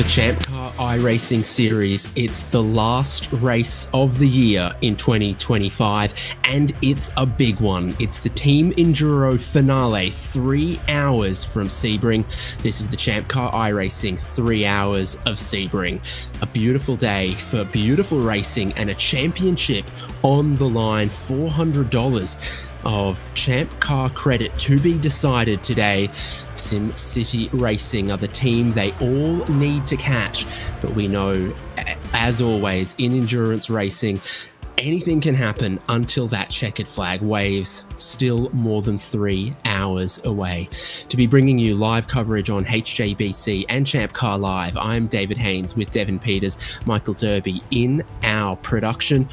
ChampCar iRacing series. It's the last race of the year in 2025, and it's a big one. It's the Team Enduro finale, 3 hours from Sebring. This is the ChampCar iRacing, 3 hours of Sebring. A beautiful day for beautiful racing and a championship on the line, $400 of ChampCar credit to be decided today. SimCity Racing are the team they all need to catch, but we know, as always, in endurance racing, anything can happen until that checkered flag waves, still more than 3 hours away. To be bringing you live coverage on HJBC and ChampCar Live, I'm David Haynes with Devin Peters, Michael Derby in our production.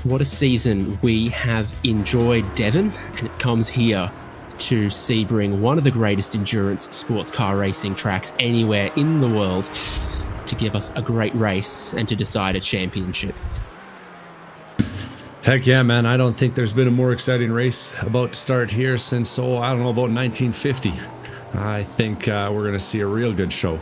What a season we have enjoyed, Devin, and it comes here to Sebring, one of the greatest endurance sports car racing tracks anywhere in the world, to give us a great race and to decide a championship. Heck yeah, man. I don't think there's been a more exciting race about to start here since, I don't know, about 1950. I think we're going to see a real good show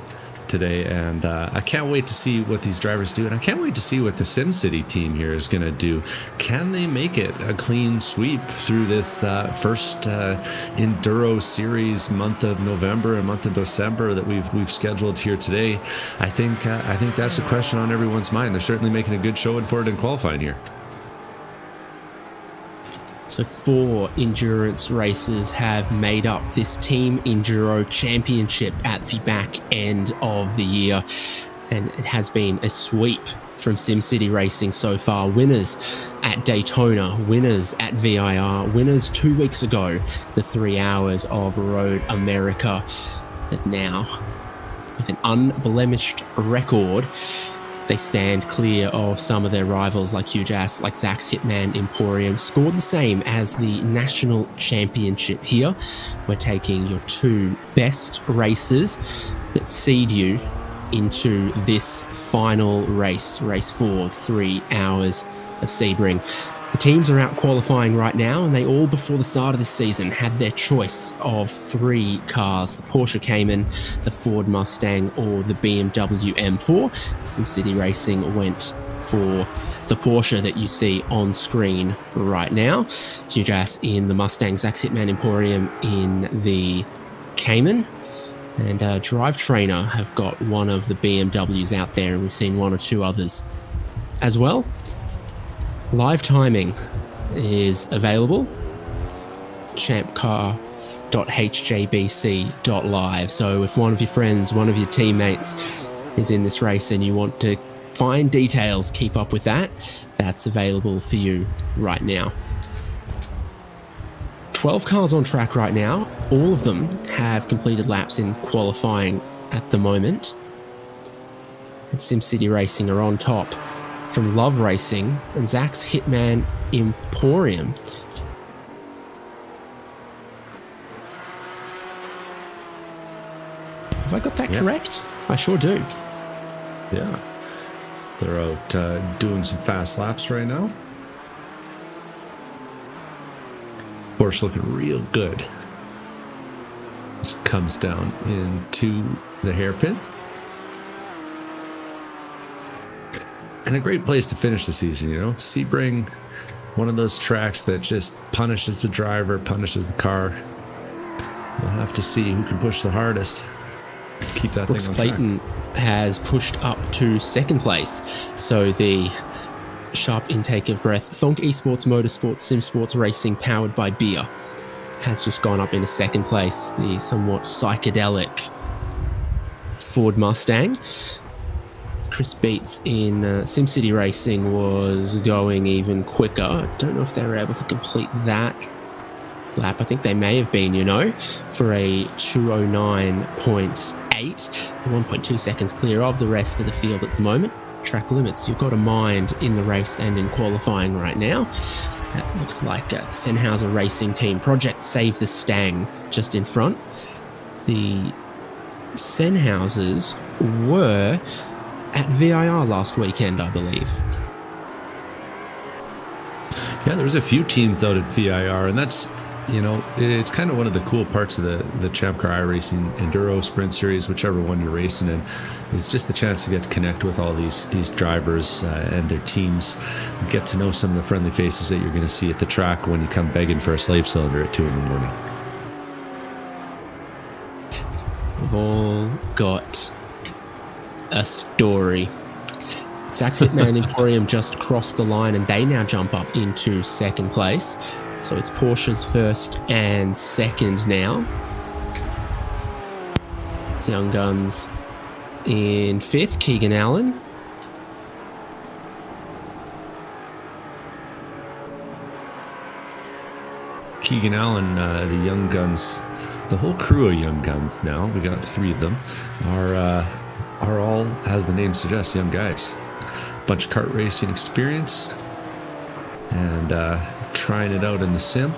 today, and I can't wait to see what these drivers do, and I can't wait to see what the SimCity team here is going to do. Can they make it a clean sweep through this first Enduro series month of November and month of December that we've scheduled here today? I think that's a question on everyone's mind. They're certainly making a good showing for it in qualifying here. So 4 endurance races have made up this Team Enduro Championship at the back end of the year, and it has been a sweep from SimCity Racing so far. Winners at Daytona, winners at VIR, winners 2 weeks ago, the 3 hours of Road America. And now, with an unblemished record, they stand clear of some of their rivals like Zach's Hitman Emporium. Scored the same as the national championship here. We're taking your 2 best races that seed you into this final race, race 4, 3 hours of Sebring. The teams are out qualifying right now, and they all, before the start of this season, had their choice of 3 cars: the Porsche Cayman, the Ford Mustang, or the BMW M4. SimCity Racing went for the Porsche that you see on screen right now. Jujas in the Mustang, Zach's Hitman Emporium in the Cayman, and Drive Trainer have got one of the BMWs out there, and we've seen 1 or 2 others as well. Live timing is available, champcar.hjbc.live. So if one of your friends, one of your teammates is in this race and you want to find details, keep up with that, that's available for you right now. 12 cars on track right now. All of them have completed laps in qualifying at the moment. And SimCity Racing are on top from Love Racing and Zach's Hitman Emporium. Have I got that correct? I sure do. Yeah. They're out doing some fast laps right now. Porsche looking real good as it comes down into the hairpin. And a great place to finish the season, you know. Sebring, one of those tracks that just punishes the driver, punishes the car. We'll have to see who can push the hardest. Keep that Brooks thing on track. Clayton has pushed up to 2nd place. So the sharp intake of breath, Thonk Esports Motorsports SimSports Racing powered by beer, has just gone up into 2nd place. The somewhat psychedelic Ford Mustang. Chris Beats in SimCity Racing was going even quicker. I don't know if they were able to complete that lap. I think they may have been, for a 209.8. 1.2 seconds clear of the rest of the field at the moment. Track limits you've got to mind in the race and in qualifying right now. That looks like Sennhauser Racing Team Project Save the Stang just in front. The Sennhausers were at VIR last weekend, I believe. Yeah, there was a few teams out at VIR, and that's you know, it's kind of one of the cool parts of the ChampCar iRacing Enduro Sprint Series, whichever one you're racing in. It's just the chance to get to connect with all these drivers and their teams, get to know some of the friendly faces that you're going to see at the track when you come begging for a slave cylinder at 2 in the morning. We've all got a story. Zack's Hitman Emporium just crossed the line and they now jump up into second place. So it's Porsche's first and second now. Young Guns in fifth, Keegan Allen. Keegan Allen, the Young Guns, the whole crew of Young Guns now, we got 3 of them, are all, as the name suggests, young guys. Bunch of kart racing experience and trying it out in the sim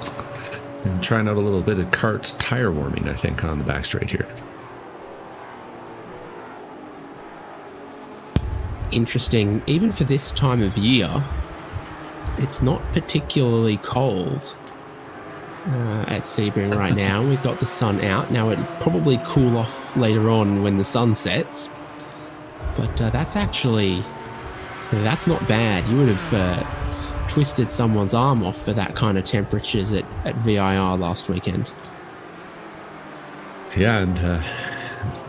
and trying out a little bit of kart tire warming, I think, on the back straight here. Interesting, even for this time of year, it's not particularly cold at Sebring right now. We've got the sun out. Now it'll probably cool off later on when the sun sets, but that's not bad. You would have twisted someone's arm off for that kind of temperatures at VIR last weekend. Yeah, and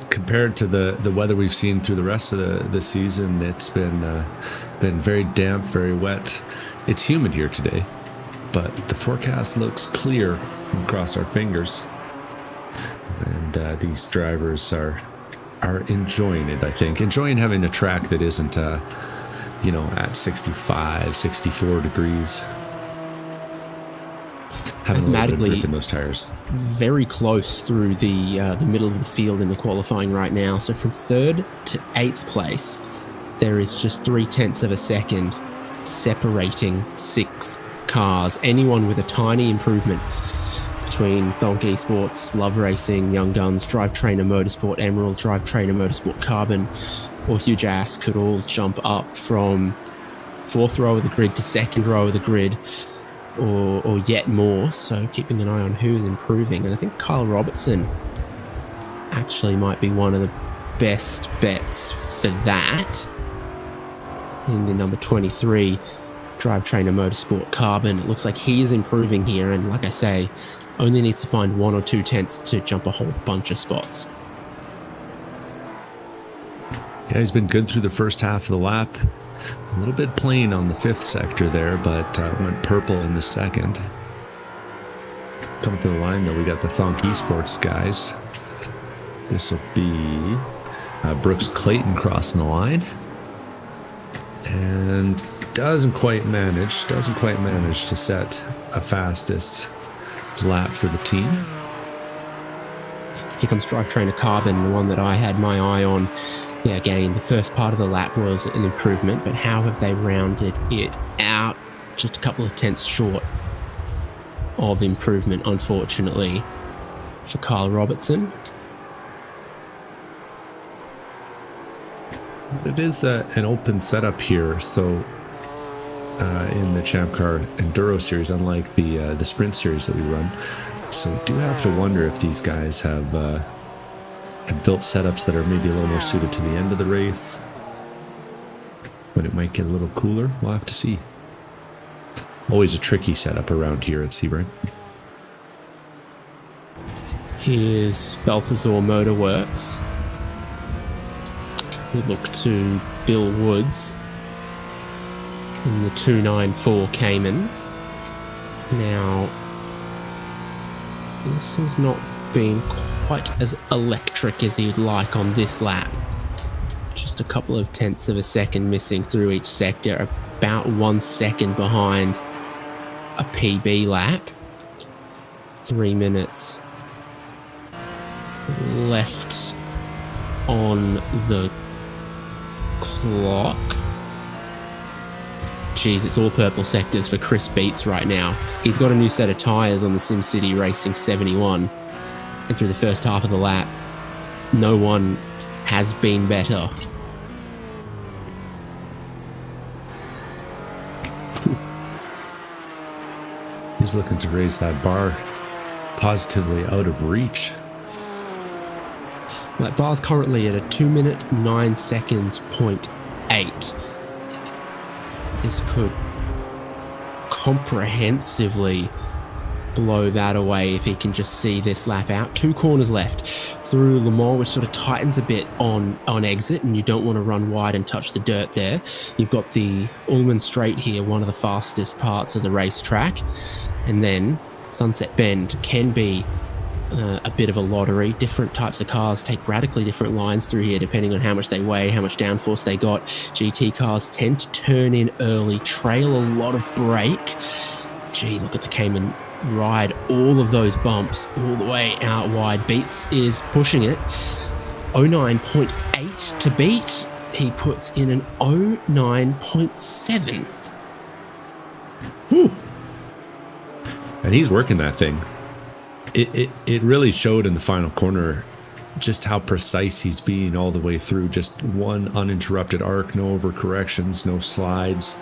compared to the weather we've seen through the rest of the season, it's been very damp, very wet. It's humid here today, but the forecast looks clear. We'll cross our fingers, and these drivers are enjoying it. I think enjoying having a track that isn't at 65, 64 degrees. Having a little bit of grip in those tires. Very close through the middle of the field in the qualifying right now. So from 3rd to 8th place, there is just 0.3 of a second separating 6 cars. Anyone with a tiny improvement between Donk Esports, Love Racing, Young Guns, Drive Trainer Motorsport, Emerald, Drive Trainer Motorsport Carbon, or Huge Ass could all jump up from 4th row of the grid to 2nd row of the grid, or yet more. So keeping an eye on who's improving. And I think Kyle Robertson actually might be one of the best bets for that. In the number 23 Drive Trainer Motorsport Carbon, it looks like he is improving here, and like I say, only needs to find 1 or 2 tenths to jump a whole bunch of spots. Yeah, he's been good through the first half of the lap. A little bit plain on the 5th sector there, but went purple in the 2nd. Coming to the line, though, we got the Thonk Esports guys. This will be Brooks Clayton crossing the line. And doesn't quite manage to set a fastest lap for the team. Here comes Drive Trainer Carbon, the one that I had my eye on. Yeah, again, the first part of the lap was an improvement, but how have they rounded it out? Just a couple of tenths short of improvement, unfortunately, for Kyle Robertson. It is an open setup here, so in the ChampCar Enduro series, unlike the Sprint series that we run. So we do have to wonder if these guys have built setups that are maybe a little more suited to the end of the race, when it might get a little cooler. We'll have to see. Always a tricky setup around here at Sebring. Here's Balthazar Motorworks. We look to Bill Woods in the 294 Cayman. Now, this has not been quite as electric as you'd like on this lap. Just a couple of tenths of a second missing through each sector, about 1 second behind a PB lap. 3 minutes left on the clock. Geez, it's all purple sectors for Chris Beats right now. He's got a new set of tyres on the SimCity Racing 71. And through the first half of the lap, no one has been better. He's looking to raise that bar positively out of reach. That bar's currently at a 2 minute 9 seconds point 8. This could comprehensively blow that away if he can just see this lap out. 2 corners left through Le Mans, which sort of tightens a bit on exit, and you don't want to run wide and touch the dirt there. You've got the Ullman Straight here, one of the fastest parts of the racetrack, and then Sunset Bend can be a bit of a lottery. Different types of cars take radically different lines through here depending on how much they weigh, how much downforce they got. GT cars tend to turn in early, trail a lot of brake. Gee, look at the Cayman ride all of those bumps all the way out wide. Beats is pushing it. 09.8 to beat. He puts in an 09.7. Whew. And he's working that thing. It really showed in the final corner just how precise he's being all the way through. Just one uninterrupted arc, no overcorrections, no slides.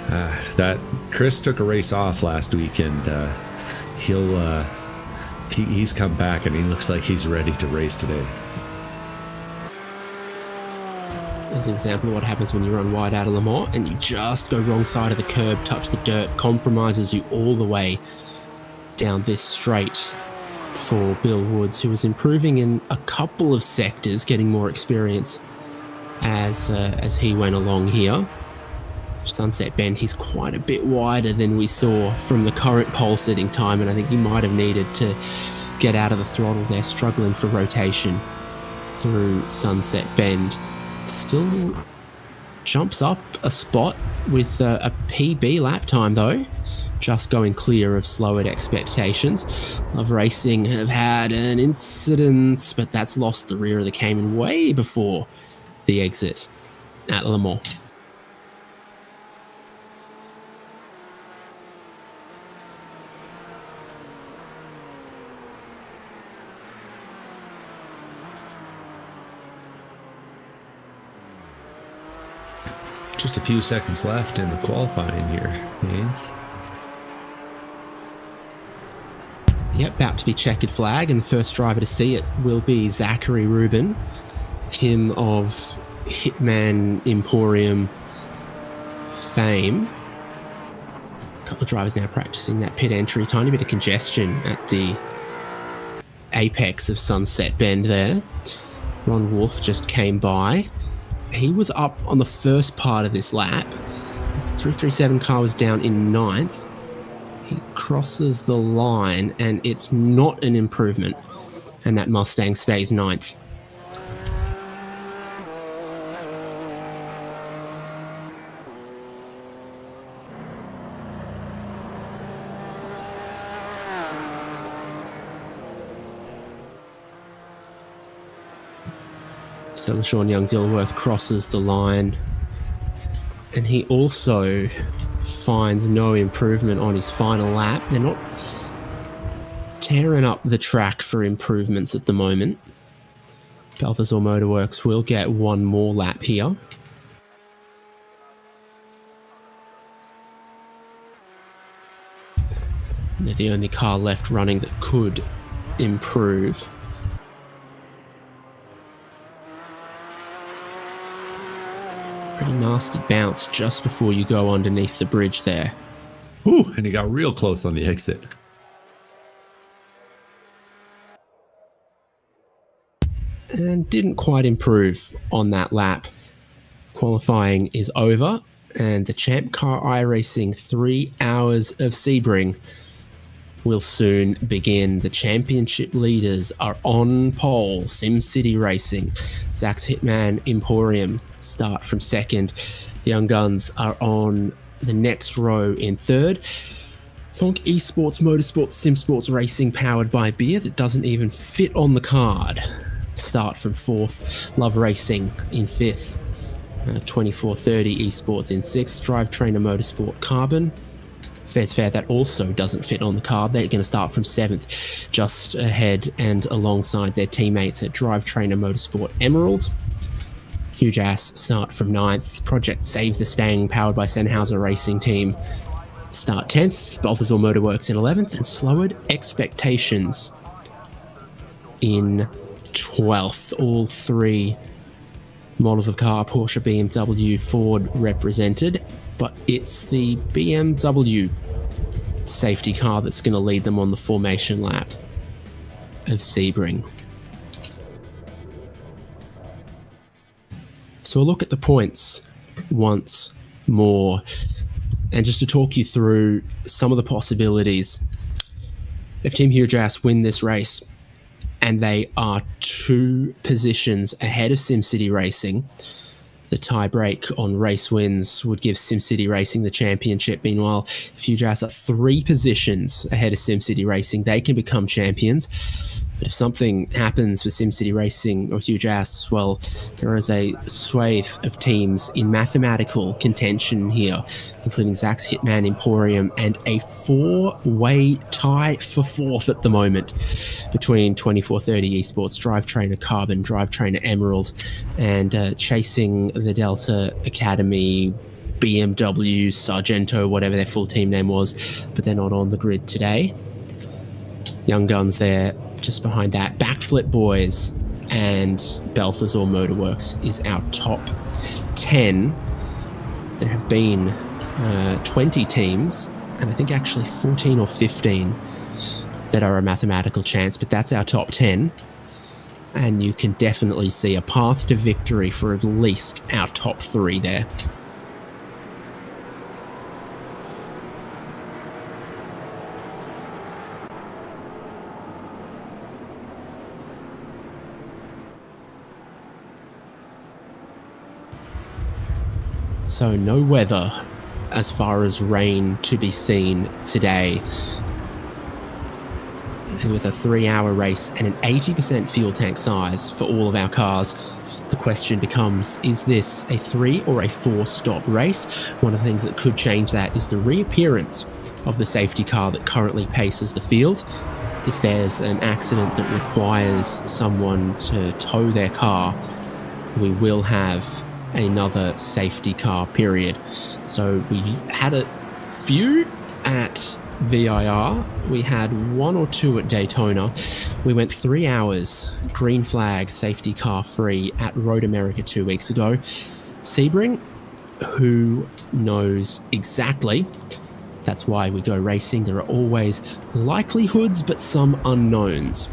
That Chris took a race off last week, and he's come back, and he looks like he's ready to race today. There's an example of what happens when you run wide out of Le Mans and you just go wrong side of the curb, touch the dirt, compromises you all the way down this straight for Bill Woods, who was improving in a couple of sectors, getting more experience as he went along here. Sunset Bend, he's quite a bit wider than we saw from the current pole setting time, and I think he might have needed to get out of the throttle there, struggling for rotation through Sunset Bend. Still jumps up a spot with a PB lap time though, just going clear of slowered expectations. Love Racing have had an incident, but that's lost the rear of the Cayman way before the exit at Le Mans. Just a few seconds left in the qualifying here, Haynes. Yep, about to be checkered flag, and the first driver to see it will be Zachary Rubin, him of Hitman Emporium fame. A couple of drivers now practicing that pit entry. Tiny bit of congestion at the apex of Sunset Bend there. Ron Wolf just came by. He was up on the first part of this lap. The 337 car was down in 9th. He crosses the line, and it's not an improvement. And that Mustang stays 9th. So Sean Young-Dilworth crosses the line, and he also finds no improvement on his final lap. They're not tearing up the track for improvements at the moment. Balthazar Motorworks will get one more lap here. They're the only car left running that could improve. Pretty nasty bounce just before you go underneath the bridge there. Ooh, and he got real close on the exit. And didn't quite improve on that lap. Qualifying is over, and the ChampCar iRacing 3 hours of Sebring will soon begin. The championship leaders are on pole. SimCity Racing, Zach's Hitman Emporium start from second. The Young Guns are on the next row in third. Thonk Esports Motorsports SimSports Racing powered by beer that doesn't even fit on the card start from fourth. Love Racing in fifth. 2430 Esports in sixth. Drivetrainer Motorsport Carbon. Fair's fair, that also doesn't fit on the card. They're going to start from seventh, just ahead and alongside their teammates at Drivetrainer Motorsport Emerald. Huge Ass start from ninth. Project Save the Stang, powered by Sennhauser Racing Team, Start 10th, Balthazar Motorworks in 11th, and Slowered Expectations in 12th. All three models of car, Porsche, BMW, Ford represented, but it's the BMW safety car that's going to lead them on the formation lap of Sebring. So we'll look at the points once more, and just to talk you through some of the possibilities. If Team Hujas win this race, and they are 2 positions ahead of SimCity Racing, the tie break on race wins would give SimCity Racing the championship. Meanwhile, if Hujas are 3 positions ahead of SimCity Racing, they can become champions. But if something happens for SimCity Racing or Hujas, well, there is a swathe of teams in mathematical contention here, including Zach's Hitman Emporium, and a 4-way tie for 4th at the moment between 2430 Esports, Drivetrainer Carbon, Drivetrainer Emerald, and chasing the Delta Academy, BMW, Sargento, whatever their full team name was, but they're not on the grid today. Young Guns there just behind that. Backflip Boys and Balthazar Motorworks is our top 10. There have been 20 teams, and I think actually 14 or 15 that are a mathematical chance, but that's our top 10. And you can definitely see a path to victory for at least our top 3 there. So no weather as far as rain to be seen today. And with a 3-hour race and an 80% fuel tank size for all of our cars, the question becomes, is this a 3 or a 4-stop race? One of the things that could change that is the reappearance of the safety car that currently paces the field. If there's an accident that requires someone to tow their car, we will have another safety car period. So we had a few at VIR. We had 1 or 2 at Daytona. We went 3 hours green flag safety car free at Road America 2 weeks ago. Sebring, who knows exactly? That's why we go racing. There are always likelihoods, but some unknowns.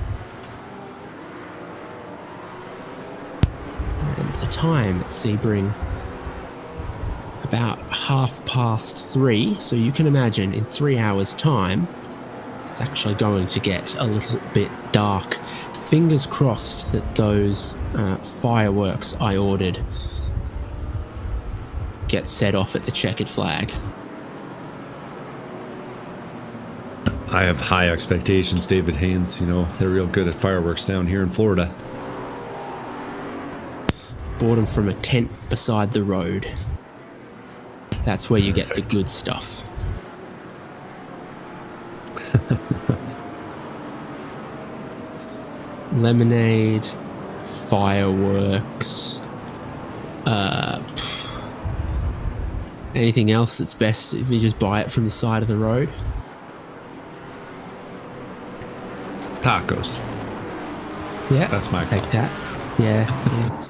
And the time at Sebring, about 3:30. So you can imagine in 3 hours' time, it's actually going to get a little bit dark. Fingers crossed that those fireworks I ordered get set off at the checkered flag. I have high expectations, David Haynes. You know, they're real good at fireworks down here in Florida. Bought them from a tent beside the road. That's where you get the good stuff. Lemonade, fireworks, anything else that's best if you just buy it from the side of the road? Tacos. Yeah, that's my take call. that. Yeah.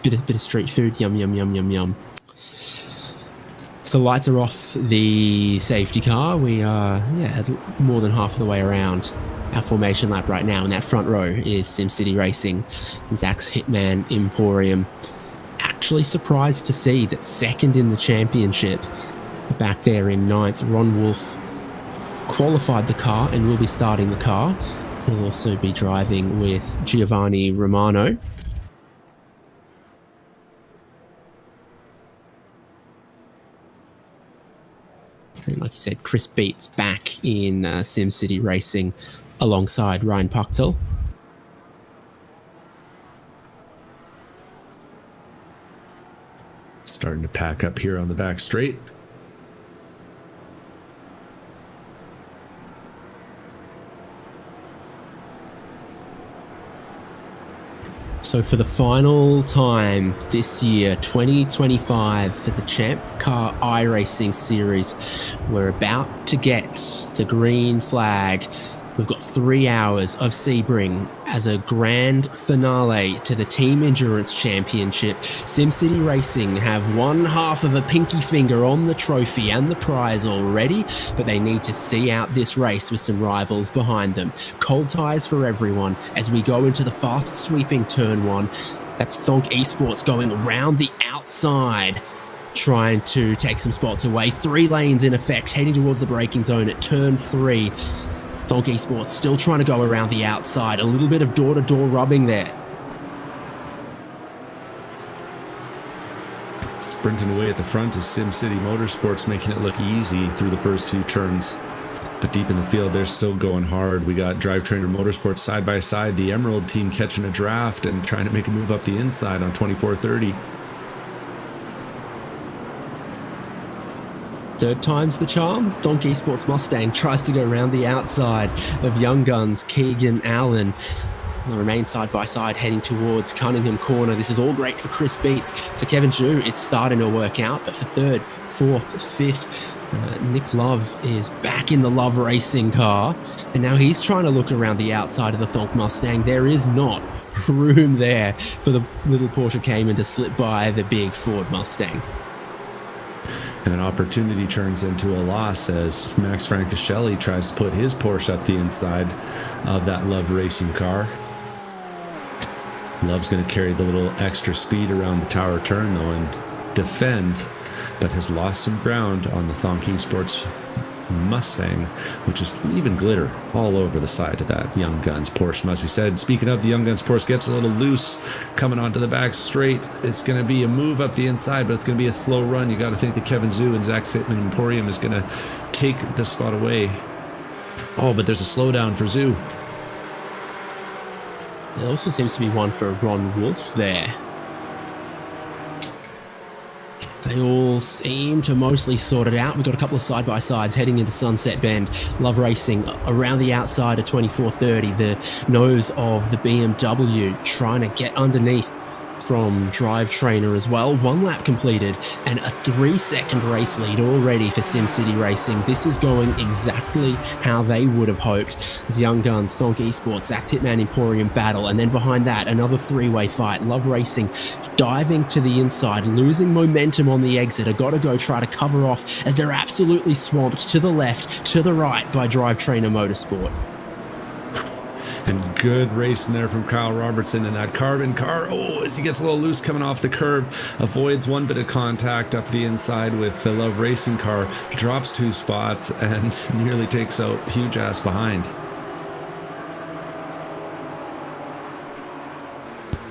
Bit of street food. Yum, yum, yum, yum, yum. So lights are off the safety car. We are more than half of the way around our formation lap right now. And that front row is SimCity Racing and Zach's Hitman Emporium. Actually surprised to see that second in the championship, back there in 9th, Ron Wolf qualified the car and will be starting the car. He'll also be driving with Giovanni Romano. And like you said, Chris Beats back in SimCity Racing alongside Ryan Puchtel. Starting to pack up here on the back straight. So for the final time this year, 2025, for the ChampCar iRacing series, we're about to get the green flag. We've got 3 hours of Sebring as a grand finale to the Team Endurance Championship. SimCity Racing have one half of a pinky finger on the trophy and the prize already, but they need to see out this race with some rivals behind them. Cold ties for everyone as we go into the fast sweeping turn 1. That's Thonk Esports going around the outside, trying to take some spots away. 3 lanes in effect, heading towards the braking zone at turn 3. Thonk Esports still trying to go around the outside. A little bit of door-to-door rubbing there. Sprinting away at the front is SimCity Motorsports, making it look easy through the first few turns. But deep in the field, they're still going hard. We got Drivetrainer Motorsports side by side. The Emerald team catching a draft and trying to make a move up the inside on 2430. Third time's the charm. Thonk Esports Mustang tries to go around the outside of Young Guns Keegan Allen. They remain side by side, heading towards Cunningham Corner. This is all great for Chris Beats. For Kevin Zhu, it's starting to work out, but for third, fourth, fifth, Nick Love is back in the Love Racing car, and now he's trying to look around the outside of the Thonk Mustang. There is not room there for the little Porsche Cayman to slip by the big Ford Mustang. And an opportunity turns into a loss as Max Francescelli tries to put his Porsche up the inside of that Love Racing car. Love's going to carry the little extra speed around the tower turn, though, and defend, but has lost some ground on the Thonk Esports Mustang, which is leaving glitter all over the side of that Young Guns Porsche, must be said. Speaking of, the Young Guns Porsche gets a little loose coming onto the back straight. It's going to be a move up the inside, but it's going to be a slow run. You got to think that Kevin Zhu and Zach Sitman Emporium is going to take the spot away. Oh, but there's a slowdown for Zhu. There also seems to be one for Ron Wolf there. They all seem to mostly sort it out. We've got a couple of side-by-sides heading into Sunset Bend. Love Racing around the outside of 2430. The nose of the BMW trying to get underneath from Drivetrainer as well. 1 lap completed and a 3-second race lead already for SimCity Racing. This is going exactly how they would have hoped. As Young Guns, Thonk Esports, Zach's Hitman Emporium battle, and then behind that, another 3-way fight. Love Racing diving to the inside, losing momentum on the exit. I gotta go try to cover off as they're absolutely swamped to the left, to the right by Drivetrainer Motorsport. And good racing there from Kyle Robertson in that carbon car. Oh, as he gets a little loose coming off the curb, avoids one bit of contact up the inside with the Love Racing car, drops 2 spots, and nearly takes out huge ass behind.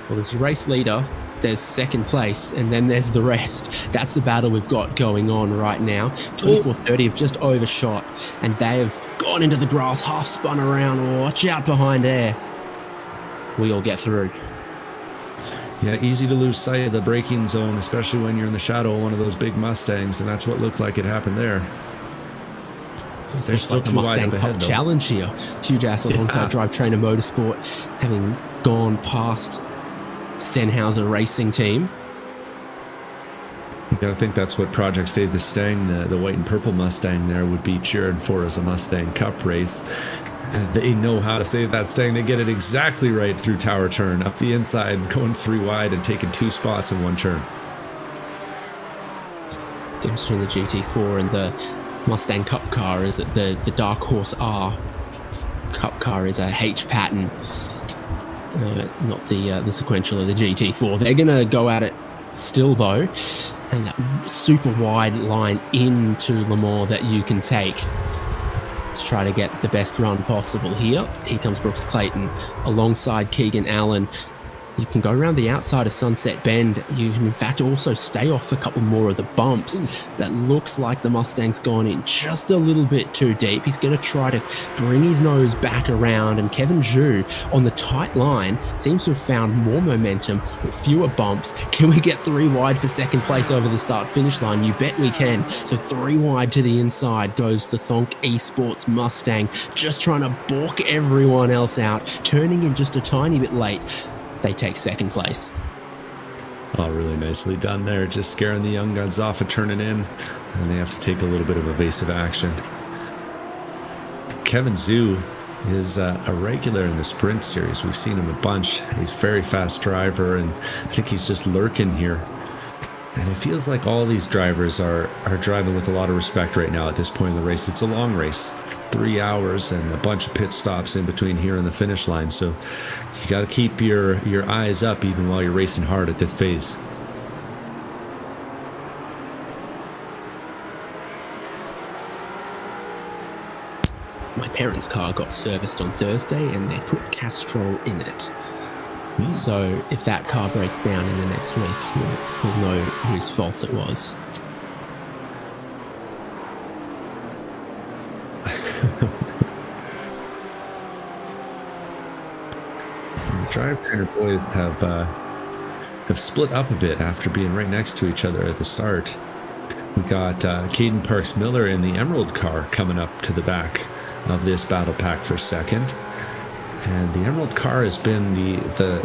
Well, there's your race leader, there's second place, and then there's the rest. That's the battle we've got going on right now. 2430 have just overshot, and they have gone into the grass, half spun around. Watch out behind there. We all get through. Yeah, easy to lose sight of the braking zone, especially when you're in the shadow of one of those big Mustangs, and that's what looked like it happened there. They're still like the Mustang Cup Challenge here. Huge ass alongside Drivetrainer Motorsport, having gone past Stenhauser Racing Team. You gotta think that's what Project Save the Stang, the white and purple Mustang there, would be cheered for as a Mustang Cup race. They know how to save that Stang. They get it exactly right through tower turn, up the inside, going 3 wide and taking 2 spots in 1 turn. Difference between the GT4 and the Mustang Cup car is that the Dark Horse R Cup car is a H pattern. Not the sequential of the GT4. They're going to go at it still, though, and that super wide line into Le Mans that you can take to try to get the best run possible here. Here comes Brooks Clayton alongside Keegan Allen. You can go around the outside of Sunset Bend. You can, in fact, also stay off a couple more of the bumps. That looks like the Mustang's gone in just a little bit too deep. He's going to try to bring his nose back around, and Kevin Zhu on the tight line seems to have found more momentum with fewer bumps. Can we get 3 wide for second place over the start-finish line? You bet we can. So 3 wide to the inside goes the Thonk Esports Mustang, just trying to balk everyone else out, turning in just a tiny bit late. they take second place. Oh, really nicely done there. Just scaring the young guns off of turning in, and they have to take a little bit of evasive action. Kevin Zhu is a regular in the sprint series. We've seen him a bunch. He's a very fast driver, and I think he's just lurking here. And it feels like all these drivers are driving with a lot of respect right now at this point in the race. It's a long race, 3 hours and a bunch of pit stops in between here and the finish line. So you got to keep your eyes up even while you're racing hard at this phase. My parents' car got serviced on Thursday and they put Castrol in it. So if that car breaks down in the next week, we'll know whose fault it was. The drive-trainer boys have split up a bit after being right next to each other at the start. We got Caden Parks Miller in the Emerald car coming up to the back of this battle pack for second. And the Emerald car has been the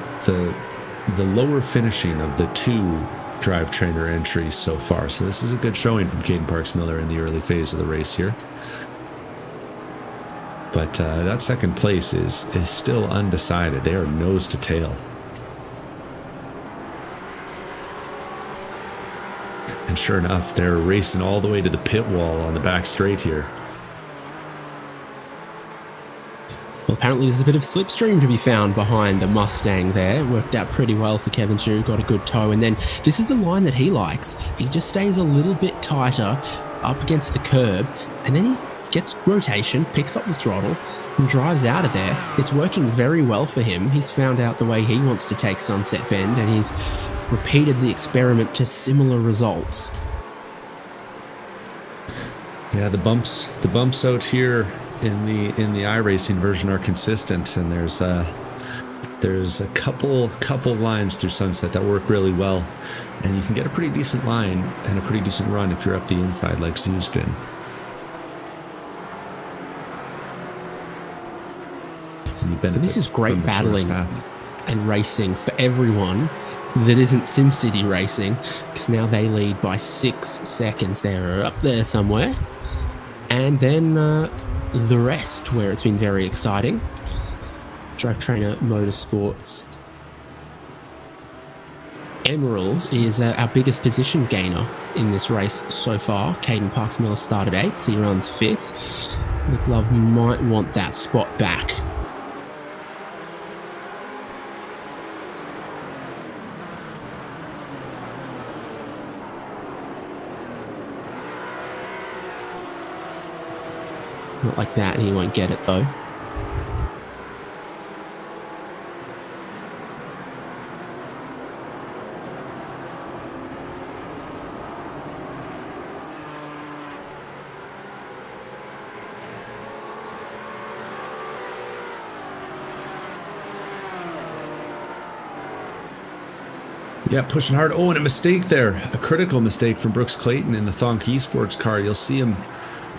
lower finishing of the two drivetrainer entries so far. So this is a good showing from Caden Parks Miller in the early phase of the race here. But that second place is still undecided. They are nose to tail. And sure enough, they're racing all the way to the pit wall on the back straight here. Well, apparently there's a bit of slipstream to be found behind a Mustang there. It worked out pretty well for Kevin Zhu, got a good tow. And then this is the line that he likes. He just stays a little bit tighter up against the curb, and then he gets rotation, picks up the throttle, and drives out of there. It's working very well for him. He's found out the way he wants to take Sunset Bend, and he's repeated the experiment to similar results. Yeah, the bumps out here in the iRacing version are consistent, and there's a couple lines through Sunset that work really well, and you can get a pretty decent line and a pretty decent run if you're up the inside like Zhu's been. So this is great battling and racing for everyone that isn't SimSpeed racing, because now they lead by 6 seconds. They're up there somewhere. And then the rest, where it's been very exciting. Drivetrainer Motorsports Emerald is our biggest position gainer in this race so far. Caden Parks Miller started 8th. He runs 5th. Nick Love might want that spot back. Not like that, he won't get it though. Yeah, pushing hard. Oh, and a mistake there. A critical mistake from Brooks Clayton in the Thonk Esports car. You'll see him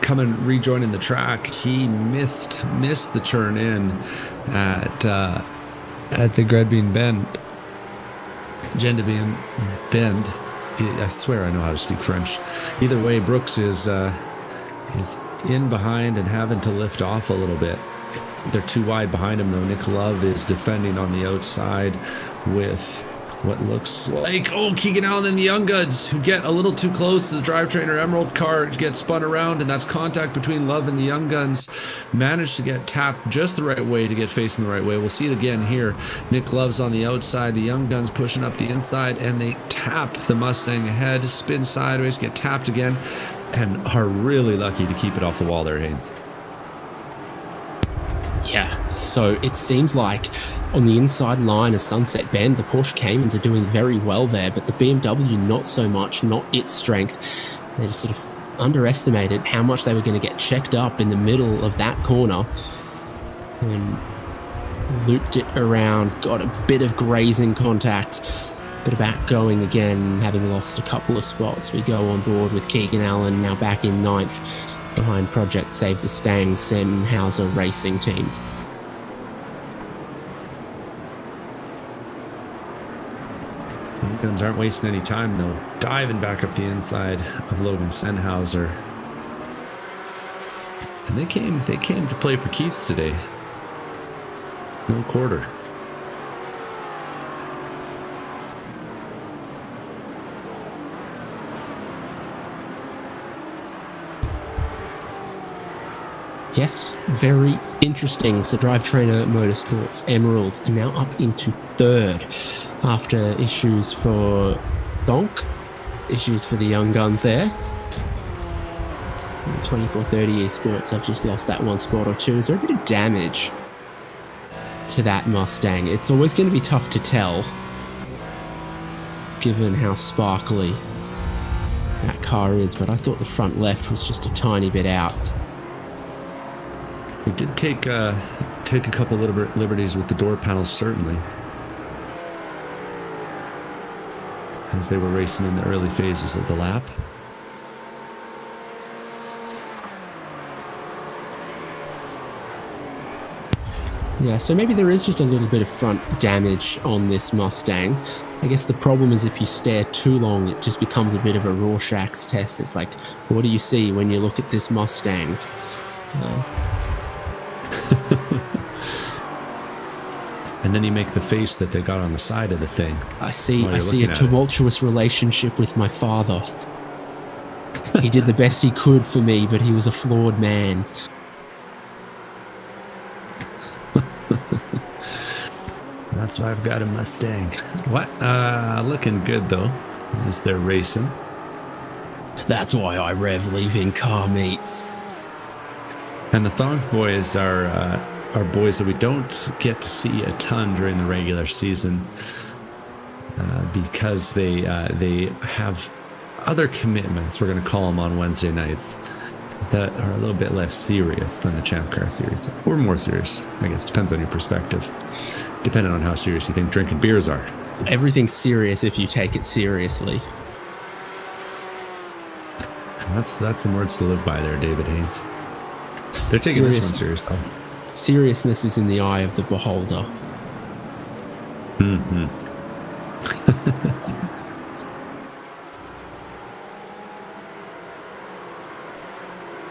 coming, rejoining the track. He missed the turn in at the Gredbean Bend. Gendebien Bend. I swear I know how to speak French. Either way, Brooks is in behind and having to lift off a little bit. They're too wide behind him though. Nick Love is defending on the outside with what looks like, Keegan Allen and the Young Guns, who get a little too close to the drivetrainer Emerald car, get spun around, and that's contact between Love and the Young Guns. Managed to get tapped just the right way to get facing the right way. We'll see it again here. Nick Love's on the outside, the Young Guns pushing up the inside, and they tap the Mustang ahead, spin sideways, get tapped again, and are really lucky to keep it off the wall there, Haynes. Yeah, so it seems like on the inside line of Sunset Bend, the Porsche Caymans are doing very well there, but the BMW not so much, not its strength. They just sort of underestimated how much they were going to get checked up in the middle of that corner and looped it around, got a bit of grazing contact, but about going again, having lost a couple of spots. We go on board with Keegan Allen, now back in 9th, behind Project Save the Stang, Sennhauser Racing Team. Guns aren't wasting any time though. Diving back up the inside of Logan Sennhauser. And they came to play for keeps today. No quarter. Yes, very interesting. So Drivetrainer Motorsports Emerald now up into third after issues for Donk, issues for the young guns there. 2430 Esports have just lost that one spot or two. Is there a bit of damage to that Mustang? It's always going to be tough to tell given how sparkly that car is, but I thought the front left was just a tiny bit out. They did take a couple liberties with the door panels, certainly, as they were racing in the early phases of the lap. Yeah, so maybe there is just a little bit of front damage on this Mustang. I guess the problem is if you stare too long, it just becomes a bit of a Rorschach's test. It's like, what do you see when you look at this Mustang? And then you make the face that they got on the side of the thing. I see a tumultuous relationship with my father. He did the best he could for me, but he was a flawed man. That's why I've got a Mustang. What? Looking good though, as they're racing. That's why I rev leaving car meets. And the Thonk boys are boys that we don't get to see a ton during the regular season because they have other commitments, we're going to call them, on Wednesday nights that are a little bit less serious than the ChampCar series, or more serious, I guess. Depends on your perspective, depending on how serious you think drinking beers are. Everything's serious if you take it seriously. That's the words to live by there, David Haynes. They're taking this one serious though. Seriousness is in the eye of the beholder. Mm-hmm.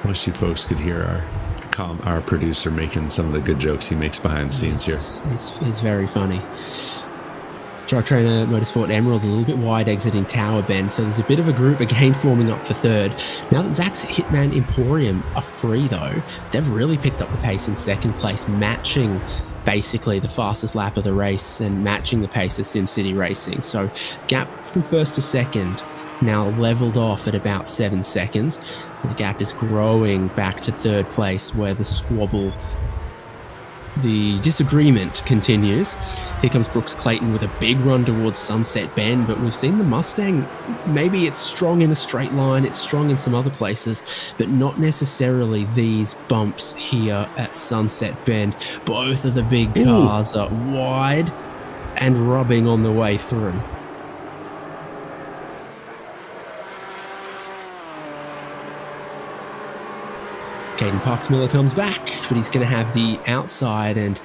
Wish you folks could hear our producer making some of the good jokes he makes behind the scenes here. He's very funny. Drivetrainer Motorsport Emerald a little bit wide exiting Tower Bend, so there's a bit of a group again forming up for third. Now that Zach's Hitman Emporium are free though, they've really picked up the pace in second place, matching basically the fastest lap of the race and matching the pace of SimCity Racing. So gap from first to second now leveled off at about 7 seconds. And the gap is growing back to third place where the squabble, the disagreement continues. Here comes Brooks Clayton with a big run towards Sunset Bend, but we've seen the Mustang, maybe it's strong in a straight line, it's strong in some other places, but not necessarily these bumps here at Sunset Bend. Both of the big cars are wide and rubbing on the way through. Caden Parks-Miller comes back, but he's going to have the outside, and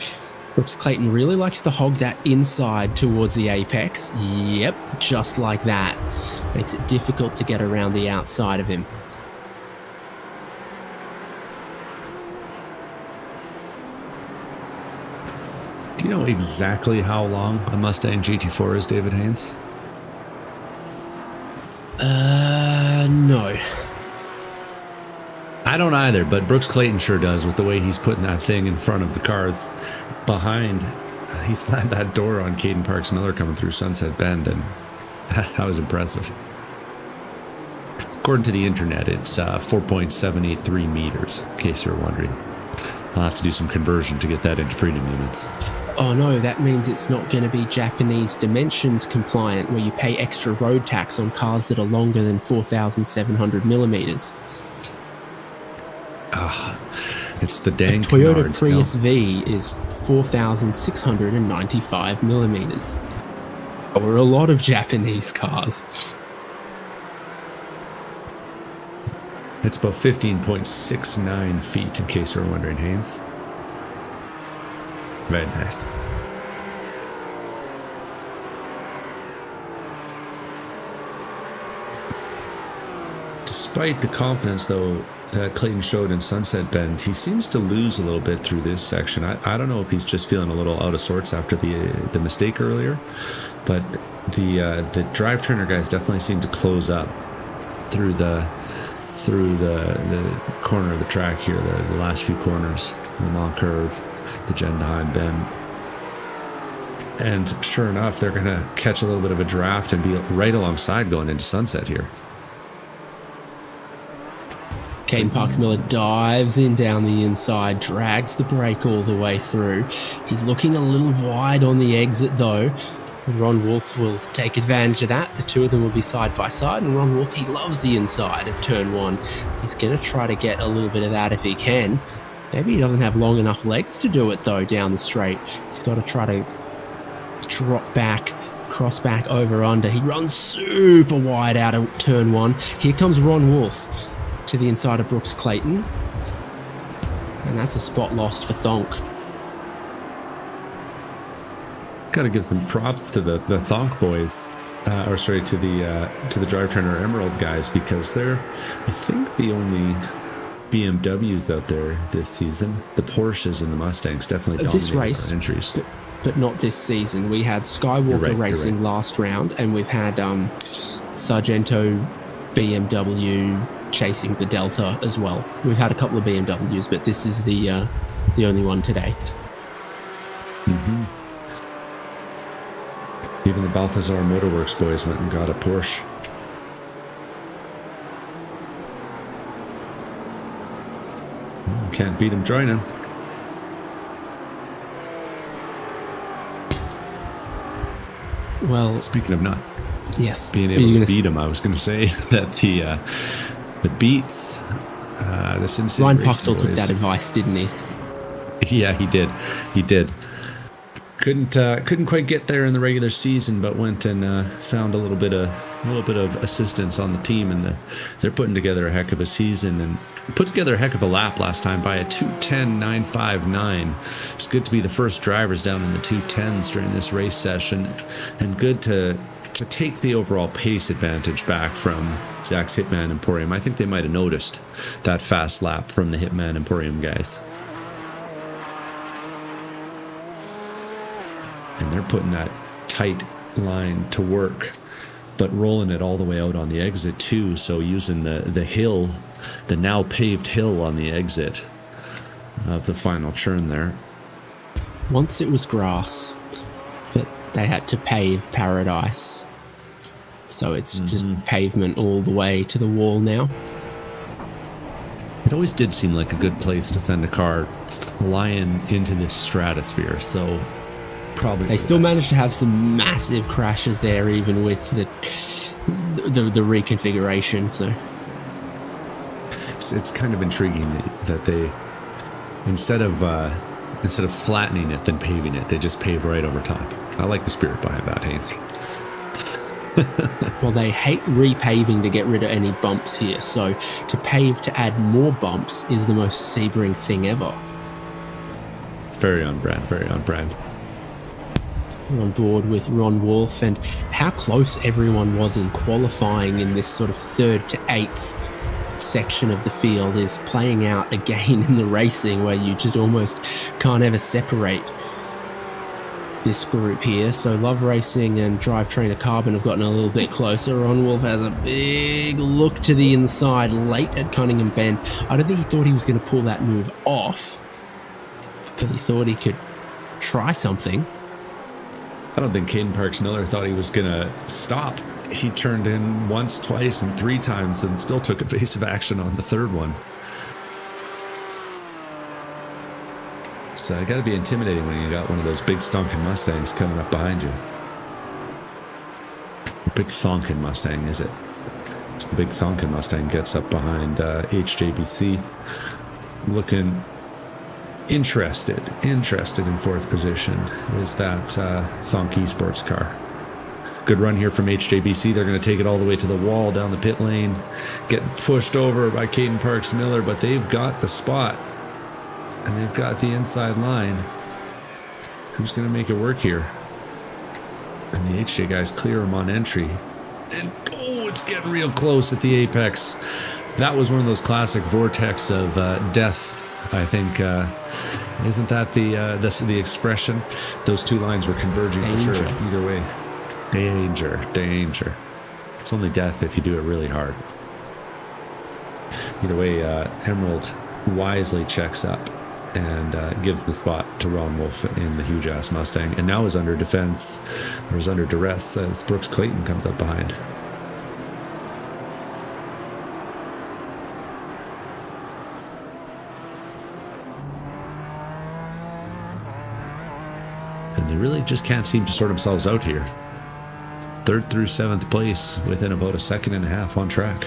Brooks Clayton really likes to hog that inside towards the apex. Yep, just like that. Makes it difficult to get around the outside of him. Do you know exactly how long a Mustang GT4 is, David Haynes? No. I don't either, but Brooks Clayton sure does, with the way he's putting that thing in front of the cars behind. He slammed that door on Caden Parks-Miller coming through Sunset Bend, and that was impressive. According to the internet, it's 4.783 meters, in case you're wondering. I'll have to do some conversion to get that into freedom units. Oh no, that means it's not going to be Japanese dimensions compliant, where you pay extra road tax on cars that are longer than 4,700 millimeters. It's the dang Toyota canards, Prius no? V is 4,695 millimeters. Or a lot of Japanese cars. It's about 15.69 feet, in case you're wondering, Haynes. Very nice. despite the confidence, though, that Clayton showed in Sunset Bend, he seems to lose a little bit through this section. I don't know if he's just feeling a little out of sorts after the mistake earlier, but the drivetrainer guys definitely seem to close up through the corner of the track here, the last few corners, the long curve, the Gendheim bend. And sure enough, they're going to catch a little bit of a draft and be right alongside going into Sunset here. Caden Parks-Miller dives in down the inside, drags the brake all the way through. He's looking a little wide on the exit though. And Ron Wolf will take advantage of that. The two of them will be side by side, and Ron Wolf, he loves the inside of turn one. He's going to try to get a little bit of that if he can. Maybe he doesn't have long enough legs to do it though down the straight. He's got to try to drop back, cross back over under. He runs super wide out of turn one. Here comes Ron Wolf to the inside of Brooks Clayton. And that's a spot lost for Thonk. Got to give some props to the Thonk boys, to the Drivetrainer Emerald guys, because they're, I think, the only BMWs out there this season. The Porsches and the Mustangs definitely dominated this race, our entries. But not this season. We had Skywalker Racing last round, and we've had Sargento BMW chasing the Delta as well. We've had a couple of BMWs, but this is the only one today. Mm-hmm. Even the Balthazar Motorworks boys went and got a Porsche. Can't beat him joining. Well, speaking of not being able to beat him, I was going to say that the beats, the SimSpeed Ryan Puchtel took that advice, didn't he? Yeah, he did. He did. Couldn't quite get there in the regular season, but went and found a little bit of assistance on the team, and they're putting together a heck of a season and put together a heck of a lap last time by a 2:10.959. It's good to be the first drivers down in the 2:10s during this race session, and good to take the overall pace advantage back from Zach's Hitman Emporium. I think they might have noticed that fast lap from the Hitman Emporium guys. And they're putting that tight line to work, but rolling it all the way out on the exit too. So using the hill, the now paved hill on the exit of the final turn there. Once it was grass, but they had to pave Paradise. So it's just pavement all the way to the wall now. It always did seem like a good place to send a car flying into this stratosphere. So probably they still managed to have some massive crashes there, even with the reconfiguration. So it's kind of intriguing that they instead of flattening it then paving it, they just pave right over top. I like the spirit behind that, Haynes. Well, they hate repaving to get rid of any bumps here, so to pave to add more bumps is the most Sebring thing ever. It's very on brand, very on brand. We're on board with Ron Wolf, and how close everyone was in qualifying in this sort of 3rd to 8th section of the field is playing out again in the racing, where you just almost can't ever separate this group here. So Love Racing and Drivetrainer Carbon have gotten a little bit closer. Ron Wolf has a big look to the inside late at Cunningham Bend. I don't think he thought he was going to pull that move off, but he thought he could try something. I don't think Caden Parks-Miller thought he was going to stop. He turned in once, twice, and 3 times and still took evasive action on the 3rd one. It's got to be intimidating when you got one of those big stonking Mustangs coming up behind you. A big thonkin Mustang, is it? It's the big thonkin Mustang gets up behind HJBC, looking interested in 4th position is that Thonk Esports car. Good run here from HJBC. They're going to take it all the way to the wall down the pit lane, getting pushed over by Caden Parks-Miller, but they've got the spot. And they've got the inside line. Who's going to make it work here? And the HJ guys clear him on entry. And, oh, it's getting real close at the apex. That was one of those classic vortex of deaths, I think. Isn't that the expression? Those two lines were converging Danger. for sure. Either way. Danger. It's only death if you do it really hard. Either way, Emerald wisely checks up and gives the spot to Ron Wolf in the huge-ass Mustang, and now is under defense, or is under duress as Brooks Clayton comes up behind. And they really just can't seem to sort themselves out here. 3rd through 7th place within about a second and a half on track.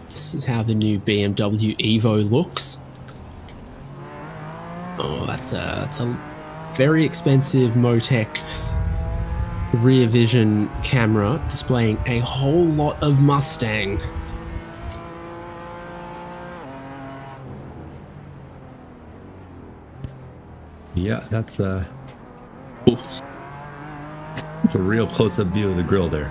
This is how the new BMW Evo looks. Oh, that's a very expensive Motec rear vision camera displaying a whole lot of Mustang. Yeah, that's a real close-up view of the grill there.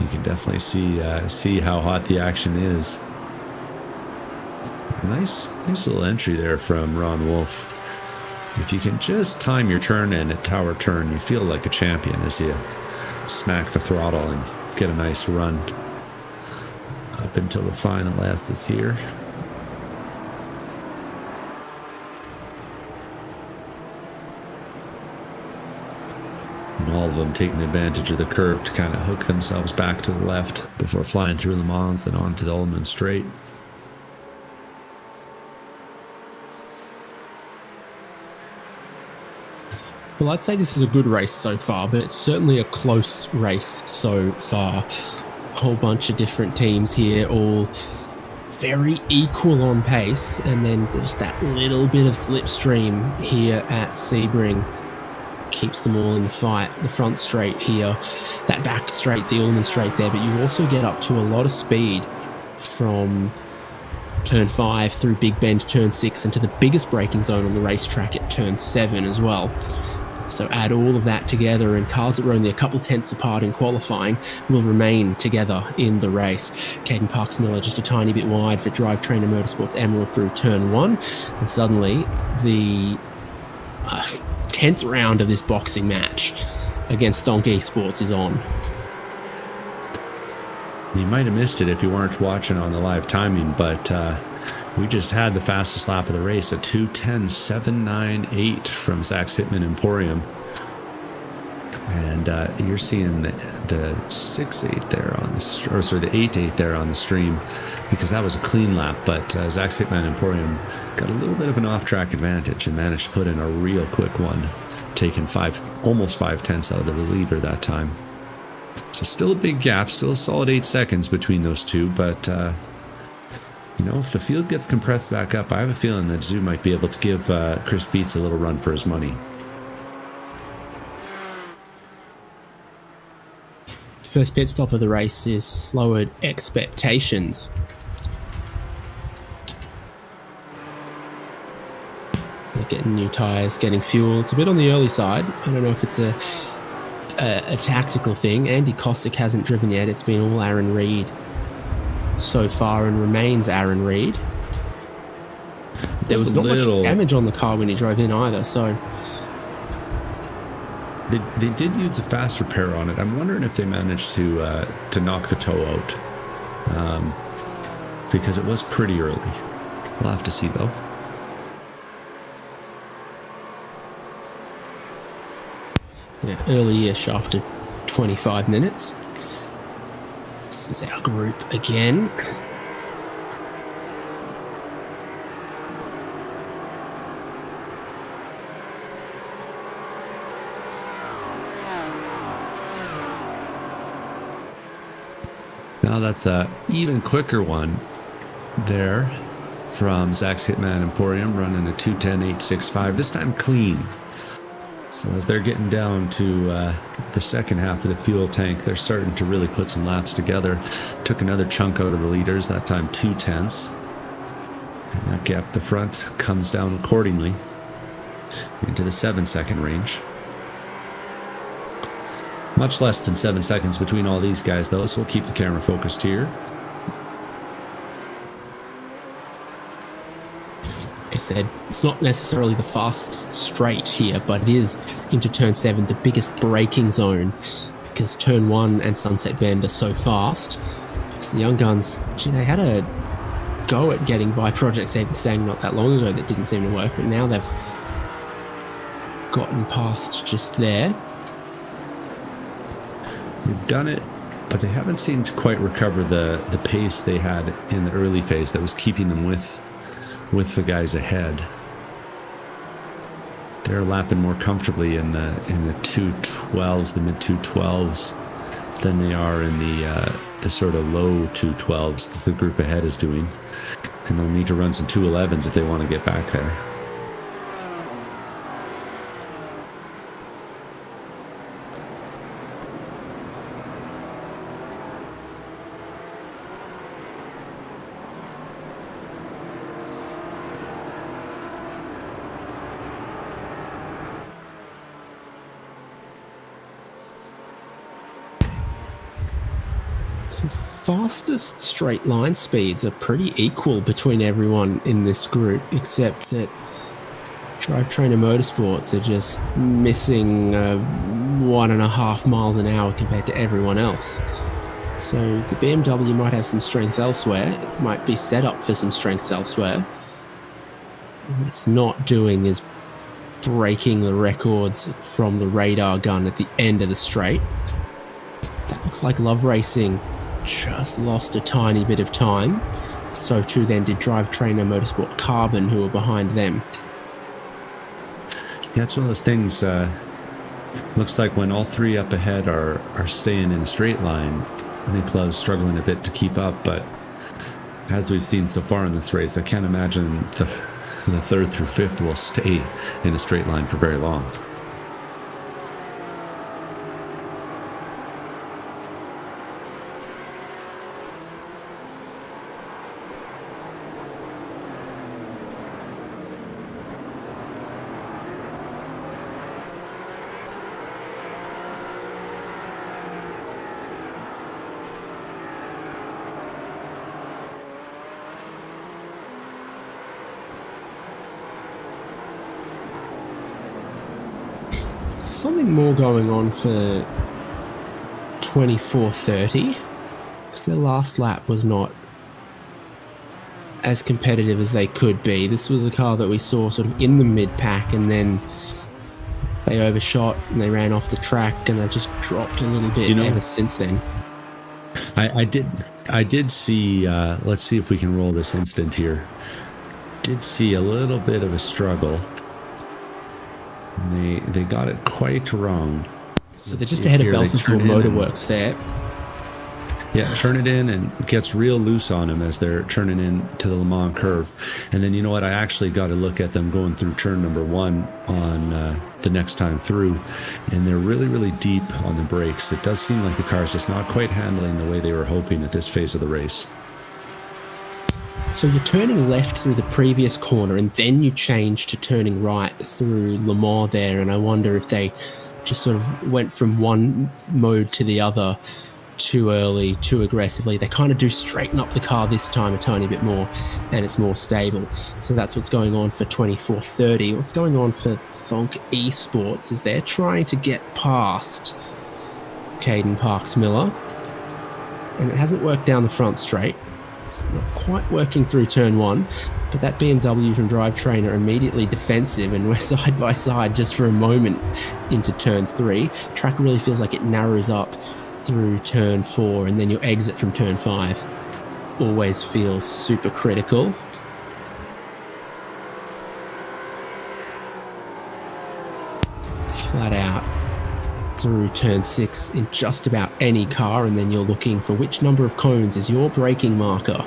You can definitely see how hot the action is. Nice little entry there from Ron Wolf. If you can just time your turn in at tower turn, you feel like a champion as you smack the throttle and get a nice run up until the final S is here. And all of them taking advantage of the curve to kind of hook themselves back to the left before flying through Le Mans and onto the Ullman Straight. Well, I'd say this is a good race so far, but it's certainly a close race so far. A whole bunch of different teams here, all very equal on pace, and then just that little bit of slipstream here at Sebring keeps them all in the fight. The front straight here, that back straight, the Ullman Straight there, but you also get up to a lot of speed from turn 5 through Big Bend to turn 6 into the biggest braking zone on the racetrack at turn 7 as well. So add all of that together, and cars that were only a couple tenths apart in qualifying will remain together in the race. Caden Parks-Miller just a tiny bit wide for Drivetrainer Motorsports Emerald through turn 1, and suddenly the 10th round of this boxing match against Thonk Esports is on. You might have missed it if you weren't watching on the live timing, but we just had the fastest lap of the race, a 2:10.798 from Zach's Hitman Emporium. And you're seeing the 6.8 there on the, or sorry, the 8.8 there on the stream, because that was a clean lap. But Zach's Hitman Emporium got a little bit of an off-track advantage and managed to put in a real quick one, taking almost 5/10 out of the leader that time. So still a big gap, still a solid 8 seconds between those two, but you know, if the field gets compressed back up, I have a feeling that Zoo might be able to give Chris Beats a little run for his money. First pit stop of the race is lowered expectations. They're getting new tyres, getting fuel. It's a bit on the early side. I don't know if it's a tactical thing. Andy Kosick hasn't driven yet. It's been all Aaron Reed so far and remains Aaron Reed. There was not much damage on the car when he drove in either, so they did use a fast repair on it. I'm wondering if they managed to knock the toe out, because it was pretty early. We'll have to see though. Yeah, early-ish after 25 minutes. This is our group again. Now that's a even quicker one there from Zach's Hitman Emporium, running a 2:10.865, this time clean. So as they're getting down to the second half of the fuel tank, they're starting to really put some laps together. Took another chunk out of the leaders, that time 2/10. And that gap at the front comes down accordingly. into the 7-second range. Much less than 7 seconds between all these guys, though, so we'll keep the camera focused here. Like I said, it's not necessarily the fastest straight here, but it is into turn 7, the biggest braking zone, because turn 1 and Sunset Bend are so fast. So the young guns, gee, they had a go at getting by Project Save the Stang not that long ago that didn't seem to work, but now they've gotten past just there. They've done it, but they haven't seemed to quite recover the pace they had in the early phase that was keeping them with the guys ahead. They're lapping more comfortably in the 212s, the mid 212s, than they are in the sort of low 212s that the group ahead is doing. And they'll need to run some 211s if they want to get back there. So fastest straight line speeds are pretty equal between everyone in this group, except that Drivetrainer Motorsports are just missing 1.5 miles an hour compared to everyone else. So the BMW might have some strengths elsewhere, it might be set up for some strengths elsewhere. What it's not doing is breaking the records from the radar gun at the end of the straight. That looks like Love Racing just lost a tiny bit of time. So too then did Drivetrainer Motorsport Carbon, who were behind them. Yeah, it's one of those things, looks like when all three up ahead are staying in a straight line, Nikla's struggling a bit to keep up, but as we've seen so far in this race, I can't imagine the third through fifth will stay in a straight line for very long. Something more going on for 24:30, because their last lap was not as competitive as they could be. This was a car that we saw sort of in the mid-pack, and then they overshot and they ran off the track, and they've just dropped a little bit ever since then. I did see, let's see if we can roll this instant here. Did see a little bit of a struggle. And they got it quite wrong. So they're just ahead of Balthasar Motorworks there. Yeah, turn it in and gets real loose on him as they're turning in to the Le Mans curve. And then you know what? I actually got to look at them going through turn number 1 on the next time through. And they're really, really deep on the brakes. It does seem like the car's just not quite handling the way they were hoping at this phase of the race. So you're turning left through the previous corner, and then you change to turning right through Le Mans there, and I wonder if they just sort of went from one mode to the other too early, too aggressively. They kind of do straighten up the car this time a tiny bit more, and it's more stable. So that's what's going on for 24:30. What's going on for Thonk Esports is they're trying to get past Caden Parks Miller, and it hasn't worked down the front straight. It's not quite working through turn 1, but that BMW from Drivetrainer immediately defensive, and we're side by side just for a moment into turn 3. Track really feels like it narrows up through turn 4, and then your exit from turn 5 always feels super critical. Flat out through turn 6 in just about any car, and then you're looking for which number of cones is your braking marker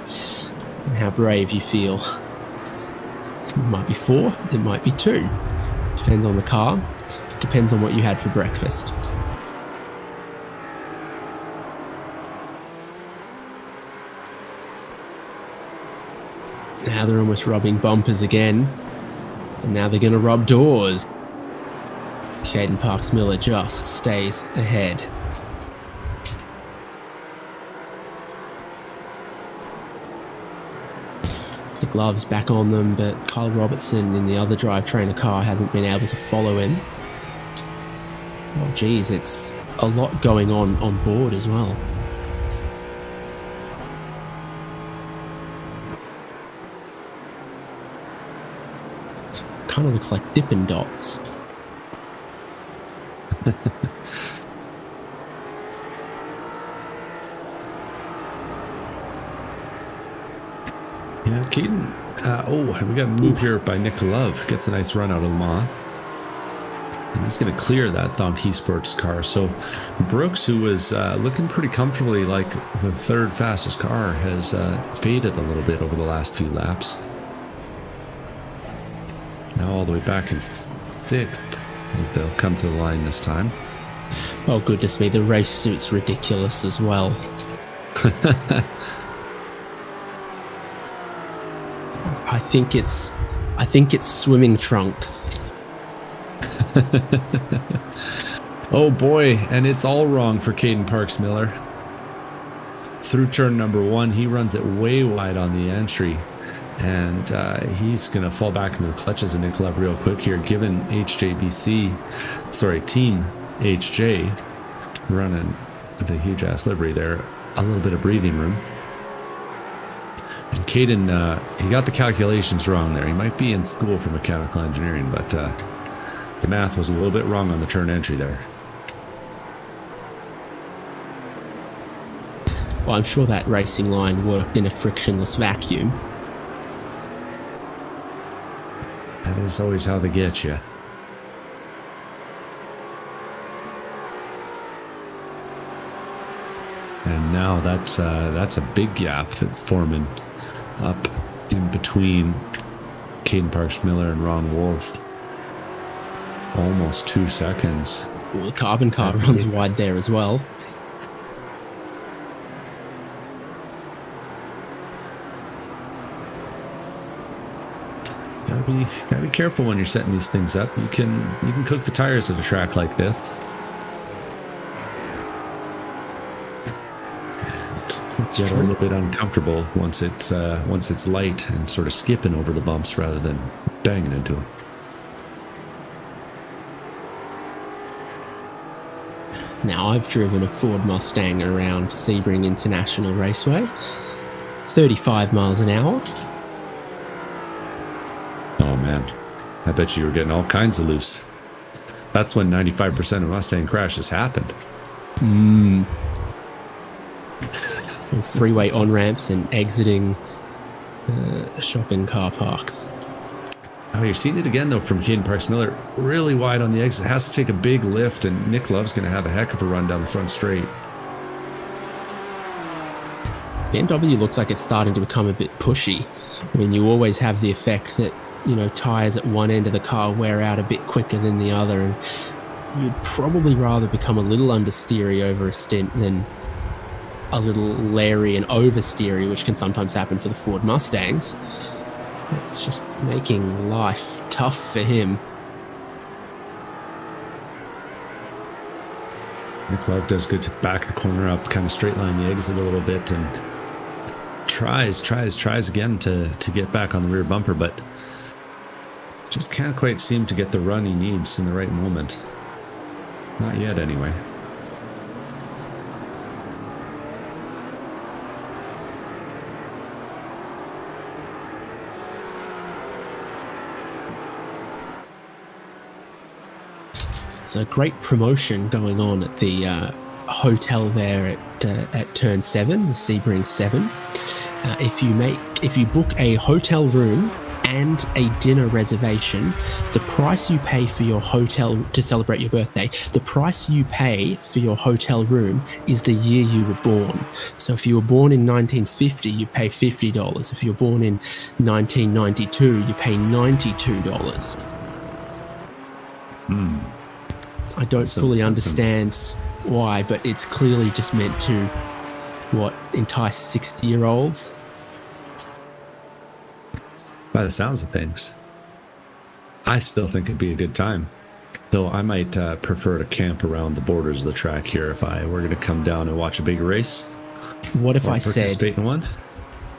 and how brave you feel. It might be 4, it might be 2. Depends on the car, depends on what you had for breakfast. Now they're almost rubbing bumpers again. And now they're going to rub doors. Caden Parks-Miller just stays ahead. The gloves back on them, but Kyle Robertson in the other drivetrainer car hasn't been able to follow him. Oh geez, it's a lot going on board as well. Kind of looks like Dippin' Dots. Yeah, Caden. We got a move here by Nick Love. Gets a nice run out of Le Mans. And he's going to clear that Donkey Sports car. So Brooks, who was looking pretty comfortably like the third fastest car, has faded a little bit over the last few laps. Now all the way back in sixth as they'll come to the line this time. Oh goodness me, the race suit's ridiculous as well. I think it's swimming trunks. Oh boy, and it's all wrong for Caden Parks-Miller. Through turn number 1, he runs it way wide on the entry. And he's going to fall back into the clutches of Nick Love real quick here, given Team HJ, running the huge-ass livery there, a little bit of breathing room. And Caden, he got the calculations wrong there. He might be in school for mechanical engineering, but the math was a little bit wrong on the turn entry there. Well, I'm sure that racing line worked in a frictionless vacuum. That is always how they get you. And now that's a big gap that's forming up in between Caden Parks-Miller and Ron Wolf. Almost 2 seconds. Well, the carbon car runs wide there as well. Gotta be careful when you're setting these things up. You can cook the tires at a track like this. And get a little bit uncomfortable once it's light and sort of skipping over the bumps rather than banging into them. Now, I've driven a Ford Mustang around Sebring International Raceway, 35 miles an hour. Oh man, I bet you were getting all kinds of loose. That's when 95% of Mustang crashes happened. Freeway on-ramps and exiting shopping car parks. Oh, you're seeing it again, though, from Caden Parks-Miller. Really wide on the exit. Has to take a big lift, and Nick Love's going to have a heck of a run down the front straight. BMW looks like it's starting to become a bit pushy. I mean, you always have the effect that, you know, tires at one end of the car wear out a bit quicker than the other, and you'd probably rather become a little understeery over a stint than a little leery and oversteery, which can sometimes happen for the Ford Mustangs. It's just making life tough for him. Nick Love does good to back the corner up, kind of straight line the exit a little bit, and tries again to get back on the rear bumper, but just can't quite seem to get the run he needs in the right moment. Not yet, anyway. It's a great promotion going on at the hotel there at Turn 7, the Sebring 7. If you book a hotel room and a dinner reservation, the price you pay for your hotel to celebrate your birthday, the price you pay for your hotel room is the year you were born. So if you were born in 1950, you pay $50. If you're born in 1992, you pay $92. I don't fully understand why, but it's clearly just meant to, entice 60-year-olds? By the sounds of things. I still think it'd be a good time. Though I might prefer to camp around the borders of the track here if I were going to come down and watch a big race. What if or I said participate in one.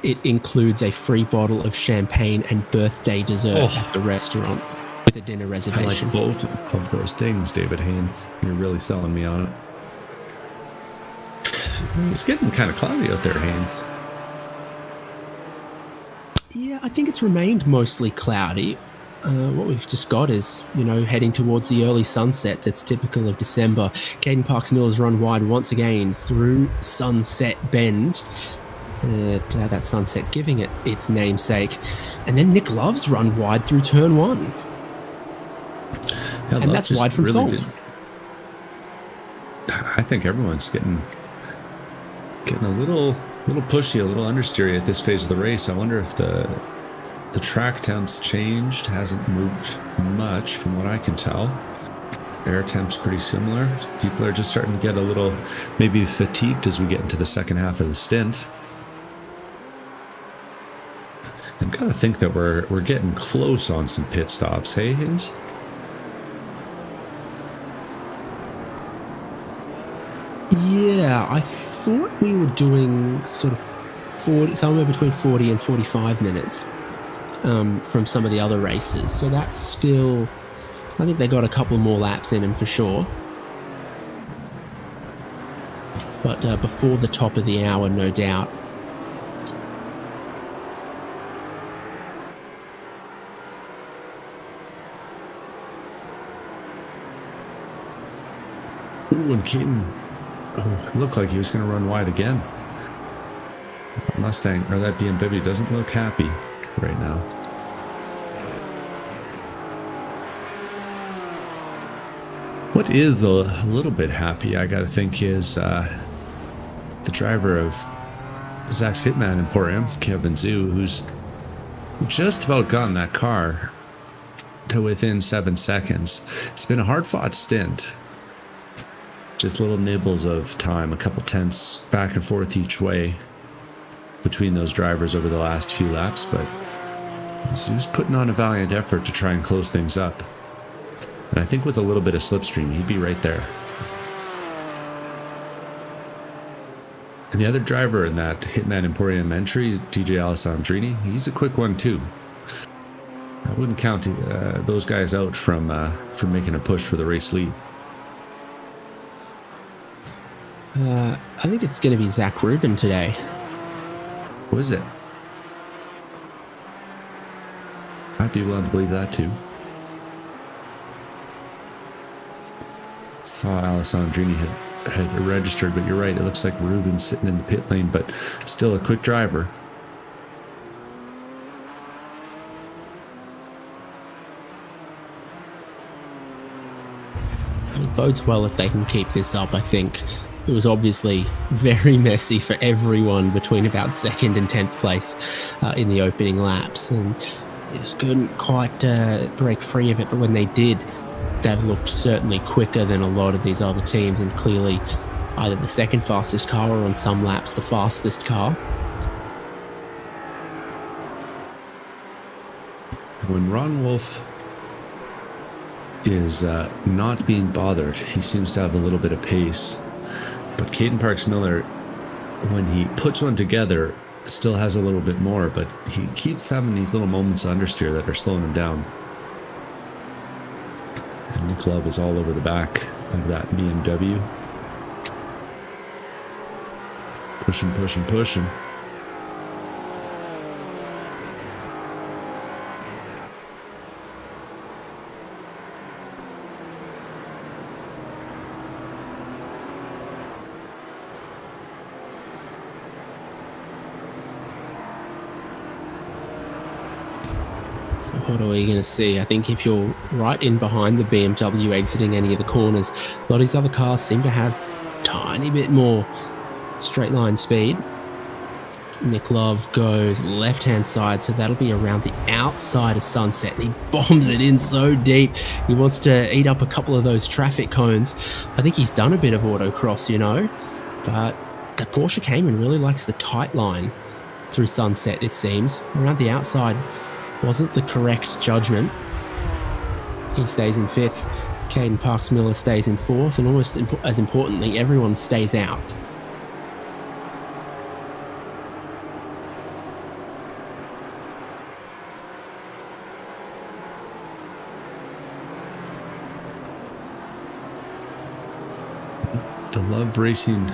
it includes a free bottle of champagne and birthday dessert at the restaurant with a dinner I reservation? like both of those things, David Haynes. You're really selling me on it. It's getting kind of cloudy out there, Haynes. Yeah, I think it's remained mostly cloudy. What we've just got is, heading towards the early sunset that's typical of December. Caden Parks-Miller's run wide once again through Sunset Bend. That sunset giving it its namesake. And then Nick Love's run wide through turn 1. Yeah, and that's wide from really Thong. I think everyone's getting a little pushy, a little understeery at this phase of the race. I wonder if the track temp's changed. Hasn't moved much from what I can tell. Air temp's pretty similar. People are just starting to get a little maybe fatigued as we get into the second half of the stint. I've got to think that we're getting close on some pit stops. Hey, Haynes? Yeah, I thought we were doing sort of somewhere between 40 and 45 minutes from some of the other races. So that's still, I think they got a couple more laps in them for sure. But before the top of the hour, no doubt. Ooh, and Keaton looked like he was going to run wide again. That Mustang, or that BMW, doesn't look happy right now. What is a little bit happy, I got to think, is the driver of Zach's Hitman Emporium, Kevin Zhu, who's just about gotten that car to within 7 seconds. It's been a hard-fought stint. Just little nibbles of time, a couple tenths back and forth each way between those drivers over the last few laps, but Zhu's putting on a valiant effort to try and close things up. And I think with a little bit of slipstream, he'd be right there. And the other driver in that Hitman Emporium entry, DJ Alessandrini, he's a quick one too. I wouldn't count those guys out from making a push for the race lead. I think it's going to be Zach Rubin today. What is it? I'd be willing to believe that too. Saw Alessandrini had registered, but you're right. It looks like Rubin's sitting in the pit lane, but still a quick driver. It bodes well if they can keep this up, I think. It was obviously very messy for everyone between about 2nd and 10th place in the opening laps, and they just couldn't quite break free of it. But when they did, they've looked certainly quicker than a lot of these other teams, and clearly either the second fastest car or on some laps the fastest car. When Ron Wolf is not being bothered, he seems to have a little bit of pace. But Caden Parks-Miller, when he puts one together, still has a little bit more, but he keeps having these little moments of understeer that are slowing him down. And Nick Love is all over the back of that BMW. Pushing, pushing, pushing. What are we going to see? I think if you're right in behind the BMW exiting any of the corners, a lot of these other cars seem to have a tiny bit more straight line speed. Nick Love goes left-hand side, so that'll be around the outside of Sunset. He bombs it in so deep. He wants to eat up a couple of those traffic cones. I think he's done a bit of autocross, but the Porsche Cayman really likes the tight line through Sunset, it seems. Around the outside wasn't the correct judgment. he stays in 5th. Caden Parks-Miller stays in 4th, and almost as importantly, everyone stays out. The Love Racing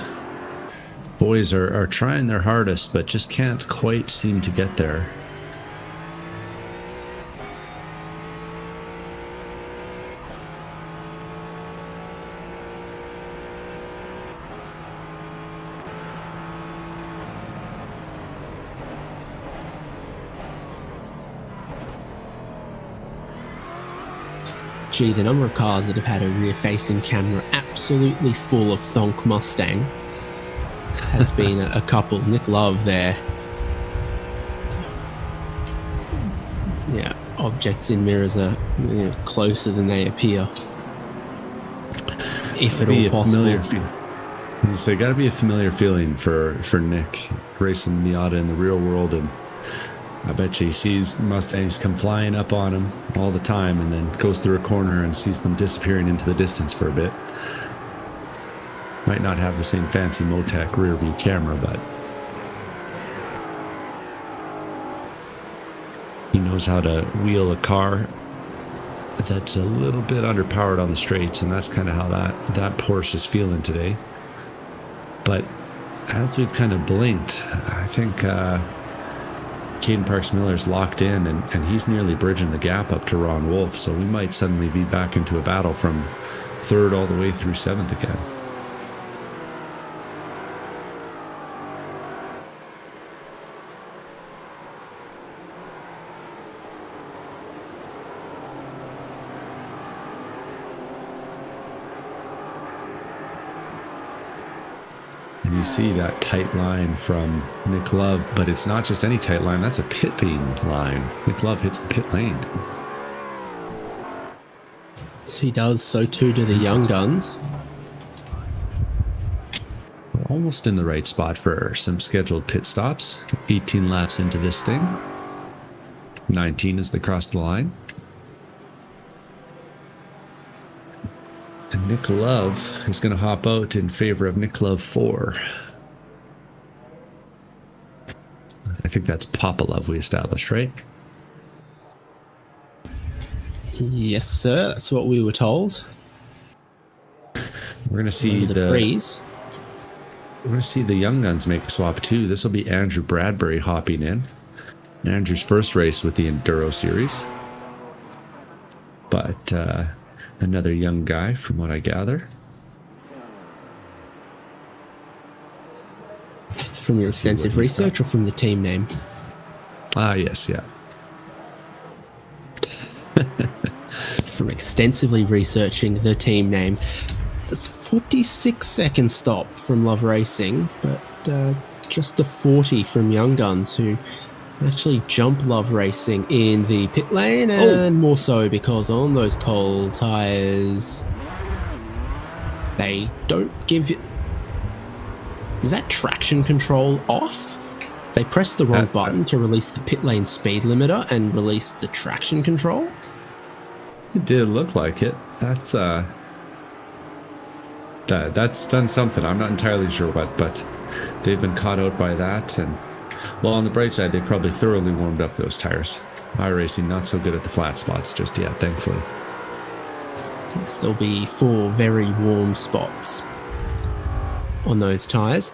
boys are trying their hardest, but just can't quite seem to get there. Gee, the number of cars that have had a rear-facing camera absolutely full of Thonk Mustang has been a couple. Nick Love there. Yeah, objects in mirrors are closer than they appear. If at all possible. So got to be a familiar feeling for Nick racing the Miata in the real world, and I bet you he sees Mustangs come flying up on him all the time and then goes through a corner and sees them disappearing into the distance for a bit. Might not have the same fancy Motec rear view camera, but he knows how to wheel a car that's a little bit underpowered on the straights, and that's kind of how that Porsche is feeling today. But as we've kind of blinked, I think Caden Parks-Miller's locked in, and he's nearly bridging the gap up to Ron Wolf, so we might suddenly be back into a battle from 3rd all the way through 7th again. And you see that tight line from Nick Love, but it's not just any tight line, that's a pit lane line. Nick Love hits the pit lane. He does, so too do the young guns. We're almost in the right spot for some scheduled pit stops. 18 laps into this thing. 19 as they cross the line. And Nick Love is going to hop out in favor of Nick Love 4. I think that's Papa Love we established, right? Yes, sir. That's what we were told. We're going to see the breeze. We're going to see the young guns make a swap too. This will be Andrew Bradbury hopping in. Andrew's first race with the Enduro series. But another young guy, from what I gather. From your extensive research or from the team name? Yes, yeah. From extensively researching the team name. That's 46-second stop from Love Racing, but just the 40 from Young Guns, who actually jump Love Racing in the pit lane, and more so because on those cold tires, they don't give you... Is that traction control off? They pressed the wrong button to release the pit lane speed limiter and release the traction control? It did look like it. That's done something. I'm not entirely sure what, but they've been caught out by that. And well, on the bright side, they probably thoroughly warmed up those tires. iRacing not so good at the flat spots just yet, thankfully. Yes, there'll be 4 very warm spots on those tires.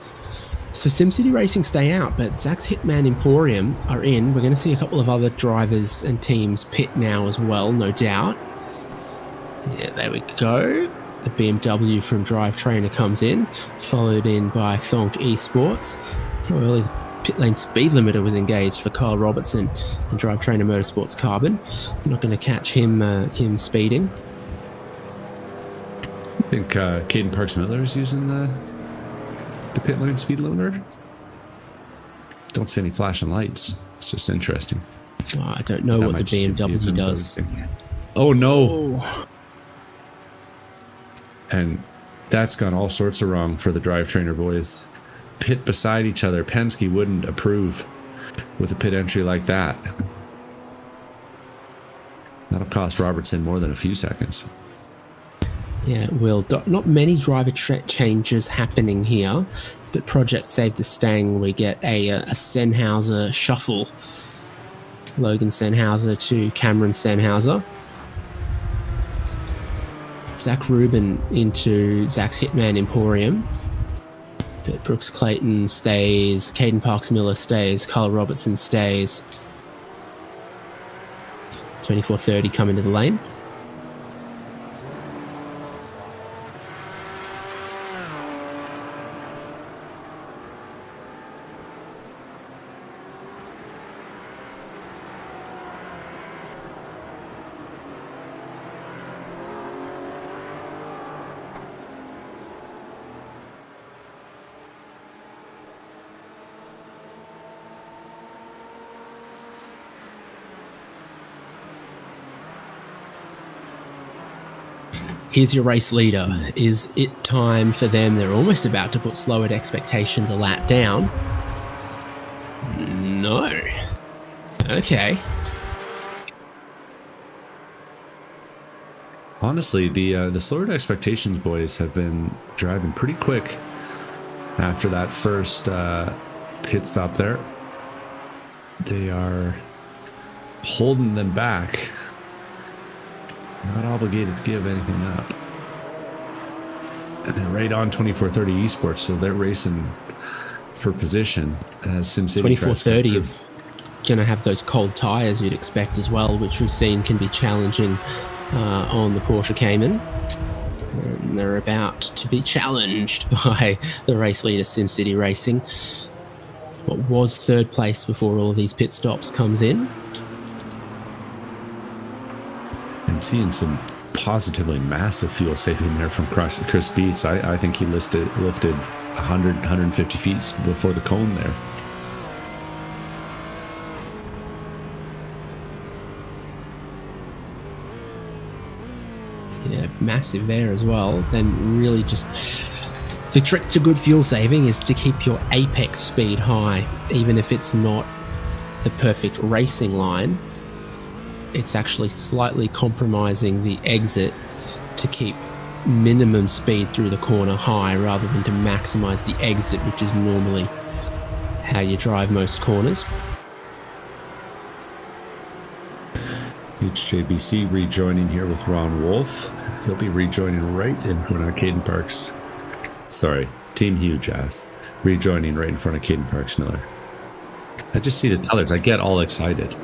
So SimCity Racing stay out, but Zach's Hitman Emporium are in. We're going to see a couple of other drivers and teams pit now as well, no doubt. Yeah, there we go. The BMW from Drive Trainer comes in, followed in by Thonk Esports. How early the pit lane speed limiter was engaged for Kyle Robertson and Drive Trainer Motorsports Carbon. We're not going to catch him speeding. I think Caden Parks-Miller is using the pit lane speed limiter. Don't see any flashing lights. It's just interesting. Oh, I don't know what the BMW does. Oh no! Oh. And that's gone all sorts of wrong for the Drive Trainer boys. Pit beside each other. Penske wouldn't approve with a pit entry like that. That'll cost Robertson more than a few seconds. Yeah, well, not many driver changes happening here, but Project Save the Stang, we get a Sennhauser shuffle. Logan Sennhauser to Cameron Sennhauser. Zach Rubin into Zach's Hitman Emporium. But Brooks Clayton stays, Caden Parks Miller stays, Kyle Robertson stays. 2430 coming to the lane. Here's your race leader. Is it time for them? They're almost about to put Slow at Expectations a lap down. No. Okay. Honestly, the Slower Expectations boys have been driving pretty quick after that first pit stop there. They are holding them back. Not obligated to give anything up. And they're right on 2430 Esports, so they're racing for position as SimCity. 2430 of going to have those cold tyres you'd expect as well, which we've seen can be challenging on the Porsche Cayman. And they're about to be challenged by the race leader SimCity Racing. What was third place before all of these pit stops comes in. I'm seeing some positively massive fuel saving there from Chris Beats. I think he lifted 100, 150 feet before the cone there. Yeah, massive there as well. Then really just the trick to good fuel saving is to keep your apex speed high, even if it's not the perfect racing line. It's actually slightly compromising the exit to keep minimum speed through the corner high rather than to maximize the exit, which is normally how you drive most corners. HJBC rejoining here with Ron Wolf. He'll be rejoining right in front of Caden Parks. Sorry, Team Huge Ass. Rejoining right in front of Caden Parks Miller. I just see the colors. I get all excited.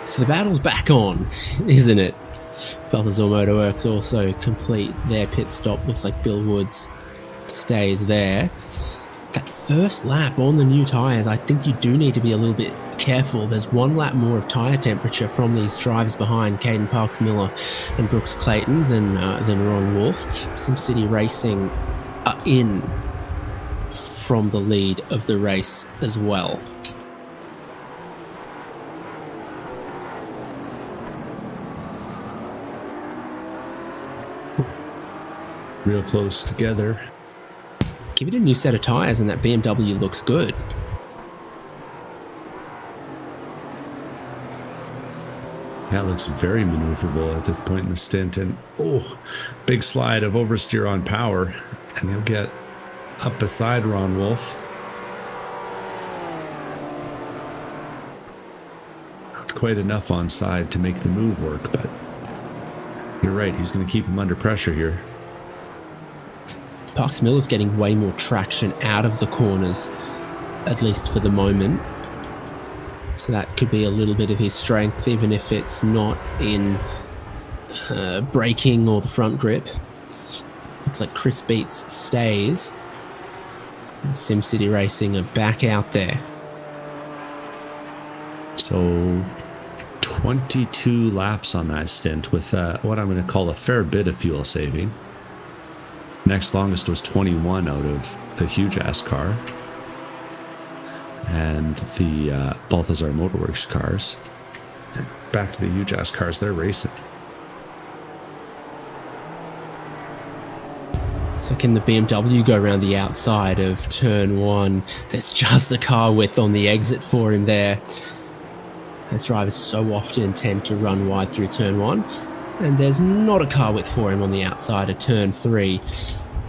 So the battle's back on, isn't it? Balthazar Motorworks also complete their pit stop. Looks like Bill Woods stays there. That first lap on the new tyres, I think you do need to be a little bit careful. There's one lap more of tyre temperature from these drives behind Caden Parks Miller and Brooks Clayton than Ron Wolf. SimCity Racing are in from the lead of the race as well. Real close together. Give it a new set of tyres and that BMW looks good. That looks very maneuverable at this point in the stint. And big slide of oversteer on power. And he'll get up beside Ron Wolf. Not quite enough on side to make the move work, but you're right. He's going to keep him under pressure here. Parks Miller's getting way more traction out of the corners, at least for the moment. So that could be a little bit of his strength, even if it's not in braking or the front grip. Looks like Chris Beats stays. And SimCity Racing are back out there. So 22 laps on that stint with what I'm going to call a fair bit of fuel saving. Next longest was 21 out of the huge ass car and the Balthazar Motorworks cars. Back to the huge ass cars, they're racing. So can the BMW go around the outside of turn 1? There's just a car width on the exit for him there. As drivers so often tend to run wide through turn 1. And there's not a car width for him on the outside of turn 3.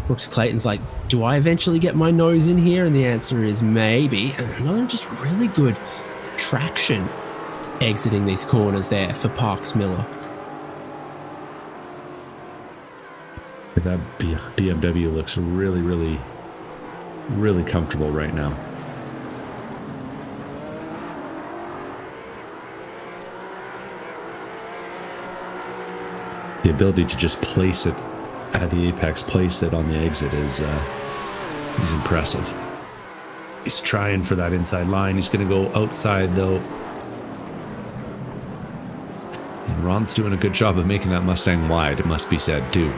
Brooks Clayton's like, do I eventually get my nose in here? And the answer is maybe. And another just really good traction exiting these corners there for Parks Miller. That BMW looks really, really, really comfortable right now. The ability to just place it at the apex, place it on the exit is impressive. He's trying for that inside line. He's going to go outside though. And Ron's doing a good job of making that Mustang wide, it must be said too.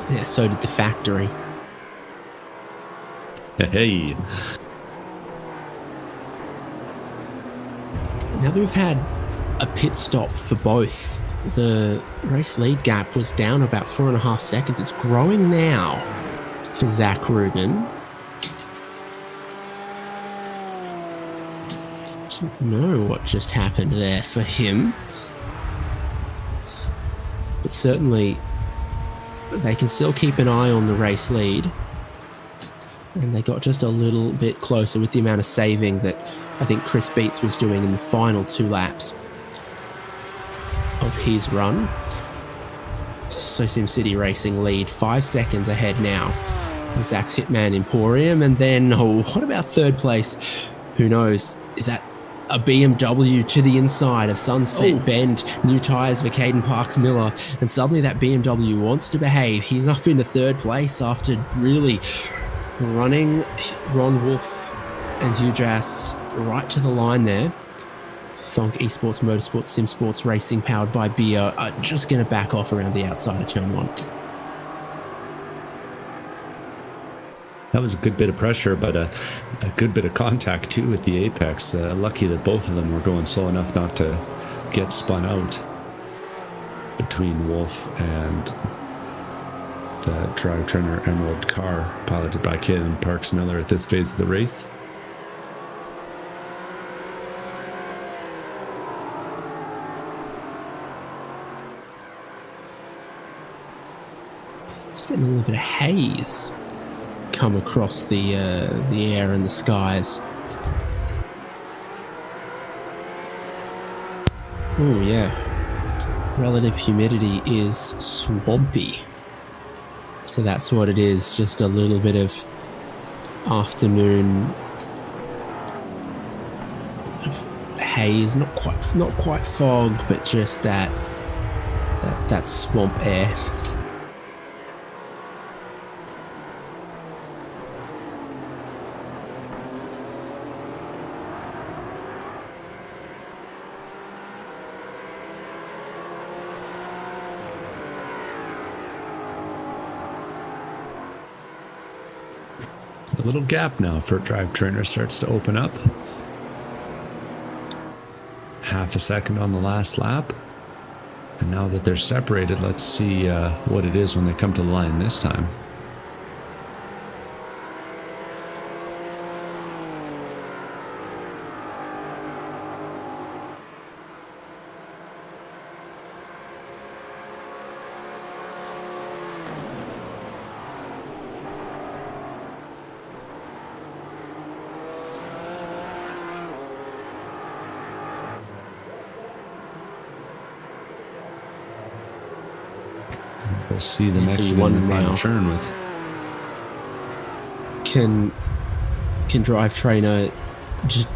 Yeah, so did the factory. Hey. Now that we've had a pit stop for both, the race lead gap was down about 4.5 seconds. It's growing now for Zach Rubin. Don't know what just happened there for him. But certainly they can still keep an eye on the race lead. And they got just a little bit closer with the amount of saving that I think Chris Beats was doing in the final 2 laps of his run. So SimCity Racing lead 5 seconds ahead now of Zach's Hitman Emporium. And then, what about third place? Who knows? Is that a BMW to the inside of Sunset Bend? New tyres for Caden Parks Miller. And suddenly that BMW wants to behave. He's up into third place after really running Ron Wolf and Ujas right to the line there. Thonk Esports Motorsports Sim Sports Racing powered by Beer are just going to back off around the outside of turn 1. That was a good bit of pressure, but a good bit of contact too at the apex. Lucky that both of them were going slow enough not to get spun out between Wolf and the drivetrainer Emerald car piloted by Caden Parks Miller at this phase of the race. It's getting a little bit of haze come across the air and the skies. Oh yeah, relative humidity is swampy. So that's what it is, just a little bit of afternoon haze, not quite fog, but just that swamp air. A little gap now for drivetrainer starts to open up. Half a second on the last lap. And now that they're separated, let's see what it is when they come to the line this time. We'll see the next one now churn with. Can drivetrainer just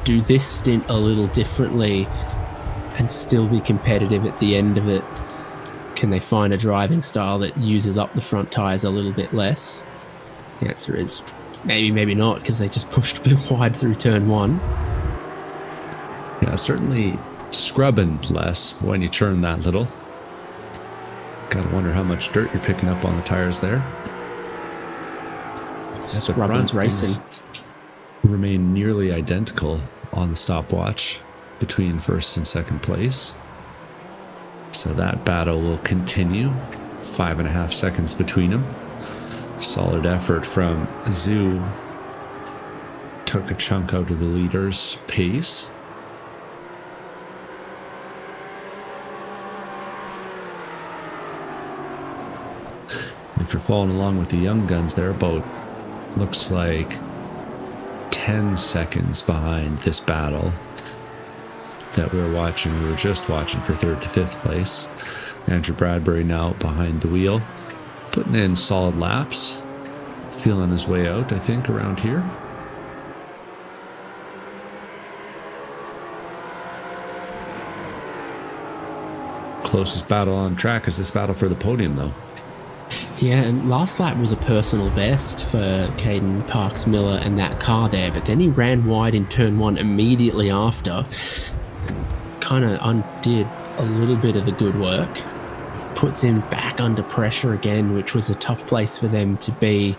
do this stint a little differently and still be competitive at the end of it? Can they find a driving style that uses up the front tires a little bit less? The answer is maybe, maybe not, because they just pushed a bit wide through turn 1. Yeah, certainly scrubbing less when you churn that little. Gotta wonder how much dirt you're picking up on the tires there. Scrubbins Racing remain nearly identical on the stopwatch between first and second place. So that battle will continue. 5.5 seconds between them. Solid effort from Zoo. Took a chunk out of the leader's pace. If you're following along with the young guns, they're about, looks like 10 seconds behind this battle that we were just watching for 3rd to 5th place. Andrew Bradbury now behind the wheel, putting in solid laps, feeling his way out, I think, around here. Closest battle on track is this battle for the podium, though. Yeah, and last lap was a personal best for Caden Parks-Miller and that car there, but then he ran wide in turn 1 immediately after. Kind of undid a little bit of the good work. Puts him back under pressure again, which was a tough place for them to be.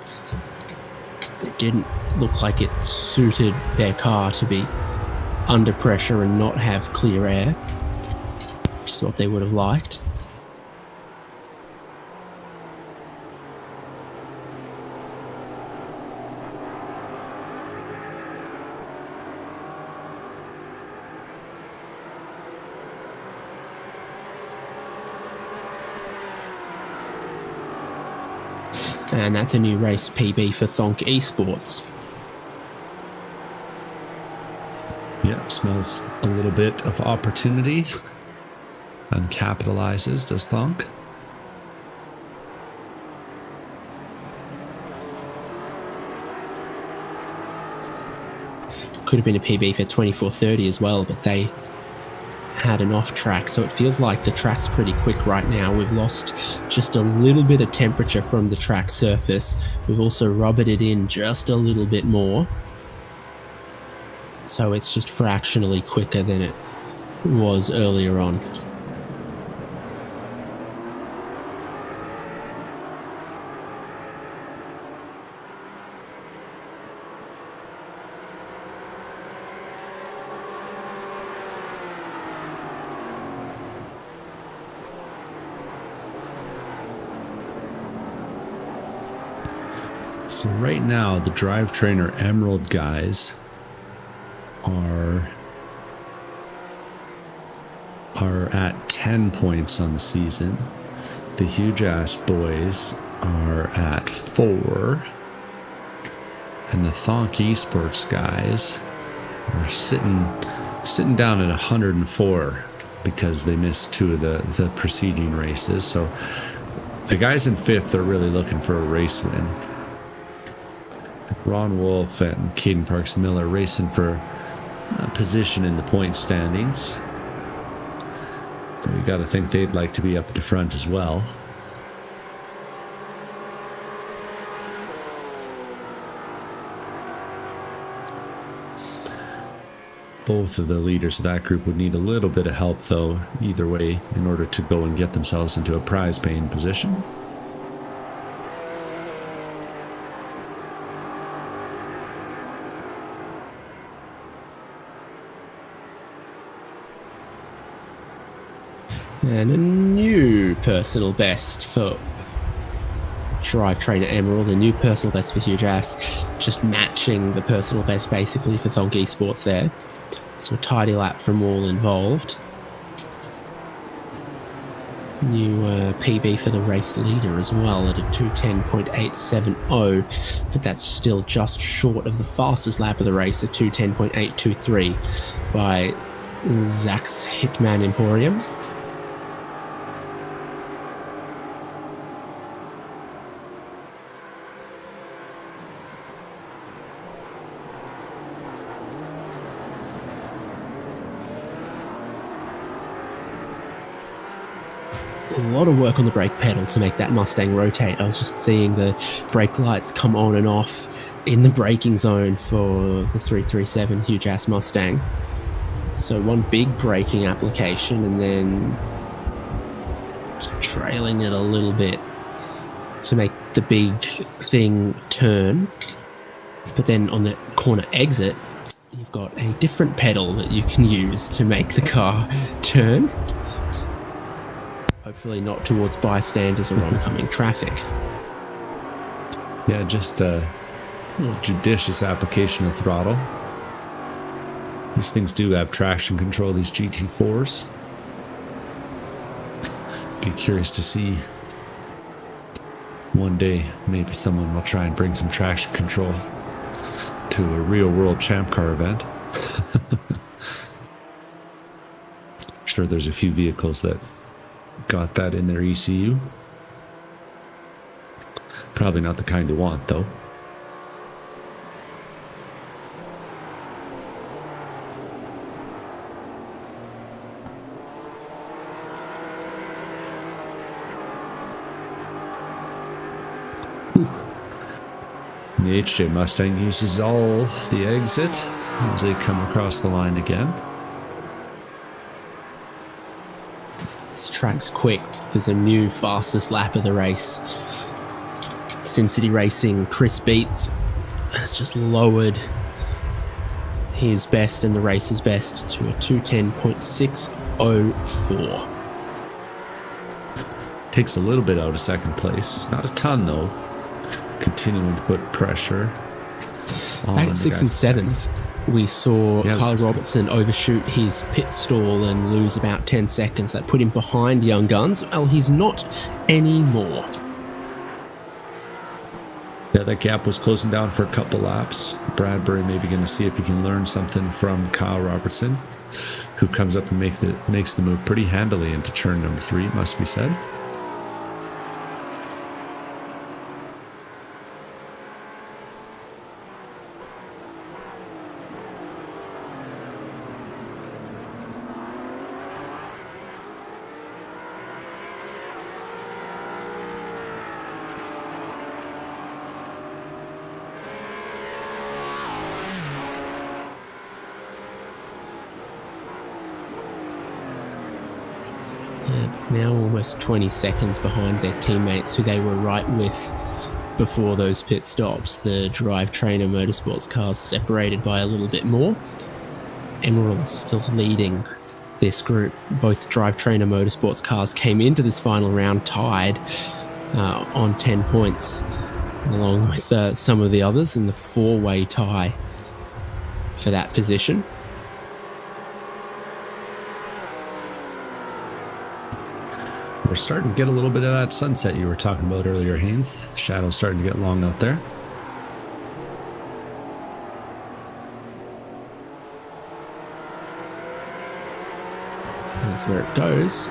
It didn't look like it suited their car to be under pressure and not have clear air, which is what they would have liked. And that's a new race PB for Thonk Esports. Yeah, smells a little bit of opportunity. And capitalizes, does Thonk. Could have been a PB for 24:30 as well, but they had an off track, so it feels like the track's pretty quick right now. We've lost just a little bit of temperature from the track surface. We've also rubbered it in just a little bit more, so it's just fractionally quicker than it was earlier on. So right now, the Drivetrainer Emerald guys are at 10 points on the season. The Huge Ass boys are at 4. And the Thonk Esports guys are sitting down at 104 because they missed 2 of the preceding races. So the guys in 5th are really looking for a race win. Ron Wolf and Caden Parks-Miller racing for a position in the point standings. So you got to think they'd like to be up at the front as well. Both of the leaders of that group would need a little bit of help, though, either way, in order to go and get themselves into a prize-paying position. And a new personal best for Drivetrainer Emerald, a new personal best for Huge Ass, just matching the personal best basically for Thonk Esports there. So a tidy lap from all involved. New PB for the race leader as well at a 2:10.870, but that's still just short of the fastest lap of the race at 2:10.823 by Zach's Hitman Emporium. A lot of work on the brake pedal to make that Mustang rotate. I was just seeing the brake lights come on and off in the braking zone for the 337 Huge Ass Mustang. So one big braking application and then just trailing it a little bit to make the big thing turn. But then on the corner exit, you've got a different pedal that you can use to make the car turn. Hopefully not towards bystanders or oncoming traffic. Yeah, just a judicious application of throttle. These things do have traction control, these GT4s. Be curious to see one day maybe someone will try and bring some traction control to a real world ChampCar event. Sure, there's a few vehicles that got that in their ECU. Probably not the kind you want, though. The HJ Mustang uses all the exit as they come across the line again. This track's quick. There's a new fastest lap of the race. SimCity Racing Chris Beats has just lowered his best and the race's best to a 210.604. Takes a little bit out of second place. Not a ton, though. Continuing to put pressure on back at 6th and 7th, we saw Kyle Robertson overshoot his pit stall and lose about 10 seconds. That put him behind Young Guns. Well, he's not anymore. Yeah, that gap was closing down for a couple laps. Bradbury maybe going to see if he can learn something from Kyle Robertson, who comes up and makes the move pretty handily into turn number 3, it must be said. Now almost 20 seconds behind their teammates who they were right with before those pit stops. The Drive Trainer Motorsports cars separated by a little bit more. Emerald still leading this group. Both Drive Trainer Motorsports cars came into this final round tied on 10 points, along with some of the others in the 4-way tie for that position. We're starting to get a little bit of that sunset you were talking about earlier, Haynes. Shadow's starting to get long out there. That's where it goes.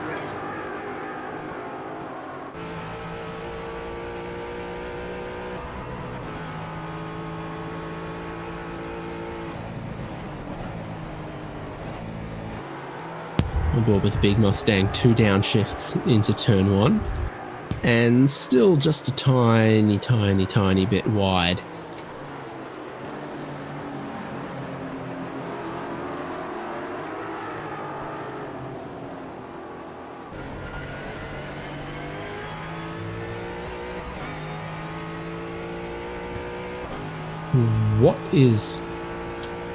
On board with the big Mustang, 2 downshifts into turn 1, and still just a tiny bit wide. What is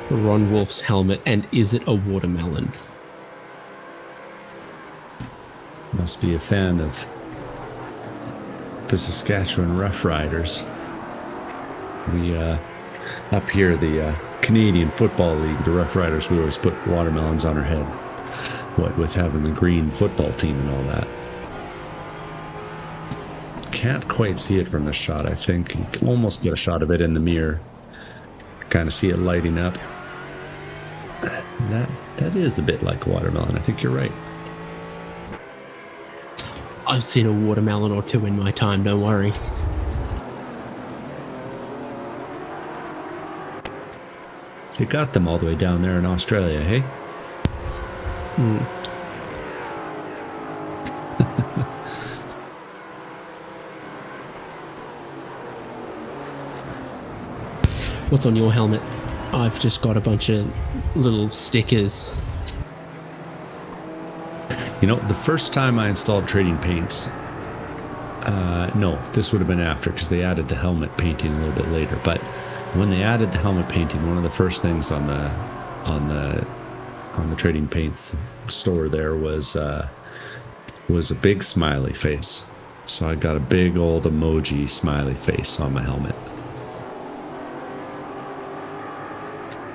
Ron Wolf's helmet, and is it a watermelon? Must be a fan of the Saskatchewan Rough Riders. We, up here, the Canadian Football League, the Rough Riders, we always put watermelons on our head. What with having the green football team and all that. Can't quite see it from the shot, I think. You can almost get a shot of it in the mirror. Kind of see it lighting up. That is a bit like watermelon. I think you're right. I've seen a watermelon or two in my time, don't worry. They got them all the way down there in Australia, hey? What's on your helmet? I've just got a bunch of little stickers. You know, the first time I installed trading paints, no, this would have been after because they added the helmet painting a little bit later. But when they added the helmet painting, one of the first things on the trading paints store there was a big smiley face So I got a big old emoji smiley face on my helmet.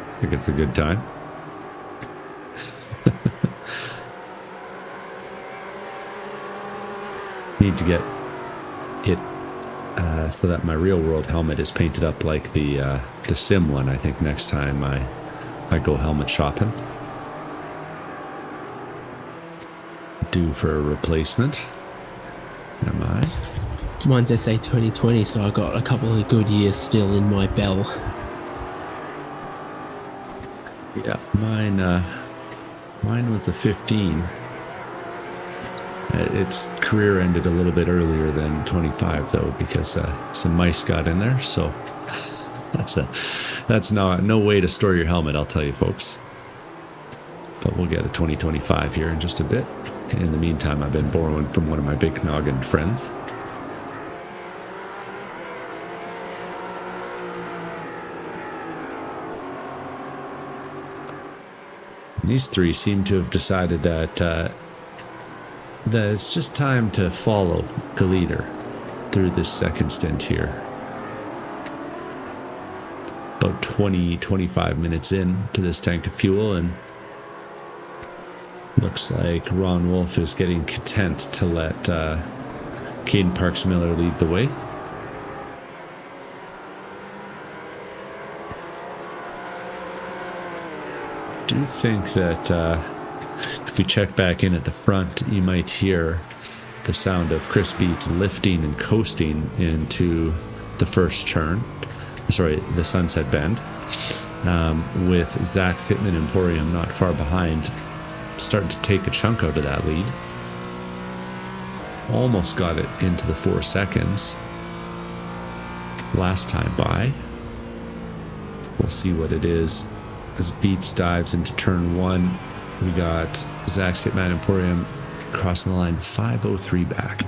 I think it's a good time. Need to get it so that my real world helmet is painted up like the sim one. I think next time I go helmet shopping. Due for a replacement. Am I? Mine's SA 2020, so I got a couple of good years still in my bell. Yeah, mine was a 15. Its career ended a little bit earlier than 25 though, because some mice got in there. So that's no way to store your helmet, I'll tell you, folks. But we'll get a 2025 here in just a bit. In the meantime, I've been borrowing from one of my big noggin friends. These three seem to have decided that it's just time to follow the leader through this second stint here. About 25 minutes in to this tank of fuel, and looks like Ron Wolf is getting content to let Caden Parks Miller lead the way. I do think that if we check back in at the front, you might hear the sound of Chris Beats lifting and coasting into the first turn. Sorry, the Sunset Bend, with Zach's Hitman Emporium not far behind, starting to take a chunk out of that lead. Almost got it into the 4 seconds last time by. We'll see what it is as Beats dives into turn 1. We got Zach's Hitman Emporium crossing the line 5:03 back.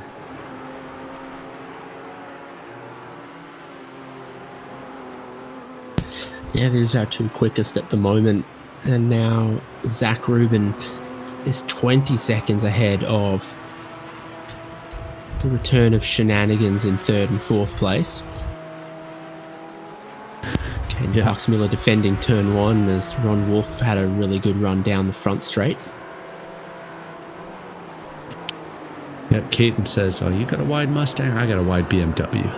Yeah, these are two quickest at the moment. And now Zach Rubin is 20 seconds ahead of the return of Shenanigans in 3rd and 4th place. Caden Parks Miller defending turn 1 as Ron Wolf had a really good run down the front straight. Yep, Caden says, oh, you got a wide Mustang? I got a wide BMW.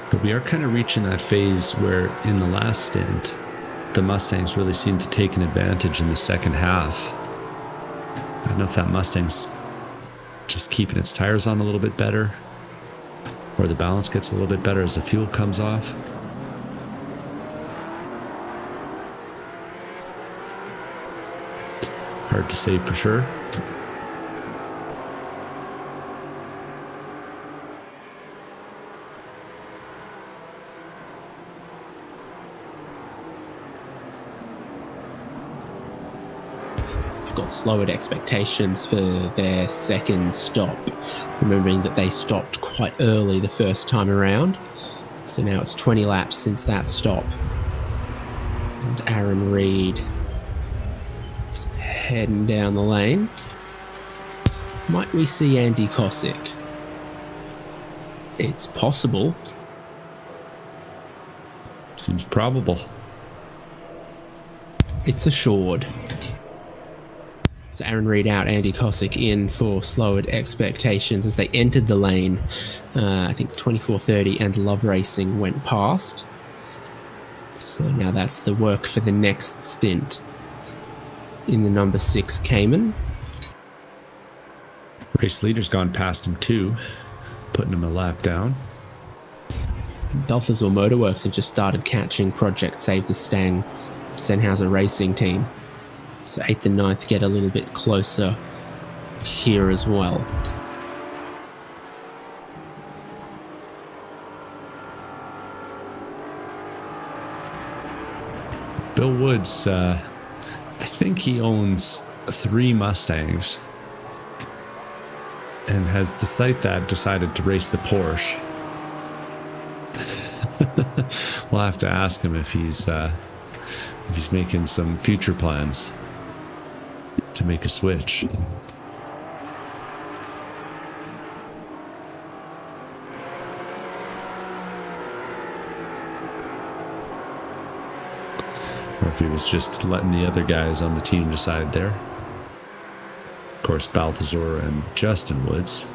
But we are kind of reaching that phase where in the last stint, the Mustangs really seemed to take an advantage in the second half. I don't know if that Mustang's just keeping its tires on a little bit better, or the balance gets a little bit better as the fuel comes off. Hard to say for sure. Got lowered expectations for their second stop, remembering that they stopped quite early the first time around. So now it's 20 laps since that stop. And Aaron Reed is heading down the lane. Might we see Andy Kosick? It's possible. Seems probable. It's assured. So Aaron Reed out, Andy Kosick in for lowered expectations as they entered the lane. I think 24:30 and Love Racing went past. So now that's the work for the next stint in the number 6 Cayman. Race leader's gone past him too, putting him a lap down. Balthazar Motorworks have just started catching Project Save the Stang, Sennhauser Racing team. So 8th and 9th get a little bit closer here as well. Bill Woods, I think he owns 3 Mustangs and has decided to race the Porsche. We'll have to ask him if he's making some future plans. to make a switch. Or if he was just letting the other guys on the team decide there. Of course, Balthazar and Justin Woods,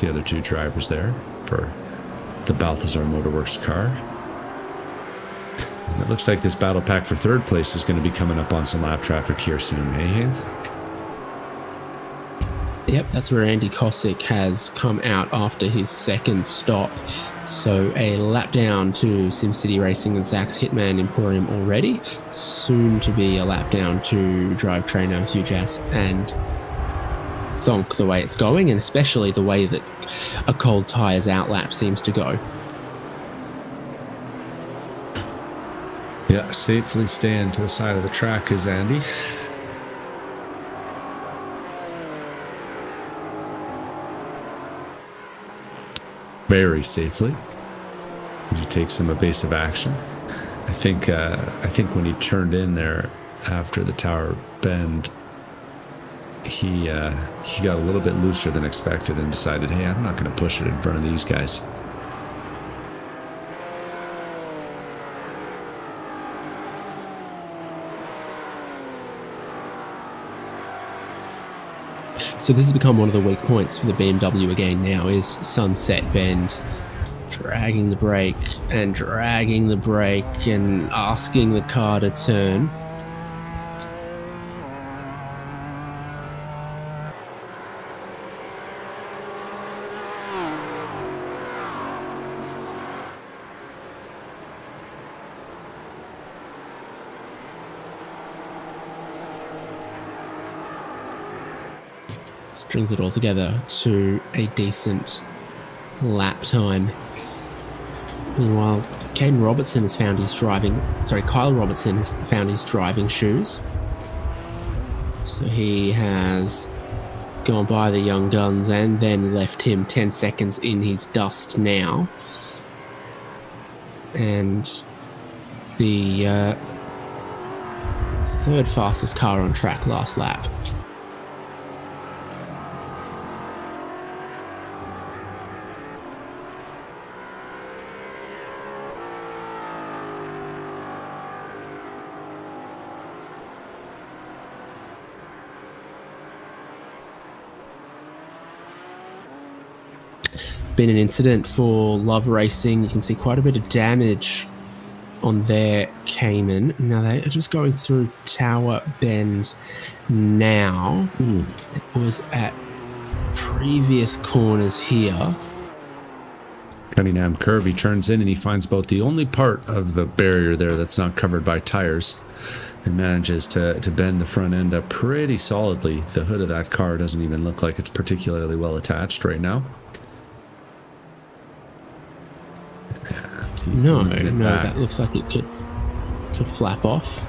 the other two drivers there for the Balthazar Motorworks car. And it looks like this battle pack for third place is going to be coming up on some lap traffic here soon, hey Haynes? Yep, that's where Andy Kosick has come out after his second stop. So a lap down to SimCity Racing and Zach's Hitman Emporium already. Soon to be a lap down to drive trainer Hugh Jass and Thonk, the way it's going, and especially the way that a cold tyres out lap seems to go. Yeah, safely staying to the side of the track is Andy. Very safely, as he takes some evasive action. I think when he turned in there after the tower bend, he got a little bit looser than expected and decided, hey, I'm not going to push it in front of these guys. So this has become one of the weak points for the BMW again now, is Sunset Bend. Dragging the brake and dragging the brake and asking the car to turn. Strings it all together to a decent lap time. Meanwhile, Kyle Robertson has found his driving shoes. So he has gone by the young guns and then left him 10 seconds in his dust now. And the third fastest car on track last lap. Been an incident for Love Racing. You can see quite a bit of damage on their Cayman. Now they are just going through Tower Bend now. It was at previous corners here. Cunningham curve, he turns in and he finds about the only part of the barrier there that's not covered by tires and manages to bend the front end up pretty solidly. The hood of that car doesn't even look like it's particularly well attached right now. No, that looks like it could flap off.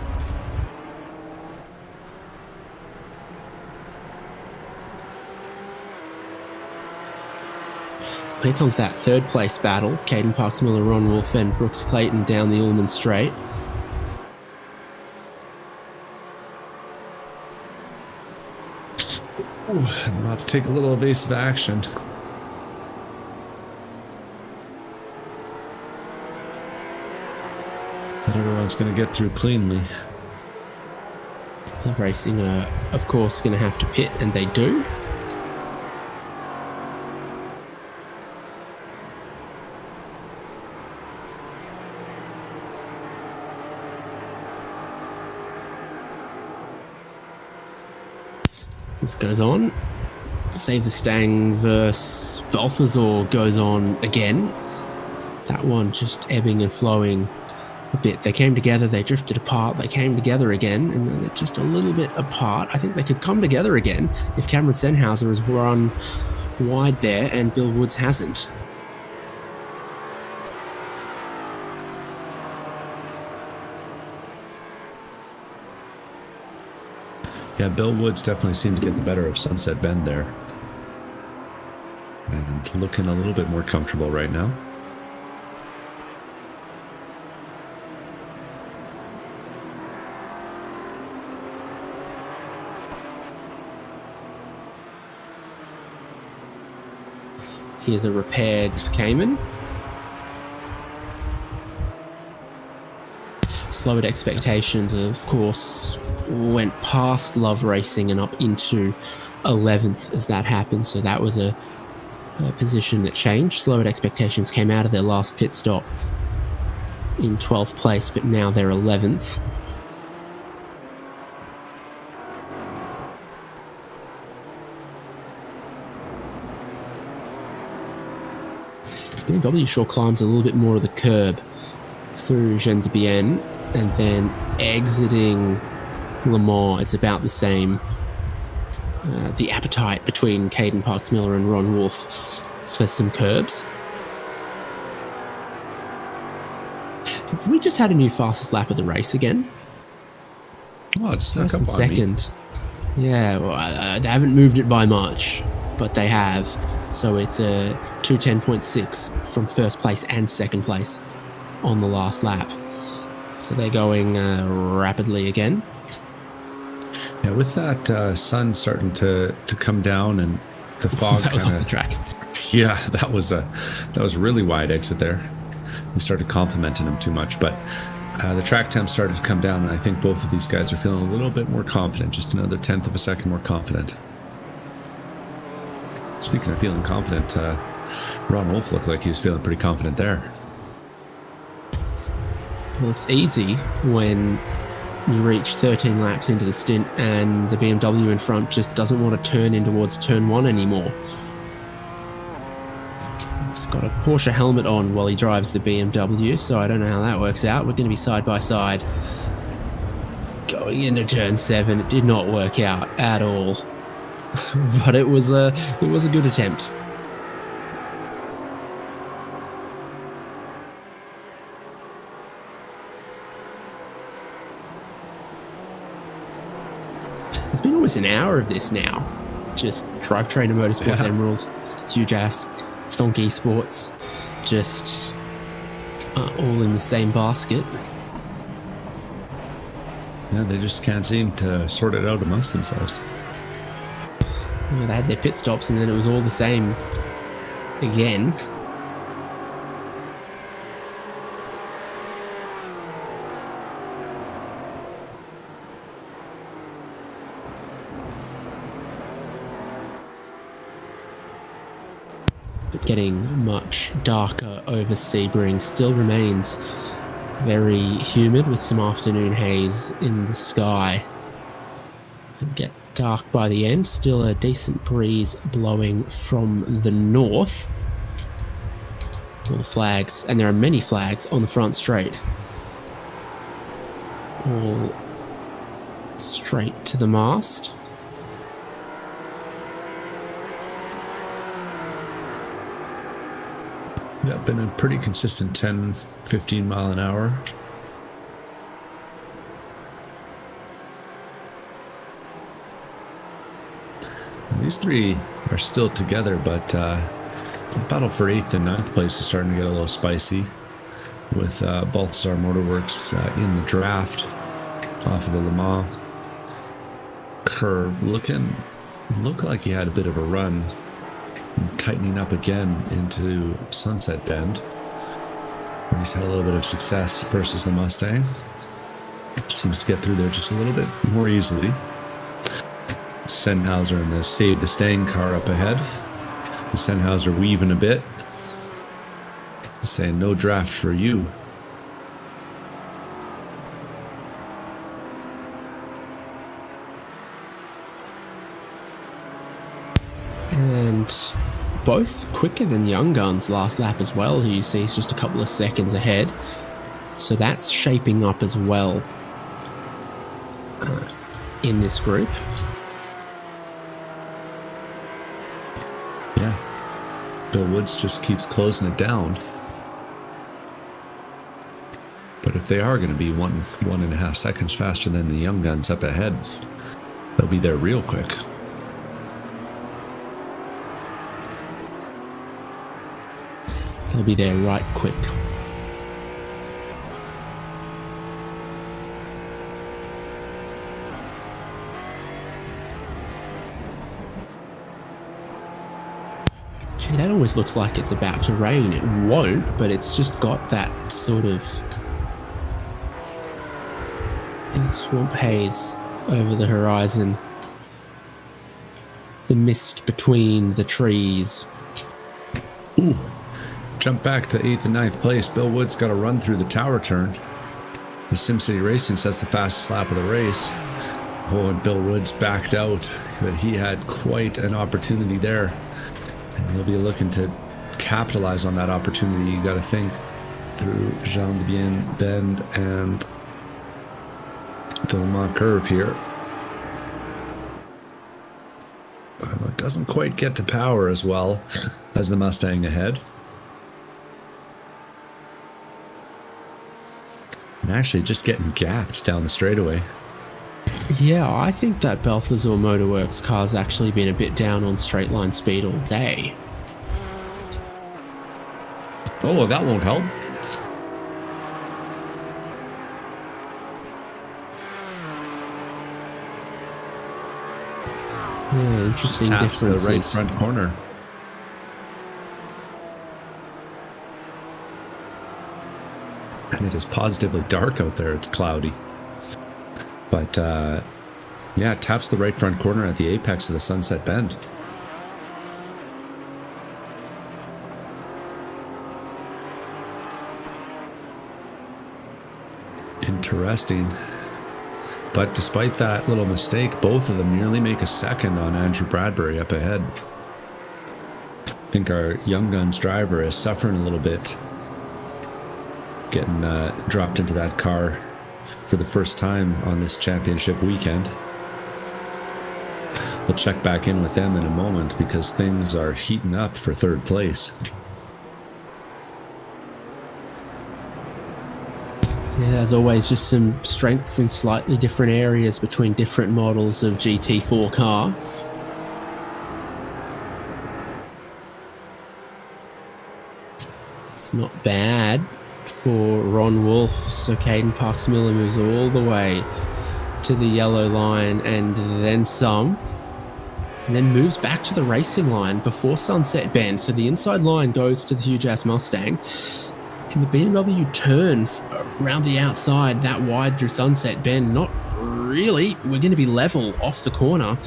Here comes that third place battle. Caden Parks-Miller, Ron Wolf and Brooks Clayton down the Ullman Straight. Ooh, and we'll have to take a little evasive action. But everyone's going to get through cleanly. Love Racing are, of course, going to have to pit, and they do. This goes on. Save the Stang versus Balthazar goes on again. That one just ebbing and flowing a bit. They came together, they drifted apart, they came together again, and they're just a little bit apart. I think they could come together again if Cameron Sennhauser has run wide there and Bill Woods hasn't. Yeah, Bill Woods definitely seemed to get the better of Sunset Bend there. And looking a little bit more comfortable right now. Here's a repaired Cayman. Slowed expectations, of course, went past Love Racing and up into 11th as that happened. So that was a position that changed. Slowed expectations came out of their last pit stop in 12th place, but now they're 11th. BMW sure climbs a little bit more of the curb through Gentibien, and then exiting Le Mans, it's about the same. The appetite between Caden Parks-Miller and Ron Wolf for some curbs. Have we just had a new fastest lap of the race again? Oh, it's snuck First up and on second. Yeah, well, they haven't moved it by much, but they have. So it's a 2:10.6 from first place and second place on the last lap. So they're going rapidly again. Yeah, with that sun starting to come down and the fog that was off the track. Yeah, that was a really wide exit there. We started complimenting him too much, but the track temp started to come down, and I think both of these guys are feeling a little bit more confident, just another 1/10 of a second more confident. Speaking of feeling confident, Ron Wolf looked like he was feeling pretty confident there. Well, it's easy when you reach 13 laps into the stint and the BMW in front just doesn't want to turn in towards turn 1 anymore. He's got a Porsche helmet on while he drives the BMW, so I don't know how that works out. We're going to be side by side. Going into turn 7, it did not work out at all. But it was a good attempt. It's been almost an hour of this now. Just Drivetrain and Motorsports Emerald, huge ass, Thonk Esports, just all in the same basket. Yeah, they just can't seem to sort it out amongst themselves. Well, they had their pit stops and then it was all the same again. But getting much darker over Sebring. Still remains very humid with some afternoon haze in the sky. And get dark by the end. Still a decent breeze blowing from the north. All the flags, and there are many flags on the front straight. All straight to the mast. Yeah, been a pretty consistent 10, 15 mile an hour. And these three are still together, but the battle for 8th and 9th place is starting to get a little spicy with Balthasar Motorworks in the draft off of the Le Mans curve. Look like he had a bit of a run, tightening up again into Sunset Bend, where he's had a little bit of success versus the Mustang. Seems to get through there just a little bit more easily. Sennhauser and the Save the Stang car up ahead. Sennhauser weaving a bit, saying no draft for you. And both quicker than Young Guns last lap as well, who you see is just a couple of seconds ahead. So that's shaping up as well in this group. Yeah, Bill Woods just keeps closing it down. But if they are going to be 1.5 seconds faster than the Young Guns up ahead, they'll be there real quick. They'll be there right quick. Gee, that always looks like it's about to rain. It won't, but it's just got that sort of swamp haze over the horizon. The mist between the trees. Ooh, jump back to 8th and 9th place. Bill Wood's got to run through the tower turn. The SimCity Racing sets the fastest lap of the race. Oh, and Bill Wood's backed out, but he had quite an opportunity there. And he'll be looking to capitalize on that opportunity. You got to think through Jean de Bien Bend and the Le Mans curve here. It doesn't quite get to power as well as the Mustang ahead. And actually just getting gapped down the straightaway. Yeah, I think that Balthazar Motorworks car's actually been a bit down on straight line speed all day. Oh, well, that won't help. Yeah, interesting Taps differences. the right front corner. And it is positively dark out there. It's cloudy. But, yeah, it taps the right front corner at the apex of the Sunset Bend. Interesting. But despite that little mistake, both of them nearly make a second on Andrew Bradbury up ahead. I think our Young Guns driver is suffering a little bit, getting dropped into that car for the first time on this championship weekend. We'll check back in with them in a moment because things are heating up for third place. Yeah, there's always just some strengths in slightly different areas between different models of GT4 car. It's not bad for Ron Wolf, so Caden Parks-Miller moves all the way to the yellow line and then some, and then moves back to the racing line before Sunset Bend. So the inside line goes to the huge-ass Mustang. Can the BMW turn around the outside that wide through Sunset Bend? Not really. We're going to be level off the corner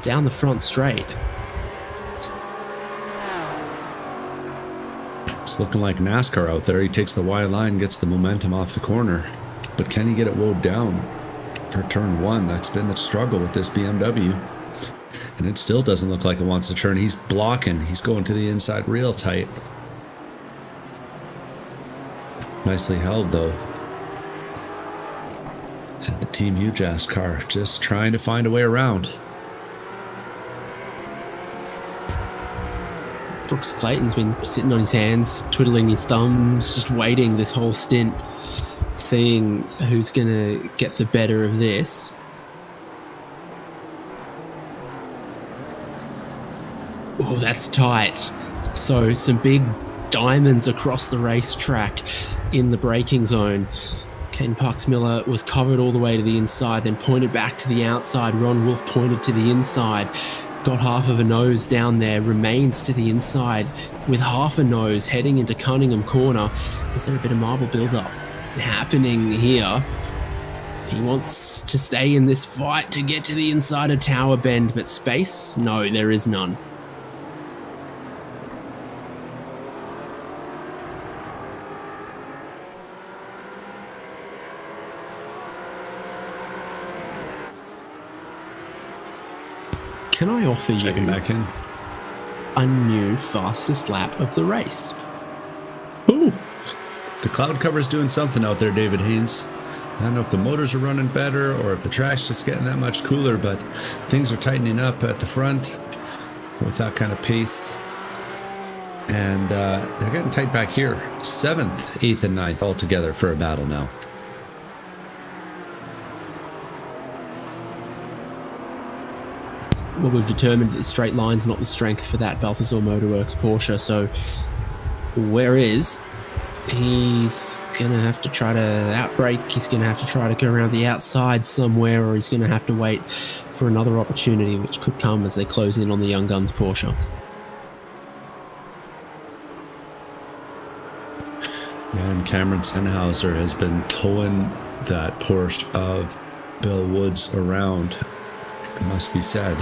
down the front straight. It's looking like NASCAR out there. He takes the wide line, gets the momentum off the corner. But can he get it woed down for turn one? That's been the struggle with this BMW. And it still doesn't look like it wants to turn. He's blocking. He's going to the inside real tight. Nicely held, though. And the Team UJAS car just trying to find a way around. Brooks Clayton's been sitting on his hands, twiddling his thumbs, just waiting this whole stint, seeing who's going to get the better of this. Oh, that's tight. So some big diamonds across the racetrack in the braking zone. Caden Parks-Miller was covered all the way to the inside, then pointed back to the outside. Ron Wolf pointed to the inside. Got half of a nose down there, remains to the inside with half a nose heading into Cunningham Corner. Is there a bit of marble build-up happening here? He wants to stay in this fight to get to the inside of Tower Bend, but space? No, there is none. Can I offer you back in a new fastest lap of the race? Ooh, the cloud cover's doing something out there, David Haynes. I don't know if the motors are running better or if the track's just getting that much cooler, but things are tightening up at the front with that kind of pace. And they're getting tight back here. 7th, 8th, and 9th all together for a battle now. Well, we've determined that the straight line's not the strength for that Balthazar Motorworks Porsche, so where is he's going to have to try to outbrake, he's going to have to try to go around the outside somewhere, or he's going to have to wait for another opportunity which could come as they close in on the Young Guns Porsche. And Cameron Sennhauser has been towing that Porsche of Bill Woods around, it must be said.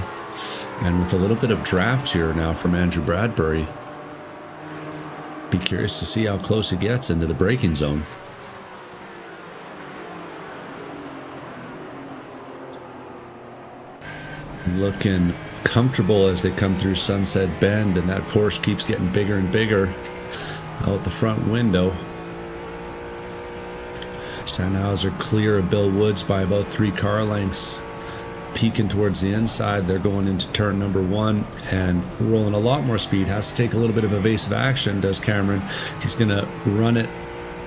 And with a little bit of draft here now from Andrew Bradbury, be curious to see how close he gets into the braking zone. Looking comfortable as they come through Sunset Bend, and that Porsche keeps getting bigger and bigger out the front window. Sennhauser clear of Bill Woods by about 3 car lengths. Peeking towards the inside, they're going into turn number 1 and rolling a lot more speed. Has to take a little bit of evasive action, does Cameron. He's going to run it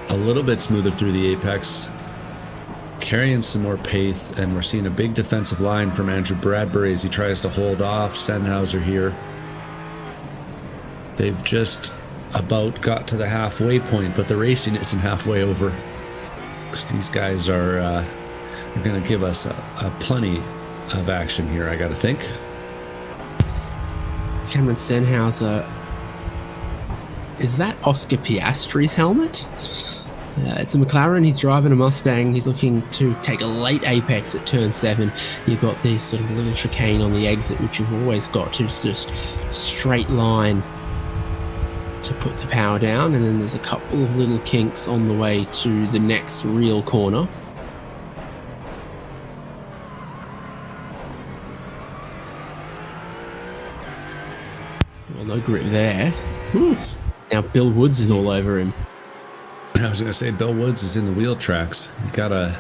a little bit smoother through the apex, carrying some more pace, and we're seeing a big defensive line from Andrew Bradbury as he tries to hold off Sennhauser here. They've just about got to the halfway point, but the racing isn't halfway over, because these guys are going to give us a plenty of action here, I gotta think. Cameron Sennhauser, is that Oscar Piastri's helmet? It's a McLaren. He's driving a Mustang. He's looking to take a late apex at turn 7. You've got this sort of little chicane on the exit, which you've always got to just straight line to put the power down, and then there's a couple of little kinks on the way to the next real corner. Well, no grip there. Whew. Now Bill Woods is all over him. I was going to say, Bill Woods is in the wheel tracks. You gotta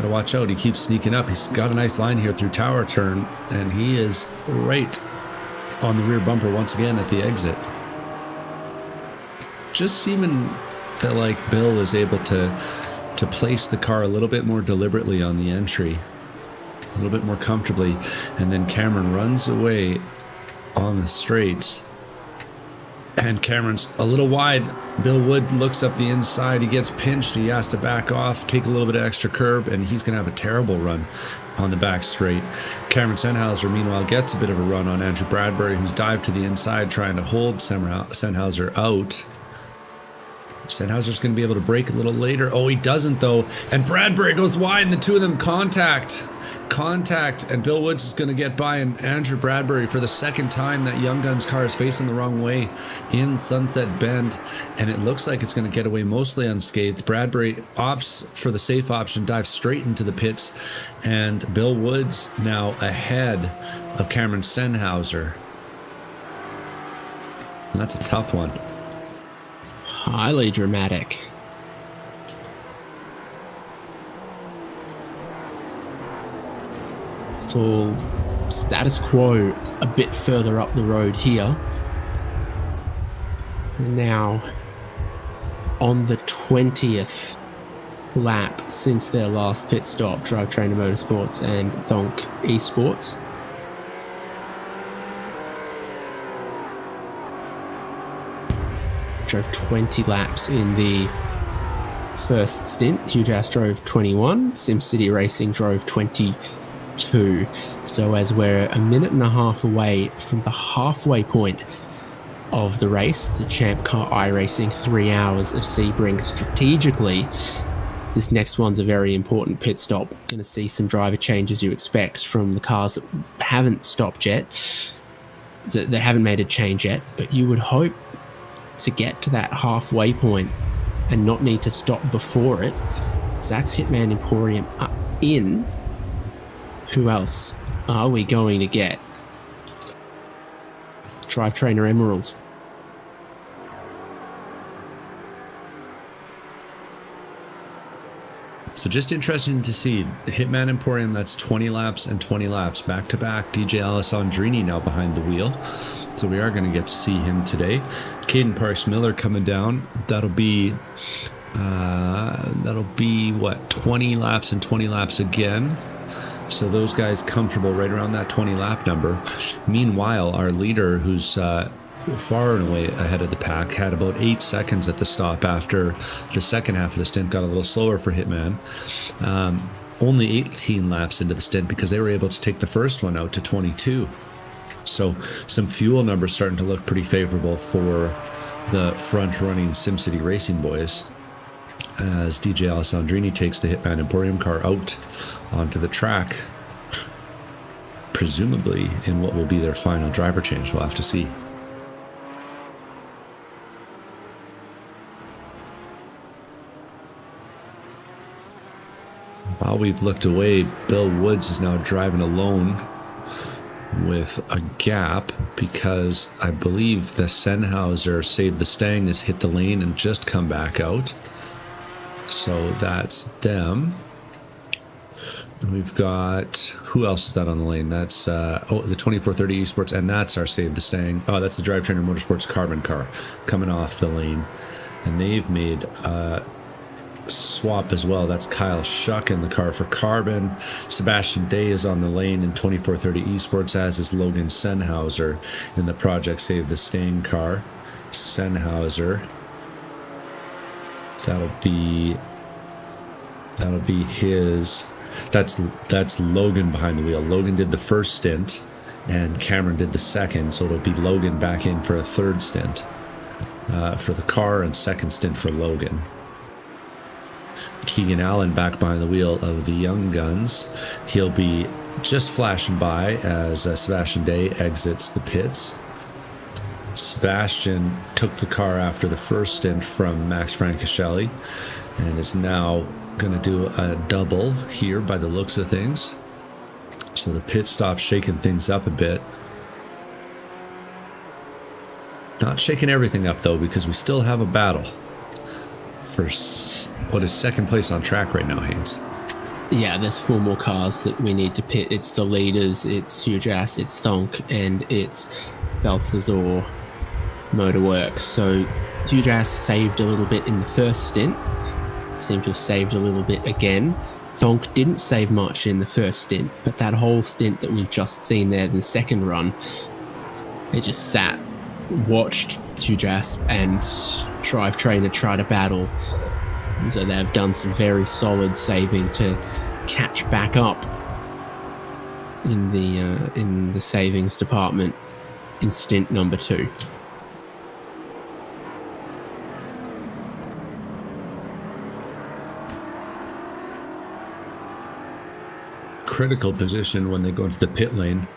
watch out. He keeps sneaking up. He's got a nice line here through Tower Turn, and he is right on the rear bumper once again at the exit. Just seeming that like Bill is able to place the car a little bit more deliberately on the entry, a little bit more comfortably, and then Cameron runs away on the straights. And Cameron's a little wide. Bill Wood looks up the inside. He gets pinched. He has to back off, take a little bit of extra curb, and he's going to have a terrible run on the back straight. Cameron Sennhauser, meanwhile, gets a bit of a run on Andrew Bradbury, who's dived to the inside trying to hold Sennhauser out. Sennhauser's going to be able to brake a little later. Oh, he doesn't, though. And Bradbury goes wide, and the two of them contact, and Bill Woods is going to get by, and Andrew Bradbury, for the second time, that Young Guns car is facing the wrong way in Sunset Bend, and it looks like it's going to get away mostly unscathed. Bradbury opts for the safe option, dives straight into the pits, and Bill Woods now ahead of Cameron Sennhauser. And that's a tough one. Highly dramatic. It's all status quo a bit further up the road here. And now, on the 20th lap since their last pit stop, Drivetrainer Motorsports and Thonk Esports. Drove 20 laps in the first stint. Hugas drove 21. SimCity Racing drove 22. So as we're a minute and a half away from the halfway point of the race, the ChampCar iRacing 3 hours of Sebring, strategically, this next one's a very important pit stop. Going to see some driver changes you expect from the cars that haven't stopped yet, that haven't made a change yet, but you would hope to get to that halfway point and not need to stop before it. Zach's Hitman Emporium are in. Who else are we going to get? Drivetrainer Emerald. So just interesting to see Hitman Emporium, that's 20 laps and 20 laps back to back. DJ Alessandrini now behind the wheel, so we are going to get to see him today. Caden Parks Miller coming down. That'll be what, 20 laps and 20 laps again. So those guys comfortable right around that 20 lap number. Meanwhile, our leader, who's far and away ahead of the pack, had about 8 seconds at the stop after the second half of the stint got a little slower for Hitman. Only 18 laps into the stint because they were able to take the first one out to 22. So some fuel numbers starting to look pretty favorable for the front-running SimCity Racing boys as DJ Alessandrini takes the Hitman Emporium car out onto the track, presumably in what will be their final driver change. We'll have to see. While we've looked away, Bill Woods is now driving alone with a gap because I believe the Sennheiser Save the Stang has hit the lane and just come back out. So that's them. And we've got, who else is that on the lane? That's the 2430 Esports, and that's our Save the Stang. Oh, that's the Drive Trainer Motorsports Carbon car coming off the lane. And they've made swap as well. That's Kyle Shuck in the car for Carbon. Sebastian Day is on the lane in 2430 Esports, as is Logan Sennhauser in the Project Save the Stang car. Sennhauser. That'll be his. That's Logan behind the wheel. Logan did the first stint and Cameron did the second, so it'll be Logan back in for a third stint for the car and second stint for Logan. Keegan Allen back behind the wheel of the Young Guns. He'll be just flashing by as Sebastian Day exits the pits. Sebastian took the car after the first stint from Max Francescelli and is now going to do a double here by the looks of things. So the pit stop shaking things up a bit. Not shaking everything up though, because we still have a battle for what is second place on track right now, Haynes. Yeah, there's 4 more cars that we need to pit. It's the leaders, it's Hujas, it's Thonk, and it's Balthazar Motorworks. So Hujas saved a little bit in the first stint. Seemed to have saved a little bit again. Thonk didn't save much in the first stint, but that whole stint that we've just seen there, the second run, they just sat, watched Hujas and Drive Trainer try to battle. And so they've done some very solid saving to catch back up in the savings department in stint number 2. Critical position when they go into the pit lane.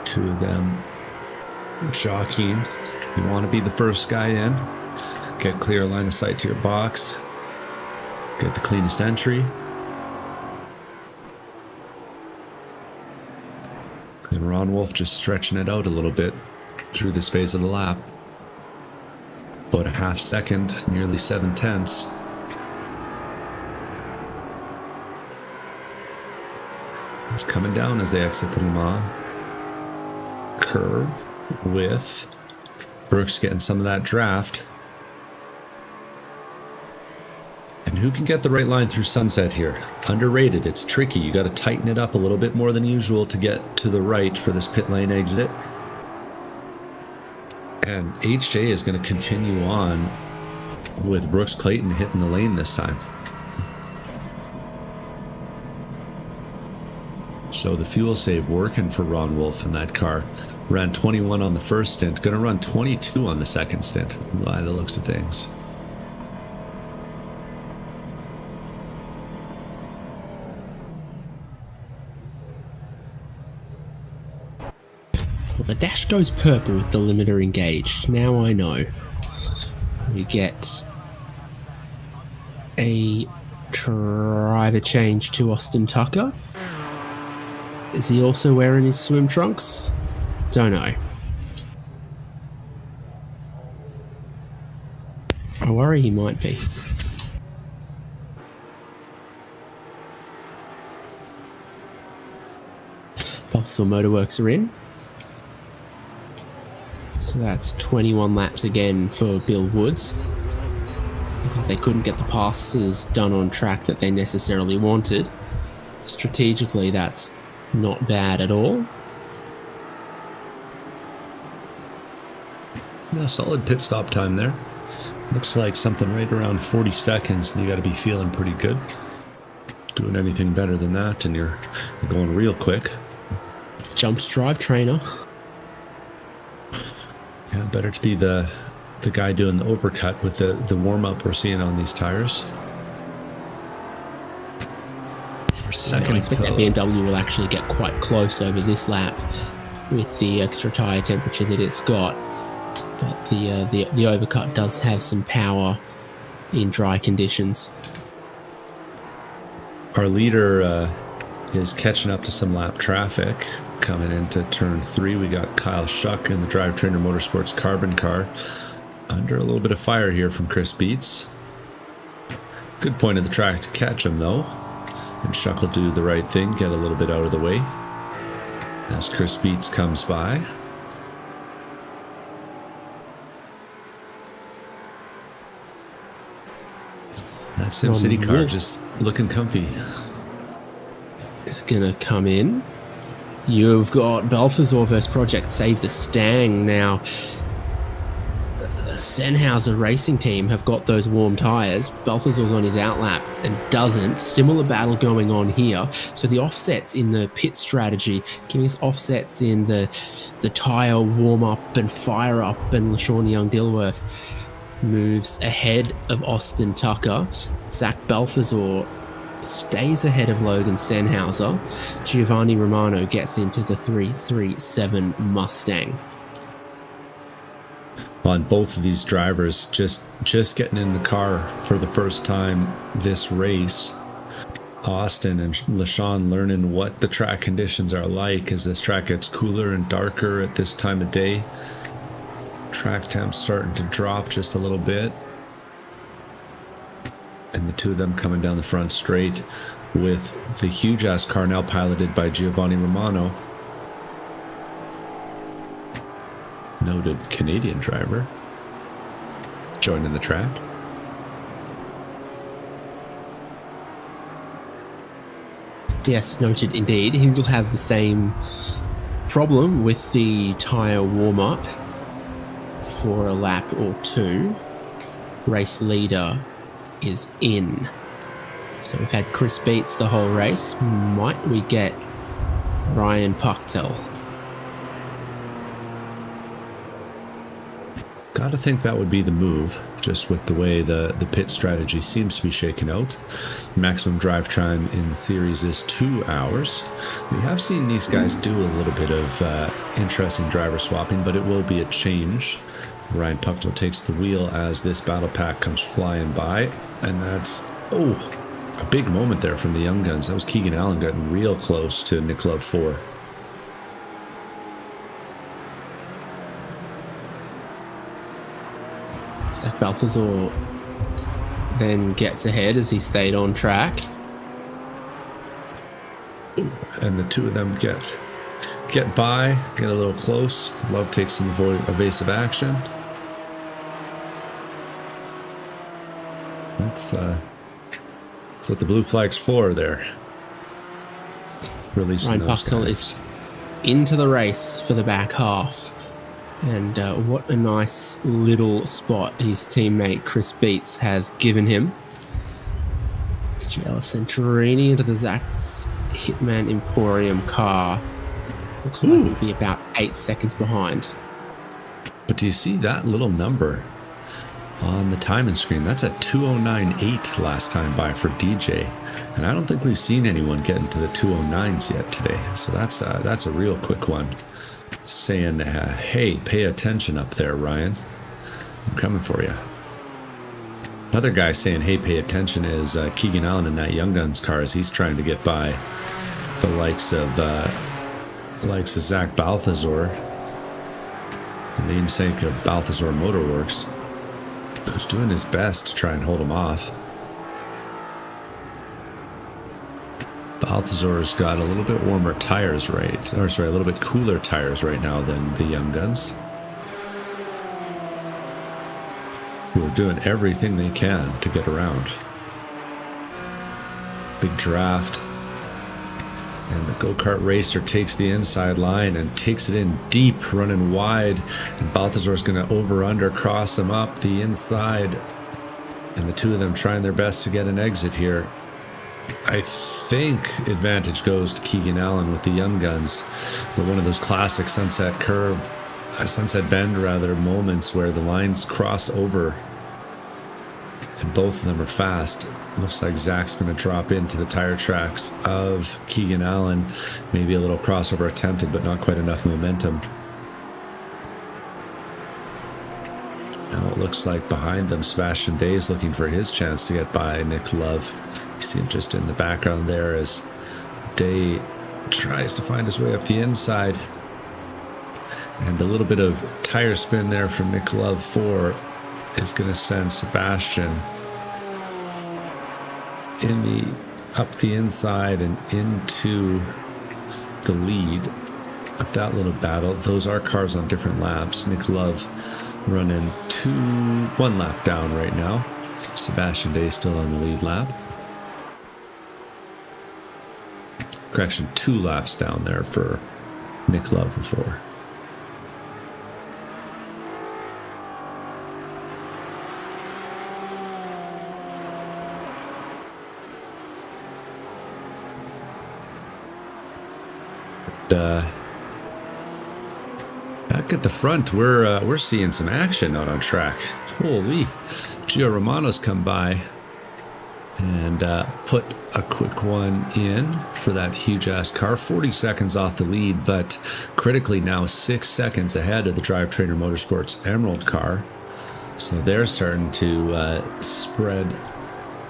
Two of them jockeying. You want to be the first guy in, get clear line of sight to your box, get the cleanest entry. And Ron Wolf just stretching it out a little bit through this phase of the lap. About a half second, nearly 7/10. It's coming down as they exit the Le Mans curve with Brooks getting some of that draft. And who can get the right line through Sunset here? Underrated. It's tricky. You got to tighten it up a little bit more than usual to get to the right for this pit lane exit. And HJ is going to continue on with Brooks Clayton hitting the lane this time. So the fuel save working for Ron Wolf in that car. Ran 21 on the first stint, going to run 22 on the second stint by the looks of things. Well, the dash goes purple with the limiter engaged. Now I know. We get a driver change to Austin Tucker. Is he also wearing his swim trunks? Don't know. I worry he might be. Balthazar Motorworks are in. So that's 21 laps again for Bill Woods. If they couldn't get the passes done on track that they necessarily wanted, strategically that's not bad at all. Yeah, solid pit stop time there. Looks like something right around 40 seconds, and you got to be feeling pretty good. Doing anything better than that, and you're going real quick. Jumps drive trainer. Yeah, better to be the guy doing the overcut with the warm-up we're seeing on these tires. I expect that BMW will actually get quite close over this lap with the extra tire temperature that it's got. But the overcut does have some power in dry conditions. Our leader is catching up to some lap traffic. Coming into turn 3, we got Kyle Shuck in the Drivetrainer Motorsports Carbon car. Under a little bit of fire here from Chris Beets. Good point of the track to catch him, though. And Shuck will do the right thing, get a little bit out of the way as Chris Beets comes by. That SimCity car just looking comfy. It's gonna come in. You've got Balthazar versus Project Save the Stang now. The Sennheiser racing team have got those warm tyres. Balthazar's on his outlap and doesn't. Similar battle going on here. So the offsets in the pit strategy, giving us offsets in the tyre warm up and fire up, and LaShawn Young-Dilworth moves ahead of Austin Tucker. Zach Balthazar stays ahead of Logan Sennheiser. Giovanni Romano gets into the 337 Mustang. On both of these drivers, just getting in the car for the first time this race. Austin and LaShawn learning what the track conditions are like as this track gets cooler and darker at this time of day. Track temps starting to drop just a little bit. And the two of them coming down the front straight with the huge ass car now piloted by Giovanni Romano. Noted Canadian driver joining the track. Yes, noted indeed. He will have the same problem with the tyre warm-up for a lap or two. Race leader is in. So we've had Chris Beets the whole race. Might we get Ryan Pucktel? Gotta think that would be the move, just with the way the pit strategy seems to be shaken out. Maximum drive time in the series is 2 hours. We have seen these guys do a little bit of interesting driver swapping, but it will be a change. Ryan Pucktel takes the wheel as this battle pack comes flying by, and that's, a big moment there from the Young Guns. That was Keegan Allen getting real close to Nick Love 4. Zach Balthazar then gets ahead as he stayed on track. And the two of them get by, get a little close. Love takes some evasive action. That's what the blue flag's for there. Releasing Ryan those Pucktel guys. is into the race for the back half. And what a nice little spot his teammate Chris Beets has given him. Giella Centurini into the Zach's Hitman Emporium car. Looks like it'll be about 8 seconds behind. But do you see that little number on the timing screen? That's a 2:09.8 last time by for DJ. And I don't think we've seen anyone get into the 2:09s yet today. So that's a real quick one. Saying, hey, pay attention up there, Ryan. I'm coming for you. Another guy saying, hey, pay attention is Keegan Allen in that Young Guns car as he's trying to get by the likes of Zach Balthazar, the namesake of Balthazar Motorworks, who's doing his best to try and hold him off. Balthazar's got a little bit warmer tires a little bit cooler tires right now than the Young Guns, who are doing everything they can to get around. Big draft. And the go-kart racer takes the inside line and takes it in deep, running wide. And Balthazar's going to over-under, cross him up the inside. And the two of them trying their best to get an exit here. I think advantage goes to Keegan Allen with the young guns, but one of those classic sunset bend rather, moments where the lines cross over and both of them are fast. Looks like Zach's going to drop into the tire tracks of Keegan Allen. Maybe a little crossover attempted, but not quite enough momentum. Now it looks like behind them, Sebastian Day is looking for his chance to get by Nick Love. You see him just in the background there as Day tries to find his way up the inside. And a little bit of tire spin there from Nick Love 4 is going to send Sebastian up the inside and into the lead of that little battle. Those are cars on different laps. Nick Love running 1 lap down right now. Sebastian Day still on the lead lap. Correction, 2 laps down there for Nick Love the 4. Back at the front, we're seeing some action out on track. Holy, Gio Romano's come by and put a quick one in for that huge ass car. 40 seconds off the lead, but critically now 6 seconds ahead of the Drivetrainer Motorsports Emerald car. So they're starting to spread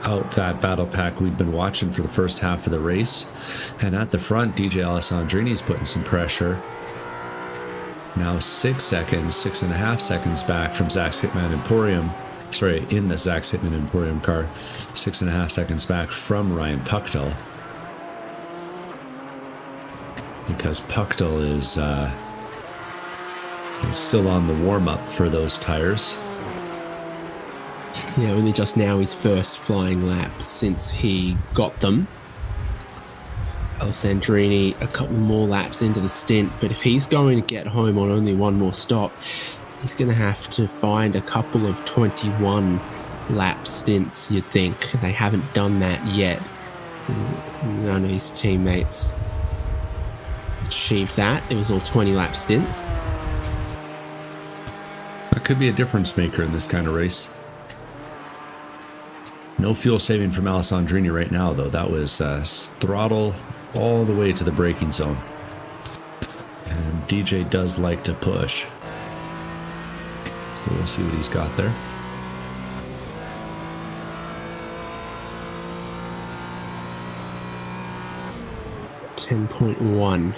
out that battle pack we've been watching for the first half of the race. And at the front, DJ Alessandrini's putting some pressure. Now 6.5 seconds back from Zach's Hitman Emporium. Sorry, in the Zach's Hitman Emporium car. 6.5 seconds back from Ryan Puckdahl. Because Puckdahl is still on the warm-up for those tires. Yeah, only just now his first flying lap since he got them. Alessandrini a couple more laps into the stint, but if he's going to get home on only one more stop, he's going to have to find a couple of 21 lap stints, you'd think. They haven't done that yet. None of his teammates achieved that. It was all 20 lap stints. That could be a difference maker in this kind of race. No fuel saving from Alessandrini right now, though. That was throttle all the way to the braking zone. And DJ does like to push. So we'll see what he's got there. .1.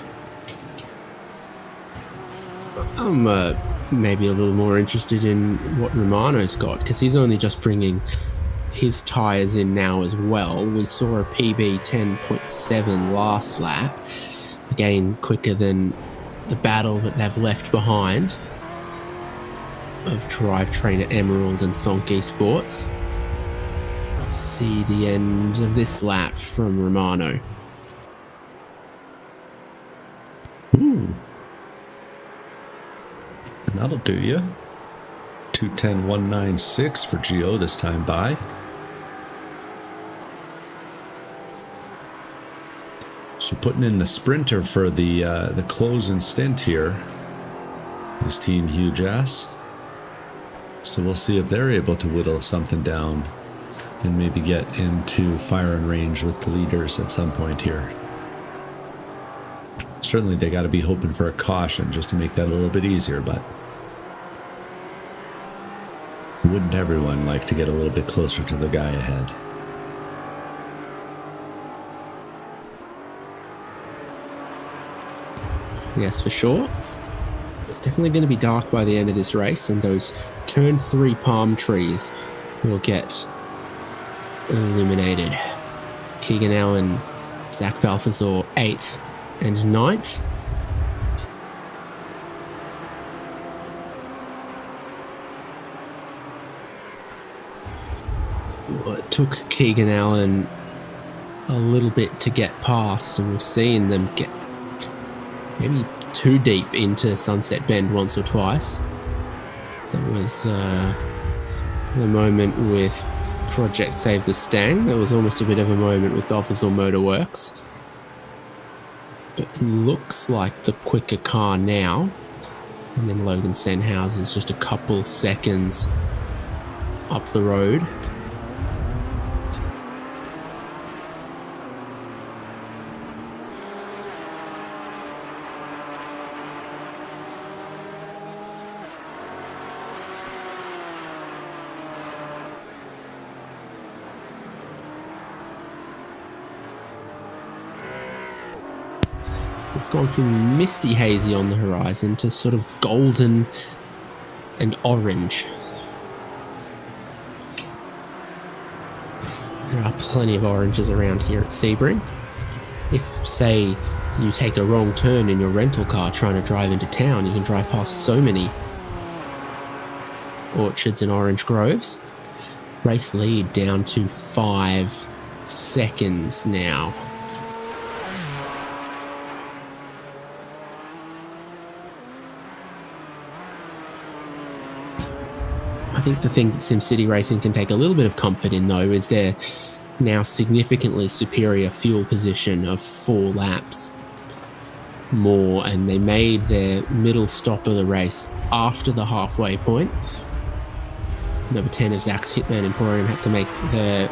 I'm maybe a little more interested in what Romano's got, because he's only just bringing his tyres in now as well. We saw a PB 10.7 last lap, again quicker than the battle that they've left behind of Drivetrainer Emerald and Thonk Esports. Let's see the end of this lap from Romano. Ooh. That'll do you. 2:10.196 for Gio this time by. So putting in the sprinter for the close and stint here is Team Huge Ass. So we'll see if they're able to whittle something down and maybe get into firing range with the leaders at some point here. Certainly they got to be hoping for a caution just to make that a little bit easier, but wouldn't everyone like to get a little bit closer to the guy ahead? Yes, for sure. It's definitely going to be dark by the end of this race, and those turn 3 palm trees will get illuminated. Keegan Allen, Zach Balthazar 8th and 9th. Well, it took Keegan Allen a little bit to get past, and we've seen them get maybe too deep into Sunset Bend once or twice. That was the moment with Project Save the Stang. There was almost a bit of a moment with Balthazar Motorworks. But looks like the quicker car now. And then Logan Sennhauser's just a couple seconds up the road. It's gone from misty hazy on the horizon to sort of golden and orange. There are plenty of oranges around here at Sebring. If, say, you take a wrong turn in your rental car trying to drive into town, you can drive past so many orchards and orange groves. Race lead down to 5 seconds now. I think the thing that SimCity Racing can take a little bit of comfort in, though, is their now significantly superior fuel position of 4 laps more, and they made their middle stop of the race after the halfway point. Number 10 of Zach's Hitman Emporium had to make the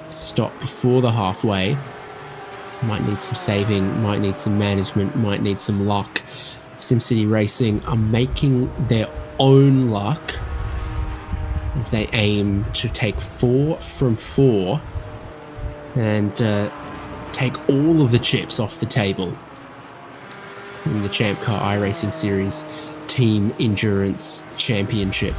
stop before the halfway. Might need some saving, might need some management, might need some luck. SimCity Racing are making their own luck as they aim to take 4 from 4 and take all of the chips off the table in the ChampCar iRacing Series Team Endurance Championship.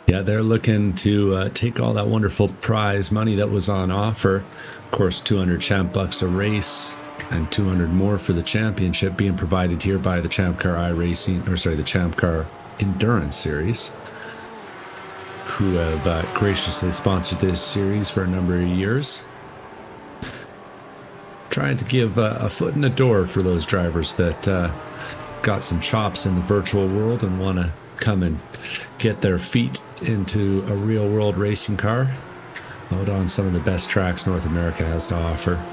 Yeah, they're looking to take all that wonderful prize money that was on offer. Of course, 200 champ bucks a race and 200 more for the championship being provided here by the ChampCar iRacing, or sorry, the ChampCar Endurance Series, who have graciously sponsored this series for a number of years. Trying to give a foot in the door for those drivers that got some chops in the virtual world and want to come and get their feet into a real world racing car out on some of the best tracks North America has to offer.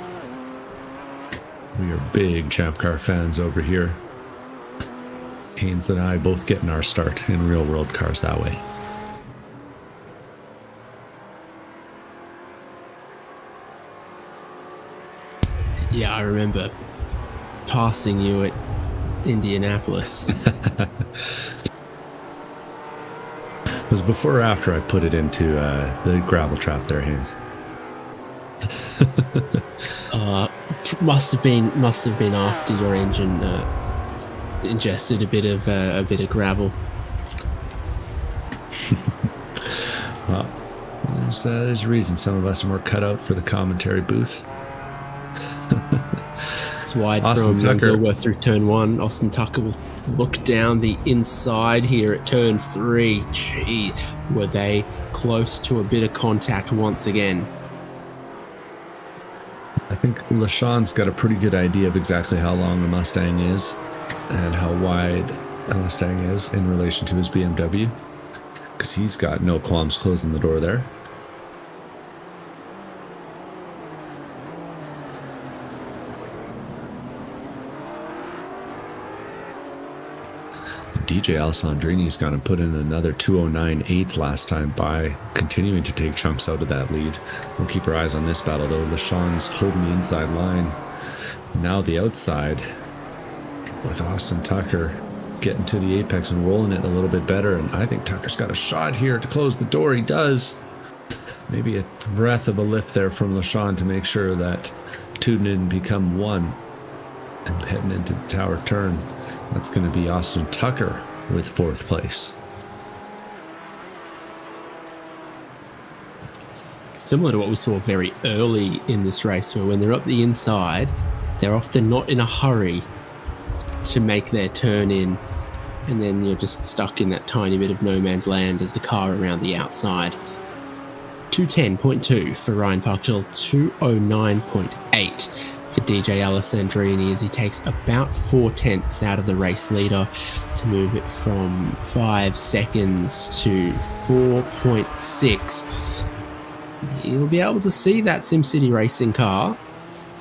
We are big ChampCar fans over here. Haynes and I both getting our start in real world cars that way. Yeah, I remember passing you at Indianapolis. It was before or after I put it into the gravel trap there, Haynes? Must have been after your engine ingested a bit of gravel. Well, there's a reason some of us are more cut out for the commentary booth. It's wide Austin from Tucker. Gilbert through turn 1. Austin Tucker will look down the inside here at turn 3. Gee, were they close to a bit of contact once again? I think LaShawn's got a pretty good idea of exactly how long the Mustang is and how wide a Mustang is in relation to his BMW, because he's got no qualms closing the door there. DJ Alessandrini's got to put in another 209.8 last time by continuing to take chunks out of that lead. We'll keep our eyes on this battle though. LaShawn's holding the inside line. Now the outside with Austin Tucker getting to the apex and rolling it a little bit better. And I think Tucker's got a shot here to close the door. He does. Maybe a breath of a lift there from LaShawn to make sure that two didn't become one. And heading into the tower turn, that's going to be Austin Tucker with 4th place. Similar to what we saw very early in this race, where when they're up the inside, they're often not in a hurry to make their turn in, and then you're just stuck in that tiny bit of no man's land as the car around the outside. 210.2 for Ryan Parkhill, 209.8 for DJ Alessandrini as he takes about 4/10 out of the race leader to move it from 5 seconds to 4.6. You'll be able to see that SimCity racing car.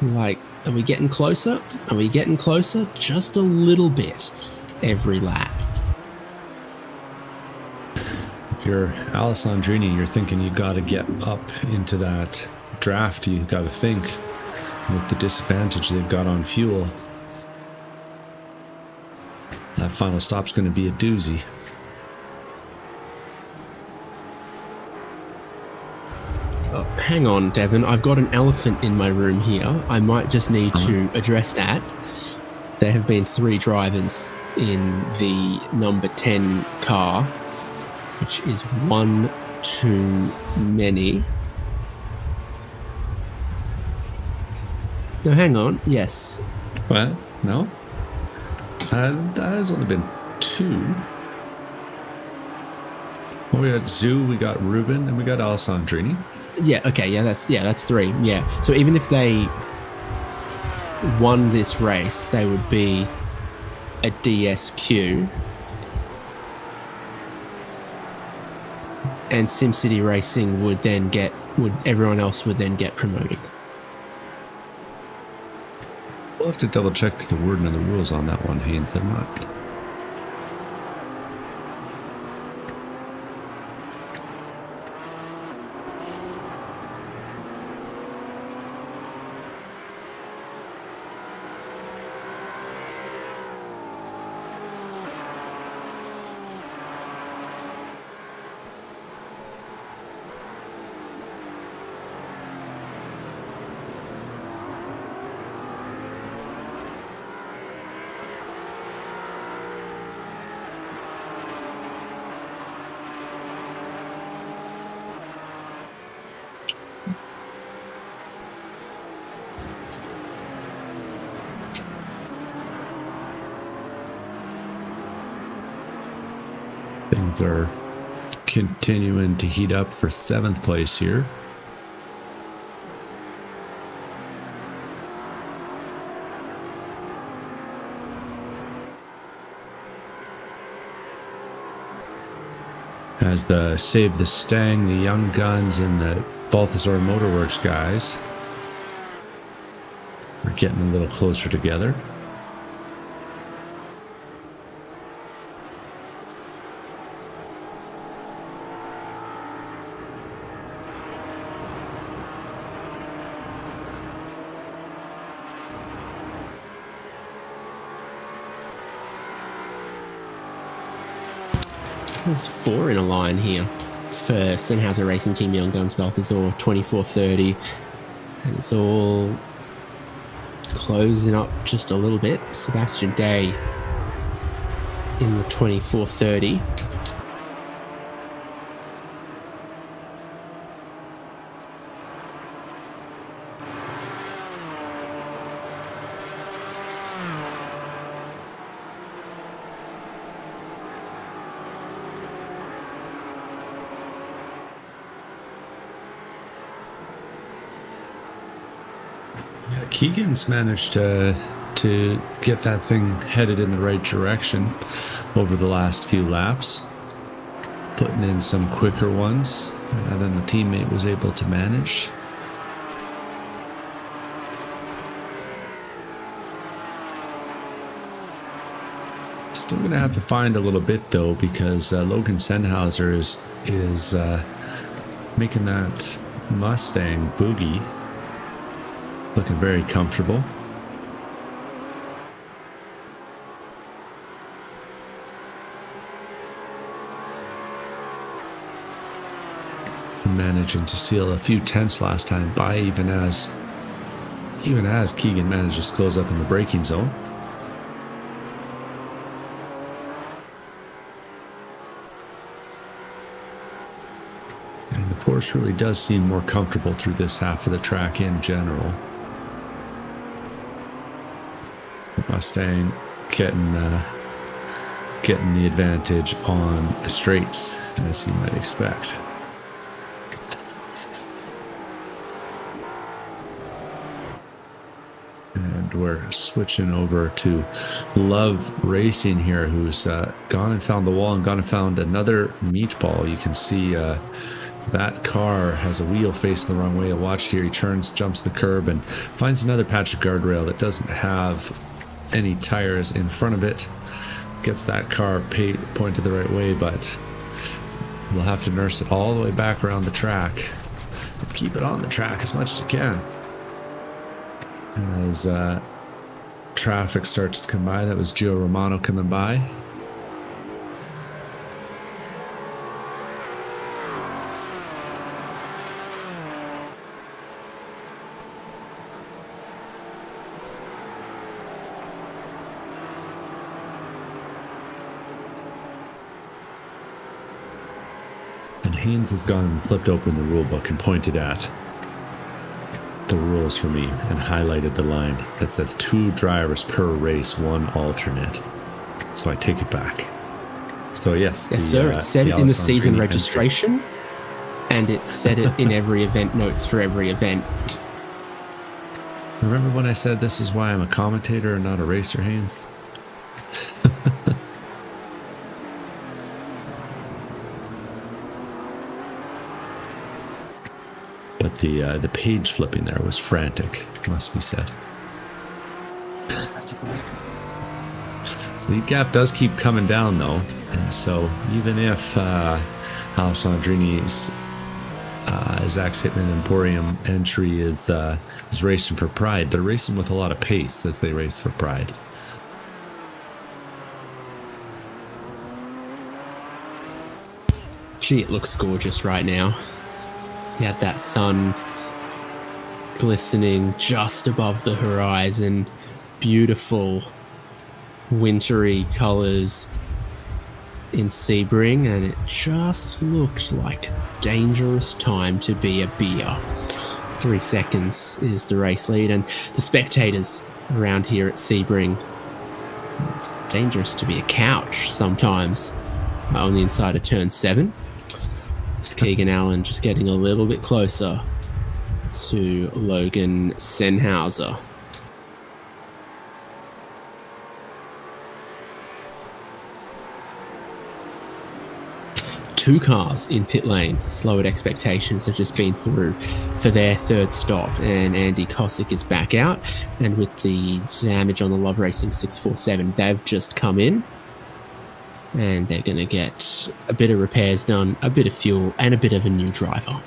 Like, are we getting closer? Are we getting closer? Just a little bit every lap. If you're Alessandrini, you're thinking you got to get up into that draft. You got to think with the disadvantage they've got on fuel. That final stop's going to be a doozy. Oh, hang on, Devon. I've got an elephant in my room here. I might just need to address that. There have been 3 drivers in the number 10 car, which is 1 too many. No, hang on. Yes. What? No? That has only been 2. Well, we got Zoo, we got Ruben, and we got Alessandrini. Yeah, okay, that's 3. Yeah. So even if they won this race, they would be a DSQ. And SimCity Racing everyone else would then get promoted. We'll have to double check the wording of the rules on that one, Haynes. I'm not. Things are continuing to heat up for 7th place here. As the Save the Stang, the Young Guns, and the Balthazar Motorworks guys are getting a little closer together. There's 4 in a line here for Sennheiser Racing Team Young Guns Balthazar 2430, and it's all closing up just a little bit. Sebastian Day in the 2430. Keegan's managed to get that thing headed in the right direction over the last few laps, putting in some quicker ones than the teammate was able to manage. Still going to have to find a little bit though, because Logan Sennhauser is making that Mustang boogie looking very comfortable. And managing to steal a few tenths last time by even as Keegan manages to close up in the braking zone. And the Porsche really does seem more comfortable through this half of the track in general. Mustang getting the advantage on the straights, as you might expect. we're switching over to Love Racing here, who's gone and found the wall and gone and found another meatball. You can see that car has a wheel facing the wrong way. Watch here, he turns, jumps the curb, and finds another patch of guardrail that doesn't have any tires in front of it. Gets that car pointed the right way, but we'll have to nurse it all the way back around the track. Keep it on the track as much as you can. As traffic starts to come by, that was Gio Romano coming by. And Haynes has gone and flipped open the rule book and pointed at the rules for me and highlighted the line that says 2 drivers per race, 1 alternate. So I take it back. So yes, sir. It said it in the season registration, and it said it in every event notes for every event. Remember when I said this is why I'm a commentator and not a racer, Haynes? But the page flipping there was frantic, must be said. Lead gap does keep coming down though, and so even if Alessandrini's Zach's Hitman Emporium entry is racing for pride, they're racing with a lot of pace as they race for pride. Gee, it looks gorgeous right now. You had that sun glistening just above the horizon. Beautiful wintry colors in Sebring, and it just looked like a dangerous time to be a beer. 3 seconds is the race lead, and the spectators around here at Sebring, it's dangerous to be a couch sometimes on the inside of turn 7. It's Keegan Allen just getting a little bit closer to Logan Sennhauser. Two cars in pit lane. Slowed expectations have just been through for their third stop, and Andy Kosick is back out. And with the damage on the Love Racing 647, they've just come in. And they're going to get a bit of repairs done, a bit of fuel, and a bit of a new driver.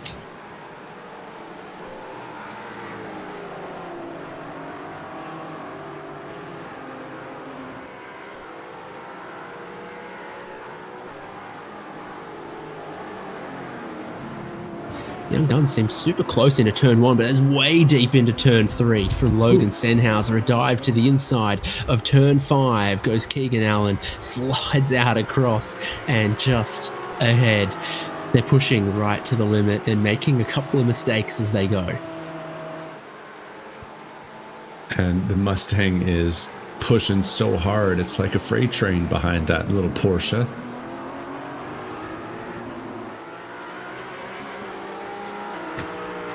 Young Guns seems super close into turn 1, but it's way deep into turn 3 from Logan Sennhauser. A dive to the inside of turn 5 goes Keegan Allen, slides out across and just ahead. They're pushing right to the limit and making a couple of mistakes as they go. And the Mustang is pushing so hard, it's like a freight train behind that little Porsche.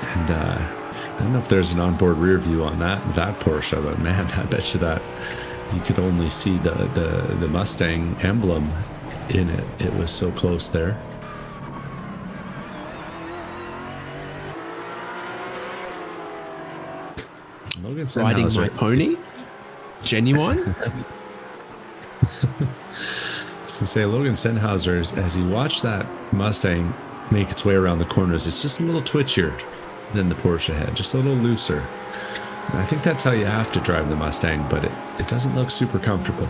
And I don't know if there's an onboard rear view on that Porsche, but man, I bet you that you could only see the Mustang emblem in it. It was so close there. Logan Riding my pony? Genuine? So say Logan Sennhauser, as you watch that Mustang make its way around the corners, it's just a little twitchier than the Porsche head, just a little looser. And I think that's how you have to drive the Mustang, but it doesn't look super comfortable.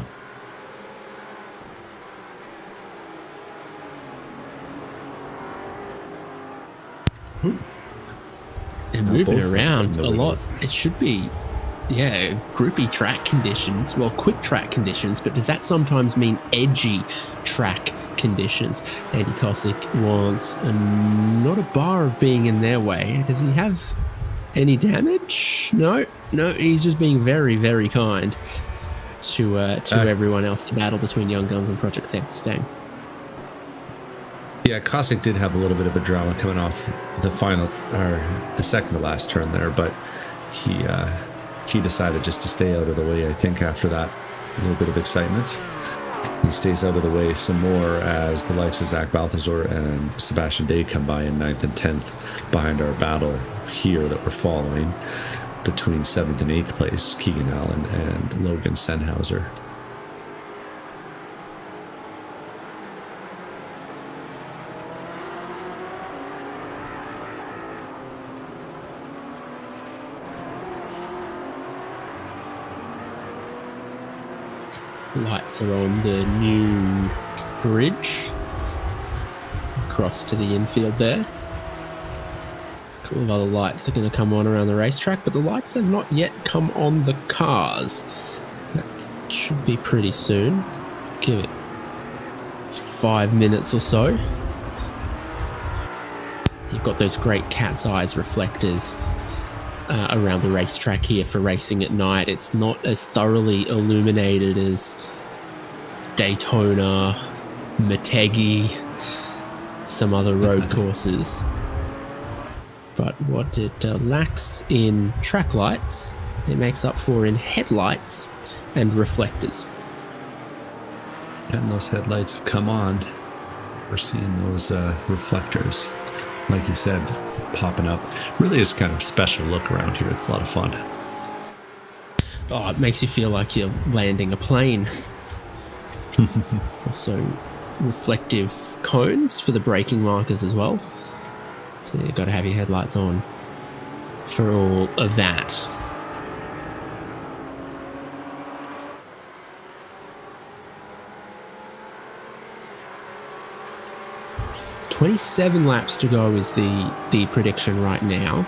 They're moving around a lot. It should be, groupy track conditions, well, quick track conditions, but does that sometimes mean edgy track conditions? Andy Kosick wants not a bar of being in their way. Does he have any damage? No, he's just being very, very kind to everyone else. The battle between Young Guns and Project Save the Stang. Yeah, Kosick did have a little bit of a drama coming off the final, or the second to last turn there, but he he decided just to stay out of the way, I think, after that little bit of excitement. He stays out of the way some more as the likes of Zach Balthazar and Sebastian Day come by in 9th and 10th behind our battle here that we're following between 7th and 8th place, Keegan Allen and Logan Sennhauser. Lights are on the new bridge across to the infield there. A couple of other lights are going to come on around the racetrack, but the lights have not yet come on the cars. That should be pretty soon. Give it 5 minutes or so. You've got those great cat's eyes reflectors around the racetrack here for racing at night. It's not as thoroughly illuminated as Daytona, Motegi, some other road courses. But what it lacks in track lights, it makes up for in headlights and reflectors. And those headlights have come on. We're seeing those reflectors, like you said, popping up. Really is kind of special look around here. It's a lot of fun. Oh, it makes you feel like you're landing a plane. Also, reflective cones for the braking markers as well. So you've got to have your headlights on for all of that. "27 laps to go" is the prediction right now.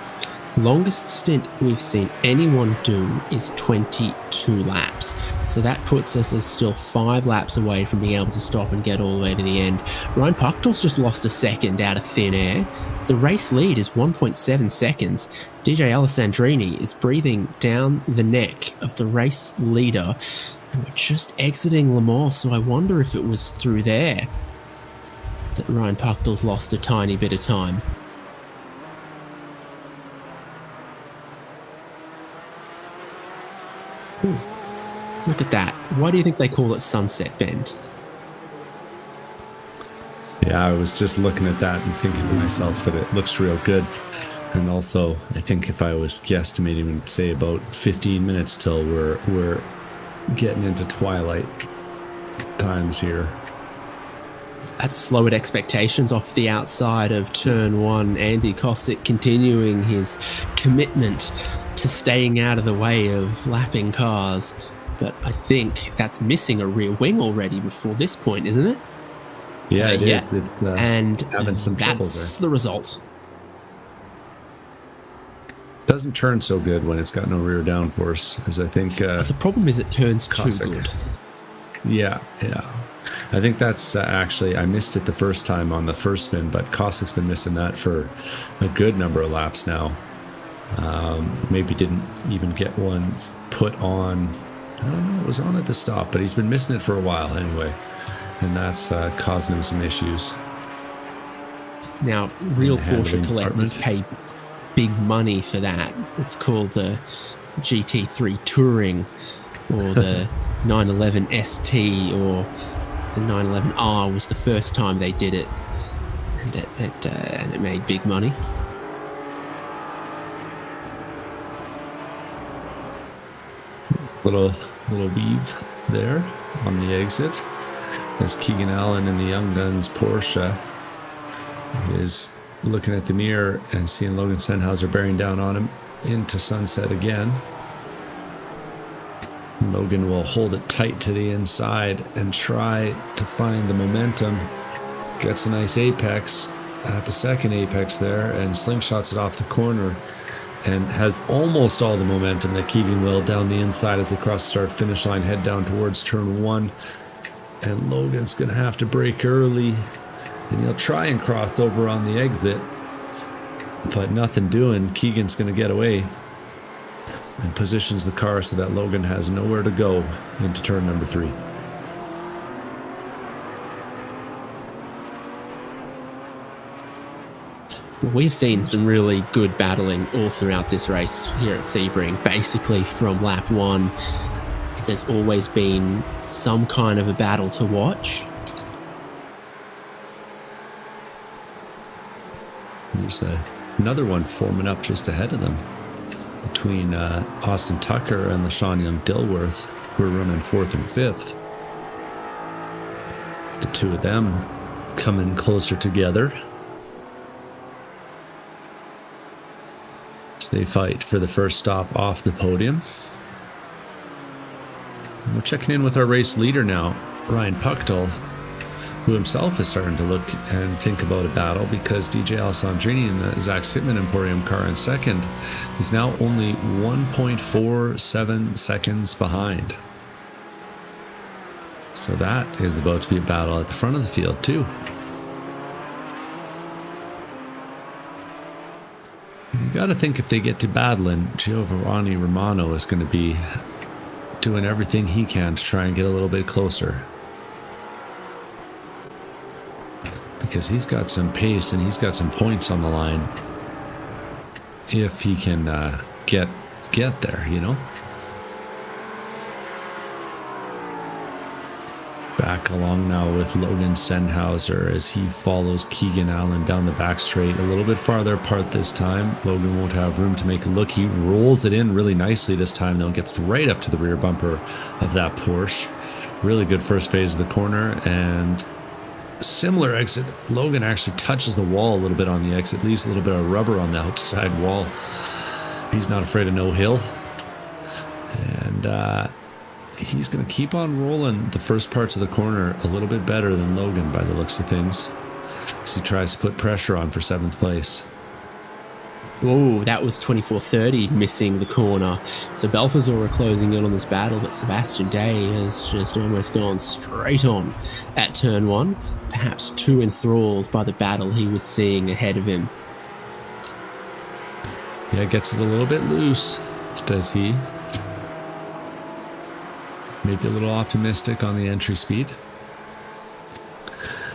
Longest stint we've seen anyone do is 22 laps. So that puts us as still 5 laps away from being able to stop and get all the way to the end. Ryan Puchtel's just lost a second out of thin air. The race lead is 1.7 seconds. DJ Alessandrini is breathing down the neck of the race leader. And we're just exiting Le Mans, so I wonder if it was through there that Ryan Puchtel's lost a tiny bit of time. Ooh, look at that. Why do you think they call it Sunset Bend? Yeah, I was just looking at that and thinking to myself that it looks real good. And also, I think if I was guesstimating, say about 15 minutes till we're getting into twilight times here. That's lowered expectations off the outside of turn 1. Andy Cosick continuing his commitment to staying out of the way of lapping cars. But I think that's missing a rear wing already before this point, isn't it? Yeah, it is. It's and having some trouble there. That's the result. Doesn't turn so good when it's got no rear downforce, as I think. The problem is it turns Cosick. too good. Yeah. I think that's actually, I missed it the first time on the first spin, but Cosick's been missing that for a good number of laps now. Maybe didn't even get one put on. I don't know, it was on at the stop, but he's been missing it for a while anyway. And that's causing him some issues. Now, real Porsche collectors pay big money for that. It's called the GT3 Touring, or the 911 ST, or the 911R was the first time they did it, and it made big money. Little weave there on the exit as Keegan Allen in the Young Guns Porsche is looking at the mirror and seeing Logan Sennhauser bearing down on him into sunset again. Logan will hold it tight to the inside and try to find the momentum. Gets a nice apex at the second apex there and slingshots it off the corner and has almost all the momentum that Keegan will down the inside as they cross the start finish line, head down towards turn 1. And Logan's going to have to brake early, and he'll try and cross over on the exit, but nothing doing. Keegan's going to get away and positions the car so that Logan has nowhere to go into turn number 3. We've seen some really good battling all throughout this race here at Sebring. Basically, from lap 1, there's always been some kind of a battle to watch. There's another one forming up just ahead of them between Austin Tucker and LaShawn Young-Dilworth, who are running 4th and 5th. The two of them coming closer together as they fight for the first stop off the podium. And we're checking in with our race leader now, Ryan Puckdall, who himself is starting to look and think about a battle, because DJ Alessandrini in the Zach Sitman Emporium car in second is now only 1.47 seconds behind. So that is about to be a battle at the front of the field too. And you got to think if they get to battling, Giovanni Romano is going to be doing everything he can to try and get a little bit closer, because he's got some pace and he's got some points on the line if he can get there, you know. Back along now with Logan Sennhauser as he follows Keegan Allen down the back straight, a little bit farther apart this time. Logan won't have room to make a look. He rolls it in really nicely this time, though, and gets right up to the rear bumper of that Porsche. Really good first phase of the corner, and similar exit. Logan actually touches the wall a little bit on the exit, leaves a little bit of rubber on the outside wall. He's not afraid of no hill, and he's going to keep on rolling the first parts of the corner a little bit better than Logan by the looks of things, as he tries to put pressure on for 7th place. Oh, that was 24:30 missing the corner. So Balthazar are closing in on this battle, but Sebastian Day has just almost gone straight on at turn 1, perhaps too enthralled by the battle he was seeing ahead of him. Yeah, gets it a little bit loose, does he? Maybe a little optimistic on the entry speed.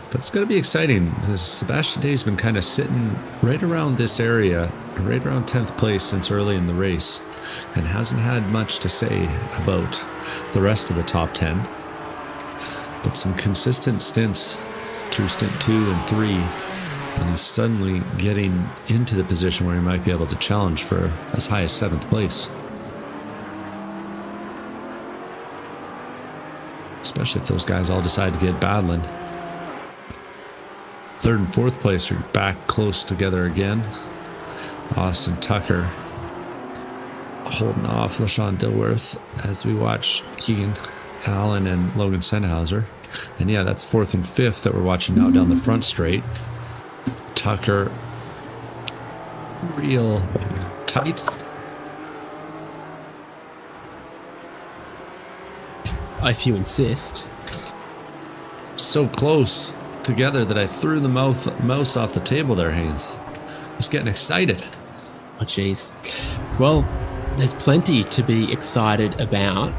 But it's going to be exciting, because Sebastian Day's been kind of sitting right around this area, right around 10th place since early in the race, and hasn't had much to say about the rest of the top 10. But some consistent stints through stint 2 and 3, and he's suddenly getting into the position where he might be able to challenge for as high as 7th place. Especially if those guys all decide to get battling. 3rd and 4th place are back close together again. Austin Tucker holding off LaShawn Dilworth as we watch Keegan Allen and Logan Sennhauser. And yeah, that's 4th and 5th that we're watching now down the front straight. Tucker real tight. If you insist. So close together that I threw the mouse off the table there, Haynes. I was getting excited. Oh, jeez. Well, there's plenty to be excited about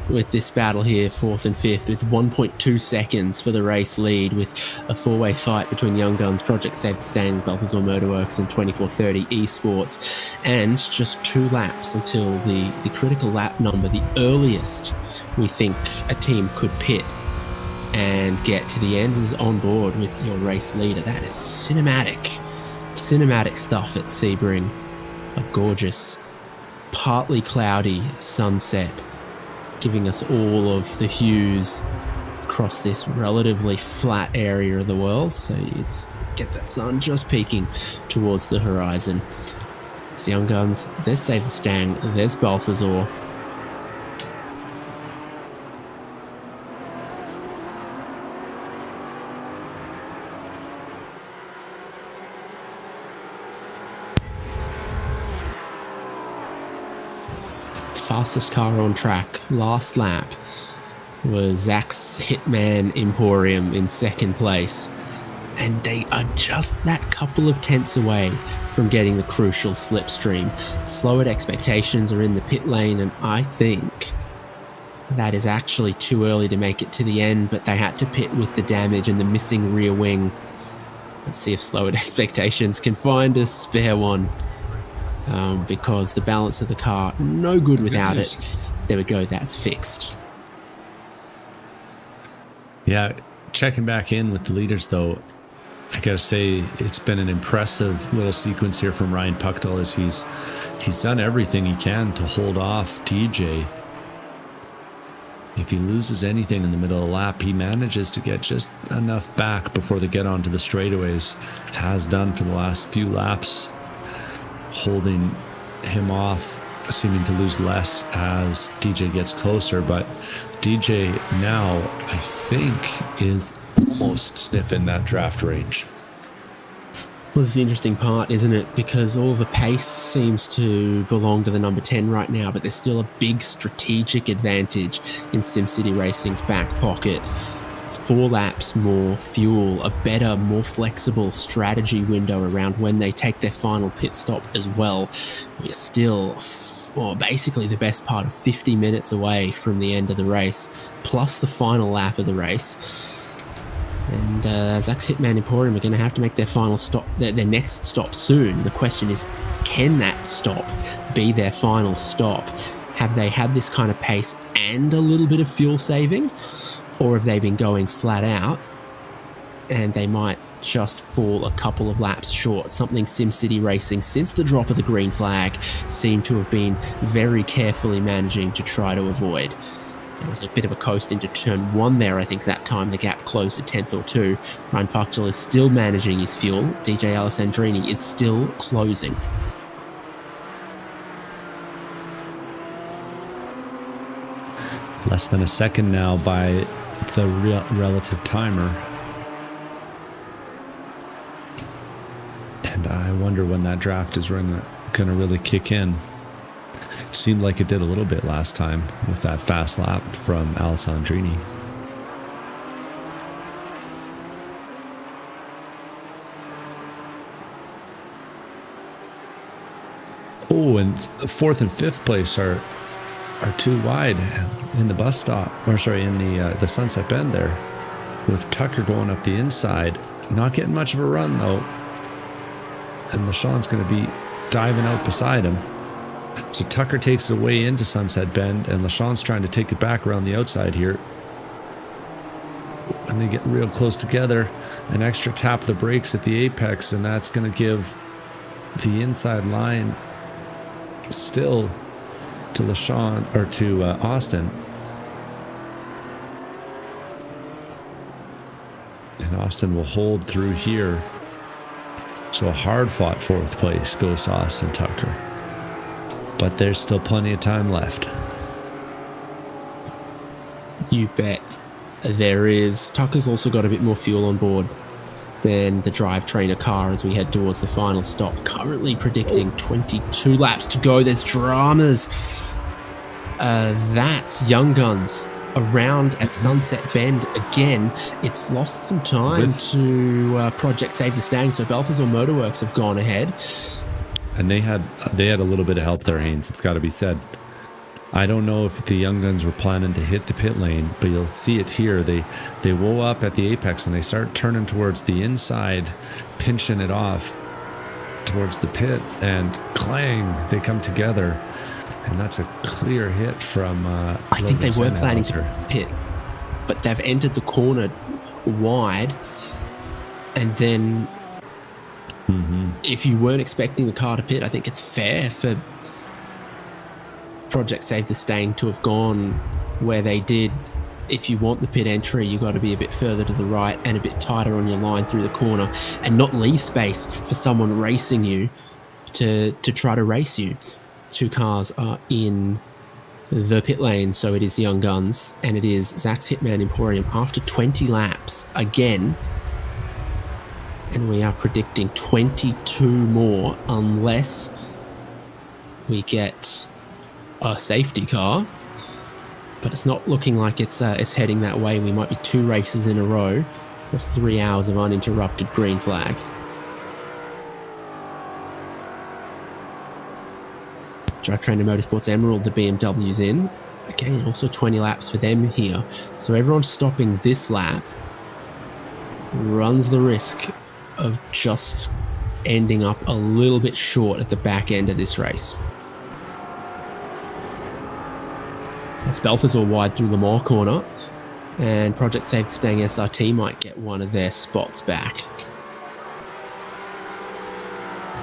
with this battle here, 4th and 5th, with 1.2 seconds for the race lead, with a 4-way fight between Young Guns, Project Save the Stang, Balthazar Motorworks, and 24:30 Esports, and just 2 laps until the critical lap number, the earliest we think a team could pit and get to the end, is on board with your race leader. That is cinematic stuff at Sebring. A gorgeous, partly cloudy sunset, giving us all of the hues across this relatively flat area of the world. So you just get that sun just peeking towards the horizon. There's Young Guns, there's Save the Stang, there's Balthazar. Fastest car on track last lap was Zach's Hitman Emporium in 2nd place, and they are just that couple of tenths away from getting the crucial slipstream. Slowered expectations are in the pit lane, and I think that is actually too early to make it to the end, but they had to pit with the damage and the missing rear wing Let's see if Slowered Expectations can find a spare one, because the balance of the car, no good without it. There we go, that's fixed. Yeah, checking back in with the leaders, though, I gotta say it's been an impressive little sequence here from Ryan Puckdahl as he's done everything he can to hold off TJ. If he loses anything in the middle of the lap, he manages to get just enough back before they get onto the straightaways. Has done for the last few laps, holding him off, seeming to lose less as DJ gets closer. But DJ now, I think, is almost sniffing that draft range. Well, it's the interesting part, isn't it? Because all the pace seems to belong to the number 10 right now, but there's still a big strategic advantage in SimCity Racing's back pocket. 4 laps more fuel, a better, more flexible strategy window around when they take their final pit stop as well. We're still, basically the best part of 50 minutes away from the end of the race, plus the final lap of the race. And Zach's Hitman Emporium are going to have to make their final stop, their next stop soon. The question is, can that stop be their final stop? Have they had this kind of pace and a little bit of fuel saving? Or have they been going flat out and they might just fall a couple of laps short? Something SimCity Racing, since the drop of the green flag, seem to have been very carefully managing to try to avoid. There was a bit of a coast into turn 1 there. I think that time the gap closed a tenth or two. Ryan Puckdahl is still managing his fuel. DJ Alessandrini is still closing. Less than a second now by the relative timer. And I wonder when that draft is going to really kick in. Seemed like it did a little bit last time with that fast lap from Alessandrini. Oh, and 4th and 5th place are too wide in the bus stop, or sorry, in the Sunset Bend there, with Tucker going up the inside. Not getting much of a run though, and LaShawn's going to be diving out beside him. So Tucker takes it away into Sunset Bend, and LaShawn's trying to take it back around the outside here. When they get real close together, an extra tap of the brakes at the apex, and that's going to give the inside line still to LaShawn, or to Austin. And Austin will hold through here. So a hard-fought 4th place goes to Austin Tucker. But there's still plenty of time left. You bet there is. Tucker's also got a bit more fuel on board than the drivetrainer car as we head towards the final stop. Currently predicting 22 laps to go. There's dramas. That's Young Guns around at Sunset Bend again. It's lost some time to Project Save the Stang, so Balthazar Motorworks have gone ahead. And they had a little bit of help there, Haynes. It's got to be said. I don't know if the Young Guns were planning to hit the pit lane, but you'll see it here. They woe up at the apex and they start turning towards the inside, pinching it off towards the pits, and clang, they come together. And that's a clear hit from I think they were planning to pit, but they've entered the corner wide, and then if you weren't expecting the car to pit, I think it's fair for Project Save the Stang to have gone where they did. If you want the pit entry, you've got to be a bit further to the right and a bit tighter on your line through the corner, and not leave space for someone racing you to try to race you. 2 cars are in the pit lane, so it is Young Guns, and it is Zach's Hitman Emporium after 20 laps again. And we are predicting 22 more unless we get a safety car. But it's not looking like it's heading that way. We might be 2 races in a row of 3 hours of uninterrupted green flag. Drivetrainer Motorsports Emerald, the BMW's in. Again, also 20 laps for them here. So everyone stopping this lap runs the risk of just ending up a little bit short at the back end of this race. That's Balthazar wide through the Moore corner, and Project Save the Stang SRT might get one of their spots back.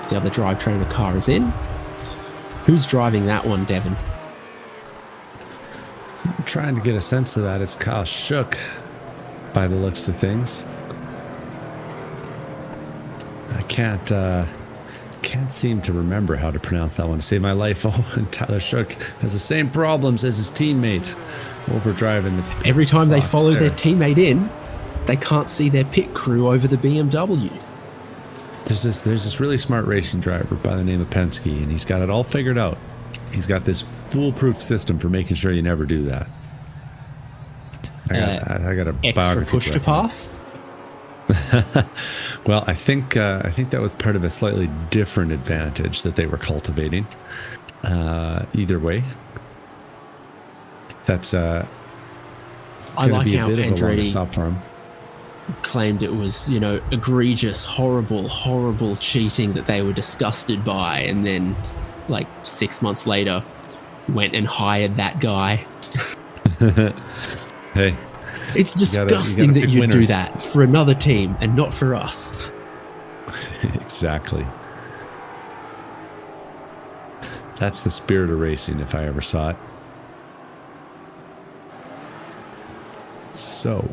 The other drivetrainer car is in. Who's driving that one, Devon? I'm trying to get a sense of that. It's Kyle Shook by the looks of things. I can't seem to remember how to pronounce that one to save my life. Oh, and Tyler Shook has the same problems as his teammate, overdriving the Every time they follow there. their teammate in, they can't see their pit crew over the BMW. There's this really smart racing driver by the name of Penske, and he's got it all figured out. He's got this foolproof system for making sure you never do that. I got a extra push to pass. Well, I think that was part of a slightly different advantage that they were cultivating. Either way, that's I like be a how bit of a long Andretti stop for him. claimed it was, egregious, horrible cheating that they were disgusted by, and then, like 6 months later, went and hired that guy. Hey. It's disgusting that you do that for another team and not for us. Exactly. That's the spirit of racing if I ever saw it. So.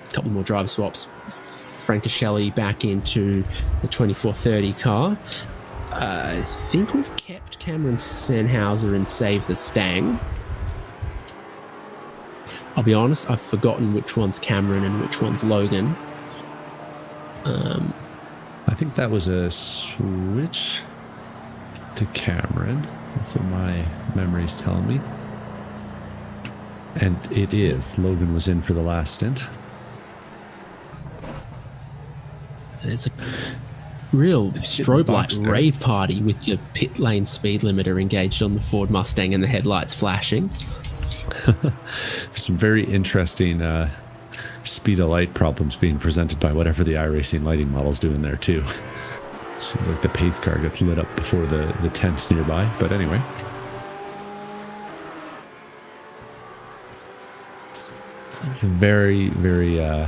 A couple more driver swaps. Francescelli back into the 2430 car. I think we've kept Cameron Sennhauser and Save the Stang. I'll be honest, I've forgotten which one's Cameron and which one's Logan. I think that was a switch to Cameron. That's what my memory's telling me. And it is. Logan was in for the last stint. There's a real strobe light rave party with your pit lane speed limiter engaged on the Ford Mustang and the headlights flashing. There's some very interesting speed of light problems being presented by whatever the iRacing lighting model's doing there too. Seems like the pace car gets lit up before the tent nearby, but anyway. It's a very, very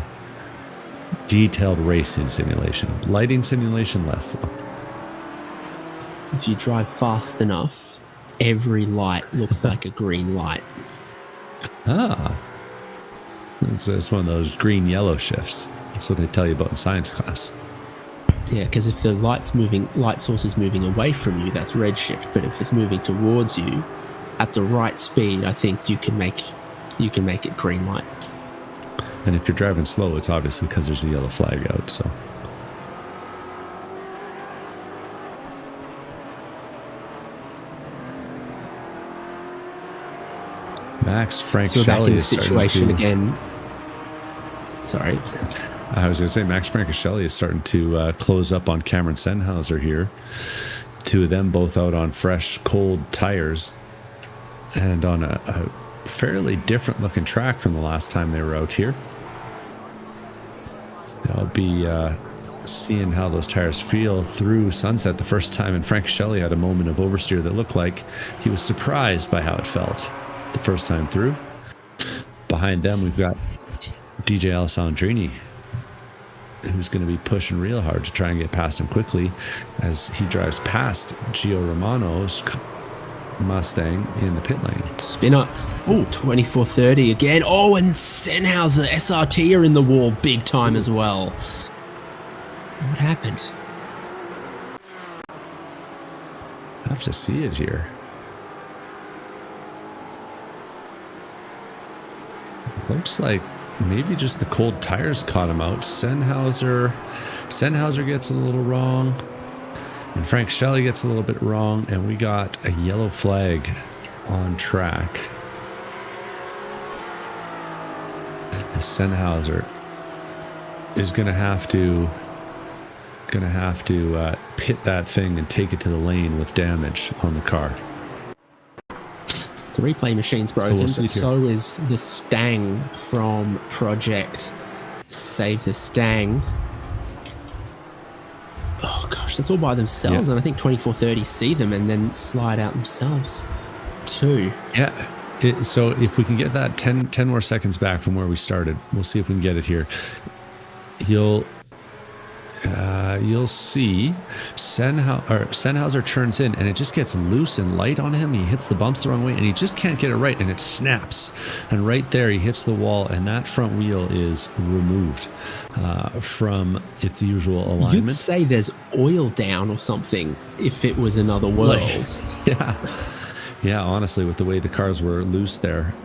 detailed racing simulation. Lighting simulation, less so. If you drive fast enough, every light looks like a green light. Ah. It's one of those green-yellow shifts. That's what they tell you about in science class. Yeah, because if the light source is moving away from you, that's red shift. But if it's moving towards you at the right speed, I think you can make it green light. And if you're driving slow, it's obviously because there's a yellow flag out, so. Max Francescelli so we're back in the is situation again. Sorry. I was going to say, Max Francescelli is starting to close up on Cameron Sennhauser here. Two of them both out on fresh, cold tires and on a fairly different looking track from the last time they were out here. I'll be seeing how those tires feel through sunset the first time, and Francescelli had a moment of oversteer that looked like he was surprised by how it felt the first time through. Behind them, we've got DJ Alessandrini, who's going to be pushing real hard to try and get past him quickly as he drives past Gio Romano's Mustang in the pit lane. Spinner. Oh, 2430 again. Oh, and Sennhauser, SRT are in the wall big time as well. What happened? I have to see it here. Looks like maybe just the cold tires caught him out. Sennhauser gets it a little wrong, and Francescelli gets a little bit wrong, and we got a yellow flag on track. Sennhauser is gonna have to pit that thing and take it to the lane with damage on the car. The replay machine's broken, So but so is the Stang from Project Save the Stang. crash. That's all by themselves. And I think 2430 see them and then slide out themselves too. Yeah. So if we can get that 10 more seconds back from where we started, we'll see if we can get it here. You'll see Sennhauser turns in, and it just gets loose and light on him. He hits the bumps the wrong way, and he just can't get it right, and it snaps. And right there, he hits the wall, and that front wheel is removed from its usual alignment. You'd say there's oil down or something if it was another world. Yeah, honestly, with the way the cars were loose there.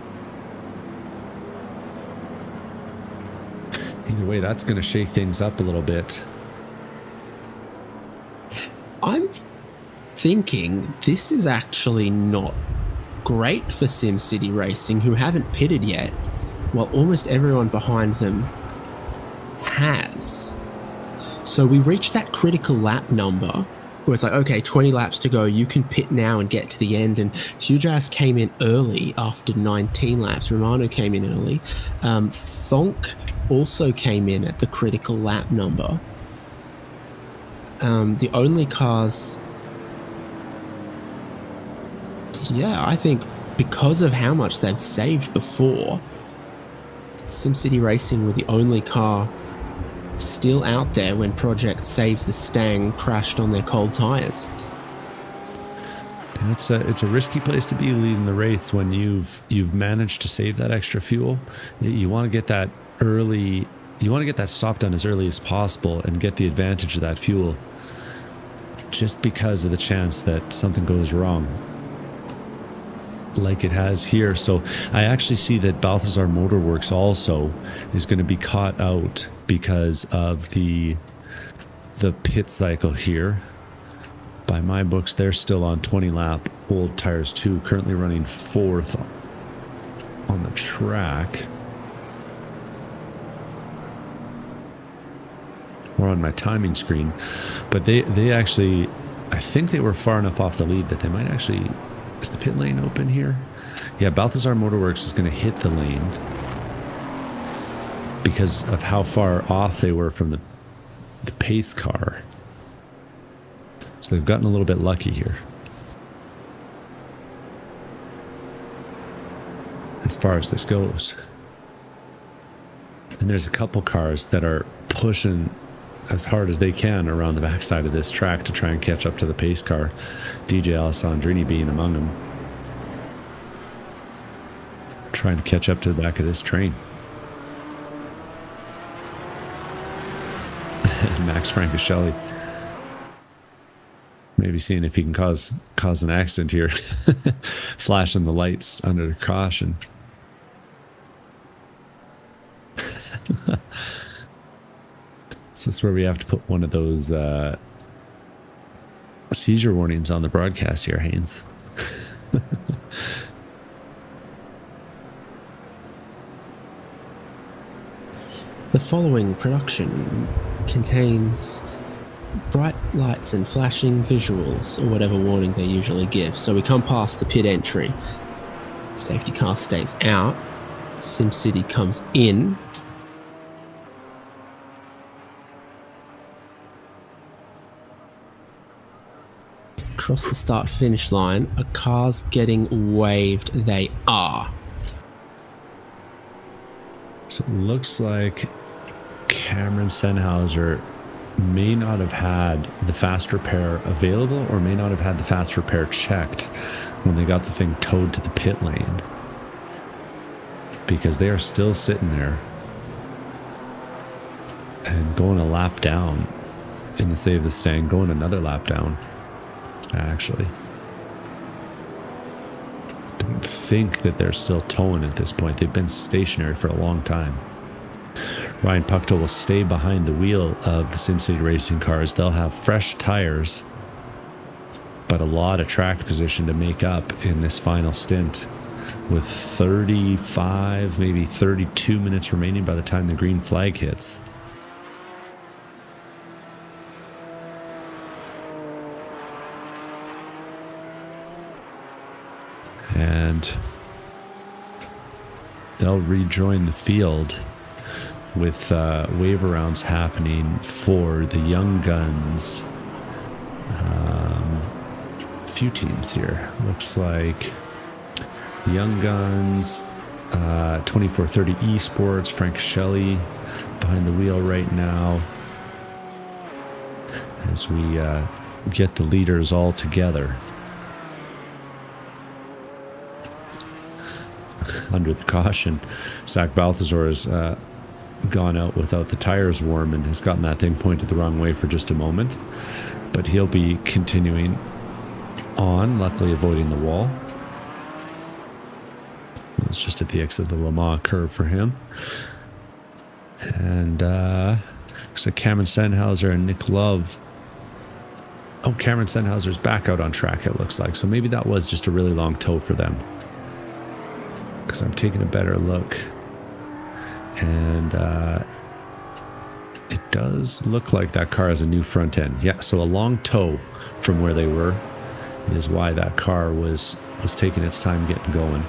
Either way, that's going to shake things up a little bit. I'm thinking this is actually not great for SimCity Racing, who haven't pitted yet, while almost everyone behind them has. So we reached that critical lap number where it's like, okay, 20 laps to go, you can pit now and get to the end. And Huge came in early after 19 laps. Romano came in early. Thonk also came in at the critical lap number. The only cars, I think because of how much they've saved before, SimCity Racing were the only car still out there when Project Save the Stang crashed on their cold tires. It's a risky place to be leading the race when you've managed to save that extra fuel. You want to get that early. You want to get that stop done as early as possible and get the advantage of that fuel, just because of the chance that something goes wrong like it has here. So I actually see that Balthazar Motorworks also is going to be caught out because of the pit cycle here. By my books, they're still on 20 lap old tires too, currently running 4th on the track. Or on my timing screen, but they actually, I think they were far enough off the lead that they might actually, is the pit lane open here? Yeah, Balthazar Motorworks is going to hit the lane because of how far off they were from the pace car. So they've gotten a little bit lucky here as far as this goes. And there's a couple cars that are pushing as hard as they can around the backside of this track to try and catch up to the pace car, DJ Alessandrini being among them, trying to catch up to the back of this train. Max Francescelli maybe seeing if he can cause an accident here. Flashing the lights under the caution. So this is where we have to put one of those seizure warnings on the broadcast here, Haynes. The following production contains bright lights and flashing visuals, or whatever warning they usually give. So we come past the pit entry. Safety car stays out. SimCity comes in. Across the start-finish line, a car's getting waved. They are. So it looks like Cameron Sennhauser may not have had the fast repair available, or may not have had the fast repair checked when they got the thing towed to the pit lane, because they are still sitting there and going a lap down in the Save the Stang, going another lap down. Actually, don't think that they're still towing at this point. They've been stationary for a long time. Ryan Pucktel will stay behind the wheel of the SimCity Racing cars. They'll have fresh tires, but a lot of track position to make up in this final stint, with 35, maybe 32 minutes remaining by the time the green flag hits. And they'll rejoin the field with wave rounds happening for the young guns A few teams here. Looks like the Young Guns, 2430 Esports, Frank Shelley behind the wheel right now. As we get the leaders all together. Under the caution, Zach Balthazar has gone out without the tires warm and has gotten that thing pointed the wrong way for just a moment. But he'll be continuing on, luckily avoiding the wall. It's just at the exit of the Le Mans curve for him. And looks like Cameron Sennhauser and Nick Love. Oh, Cameron Sennhauser's back out on track, it looks like. So maybe that was just a really long tow for them. Because I'm taking a better look. And it does look like that car has a new front end. Yeah, so a long tow from where they were is why that car was taking its time getting going.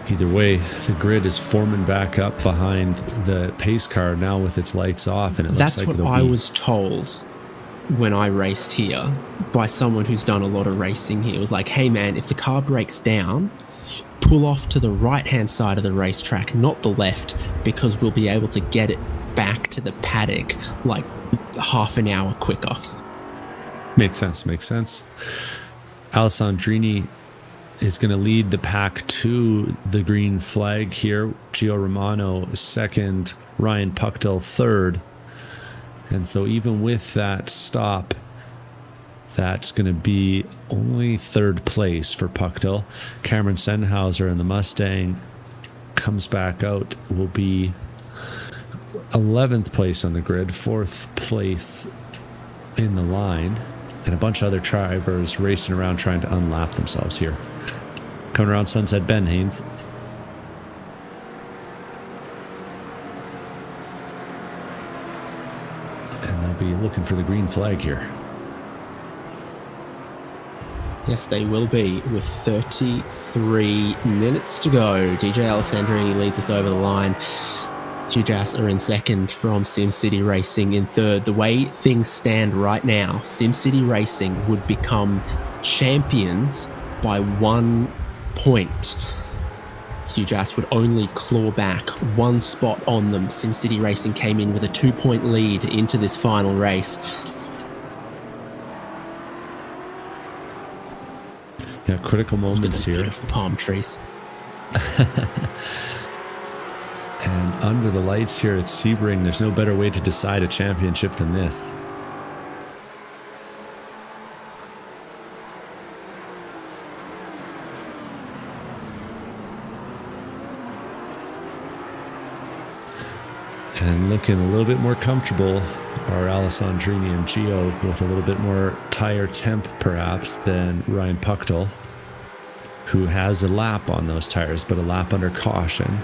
Either way, the grid is forming back up behind the pace car now with its lights off. And it looks like that's what I was told when I raced here by someone who's done a lot of racing here. It was like, hey man, if the car breaks down, pull off to the right-hand side of the racetrack, not the left, because we'll be able to get it back to the paddock like half an hour quicker. Makes sense, makes sense. Alessandrini is going to lead the pack to the green flag here. Gio Romano second, Ryan Puckdell third. And so even with that stop, that's going to be only third place for Puckdell. Cameron Sennhauser in the Mustang comes back out, will be 11th place on the grid, 4th place in the line, and a bunch of other drivers racing around trying to unlap themselves here. Coming around Sunset Bend, Haynes. And they'll be looking for the green flag here. Yes, they will be with 33 minutes to go. DJ Alessandrini leads us over the line. GJAS are in second from SimCity Racing in third. The way things stand right now, SimCity Racing would become champions by 1 point. GJAS would only claw back 1 spot on them. SimCity Racing came in with a 2-point lead into this final race. Yeah, critical moments here. Beautiful palm trees. And under the lights here at Sebring, there's no better way to decide a championship than this. And looking a little bit more comfortable are Alessandrini and Gio, with a little bit more tire temp perhaps than Ryan Puckdell, who has a lap on those tires, but a lap under caution.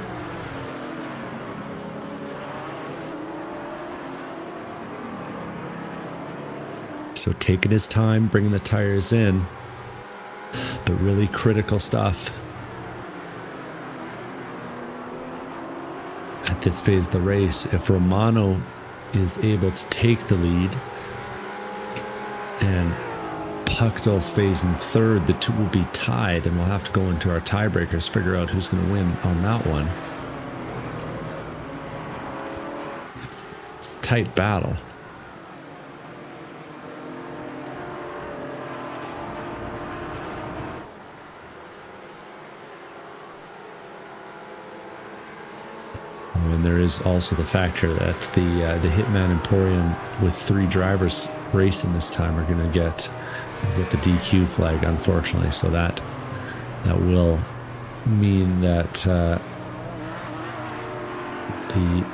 So taking his time, bringing the tires in, but really critical stuff at this phase of the race. If Romano is able to take the lead and Puckdell stays in third, the two will be tied, and we'll have to go into our tiebreakers, figure out who's going to win on that one. It's a tight battle. And there is also the factor that the Hitman Emporium, with 3 drivers racing this time, are going to get the DQ flag, unfortunately. So that will mean that the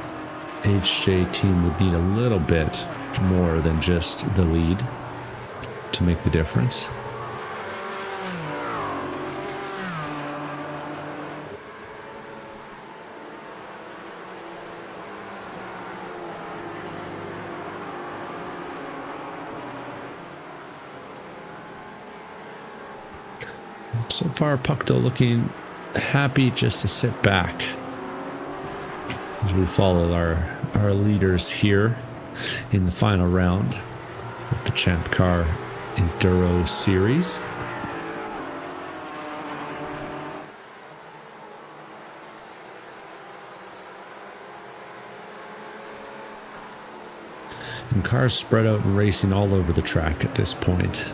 HJ team would need a little bit more than just the lead to make the difference. So far, Puckdell looking happy just to sit back as we follow our leaders here in the final round. of the ChampCar Enduro Series. And cars spread out and racing all over the track at this point.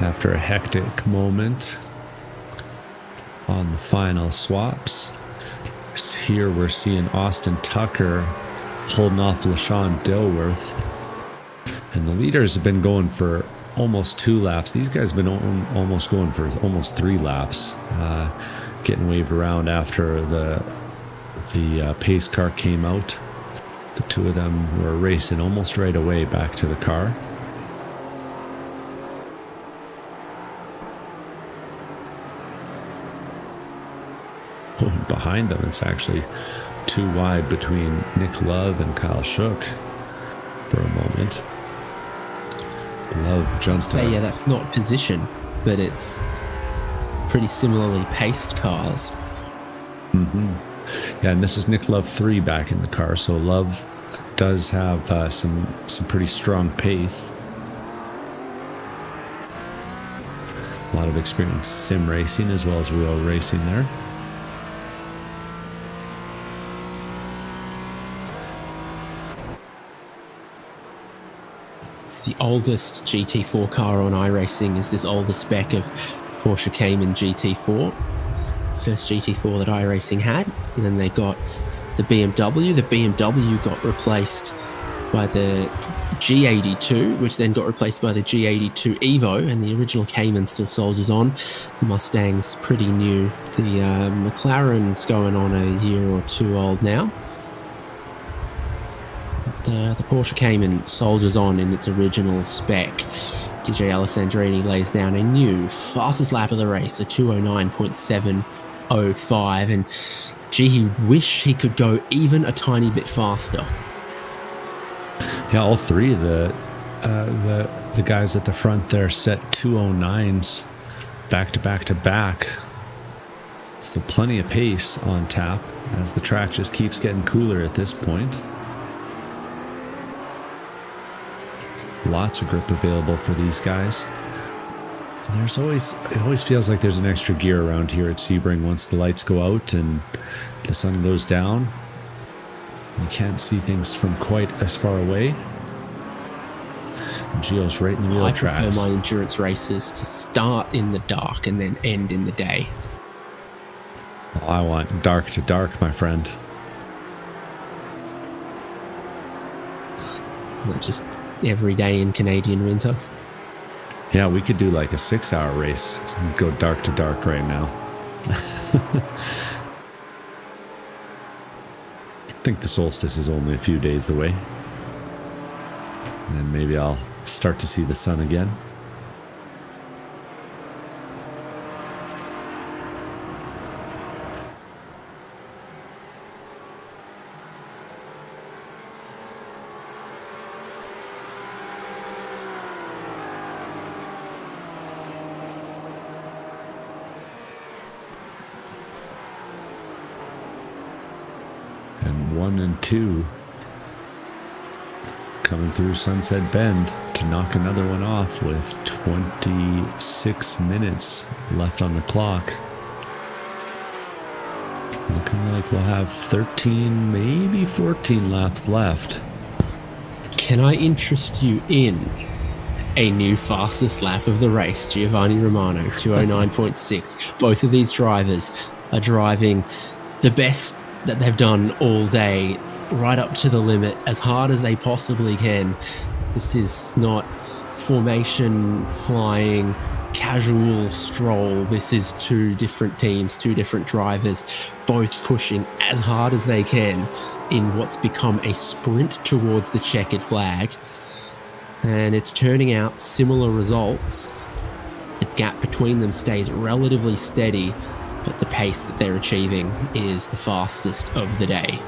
After a hectic moment on the final swaps, here we're seeing Austin Tucker holding off LaShawn Dilworth. And the leaders have been going for almost 2 laps. These guys have been almost going for almost 3 laps. Getting waved around after the pace car came out. The two of them were racing almost right away back to the car. Oh, and behind them, it's actually too wide between Nick Love and Kyle Shook for a moment. Love jumped I'd say, yeah, that's not position, but it's pretty similarly paced cars. Mm-hmm. Yeah, and this is Nick Love 3 back in the car, so Love does have some pretty strong pace. A lot of experience sim racing as well as real racing there. It's the oldest GT4 car on iRacing, is this older spec of Porsche Cayman GT4. First GT4 that iRacing had, and then they got the BMW. The BMW got replaced by the G82, which then got replaced by the G82 Evo, and the original Cayman still soldiers on. The Mustang's pretty new. The McLaren's going on a year or 2 old now. But the Porsche Cayman soldiers on in its original spec. DJ Alessandrini lays down a new fastest lap of the race, a 209.705, and gee, he wish he could go even a tiny bit faster. Yeah, all 3 of the guys at the front there set 209s back to back to back. So plenty of pace on tap as the track just keeps getting cooler at this point. Lots of grip available for these guys. And it always feels like there's an extra gear around here at Sebring once the lights go out and the sun goes down. You can't see things from quite as far away. And Gio's right in the wheel tracks. I prefer my endurance races to start in the dark and then end in the day. Well, I want dark to dark, my friend. Not just every day in Canadian winter. Yeah, we could do like a 6-hour race and go dark to dark right now. I think the solstice is only a few days away. And then maybe I'll start to see the sun again. And 1 and 2 coming through Sunset Bend to knock another one off with 26 minutes left on the clock. Looking like we'll have 13, maybe 14 laps left. Can I interest you in a new fastest lap of the race? Giovanni Romano, 209.6. Both of these drivers are driving the best that they've done all day, right up to the limit, as hard as they possibly can. This is not formation flying, casual stroll. This is 2 different teams, 2 different drivers, both pushing as hard as they can in what's become a sprint towards the checkered flag. And it's turning out similar results. The gap between them stays relatively steady, but the pace that they're achieving is the fastest of the day.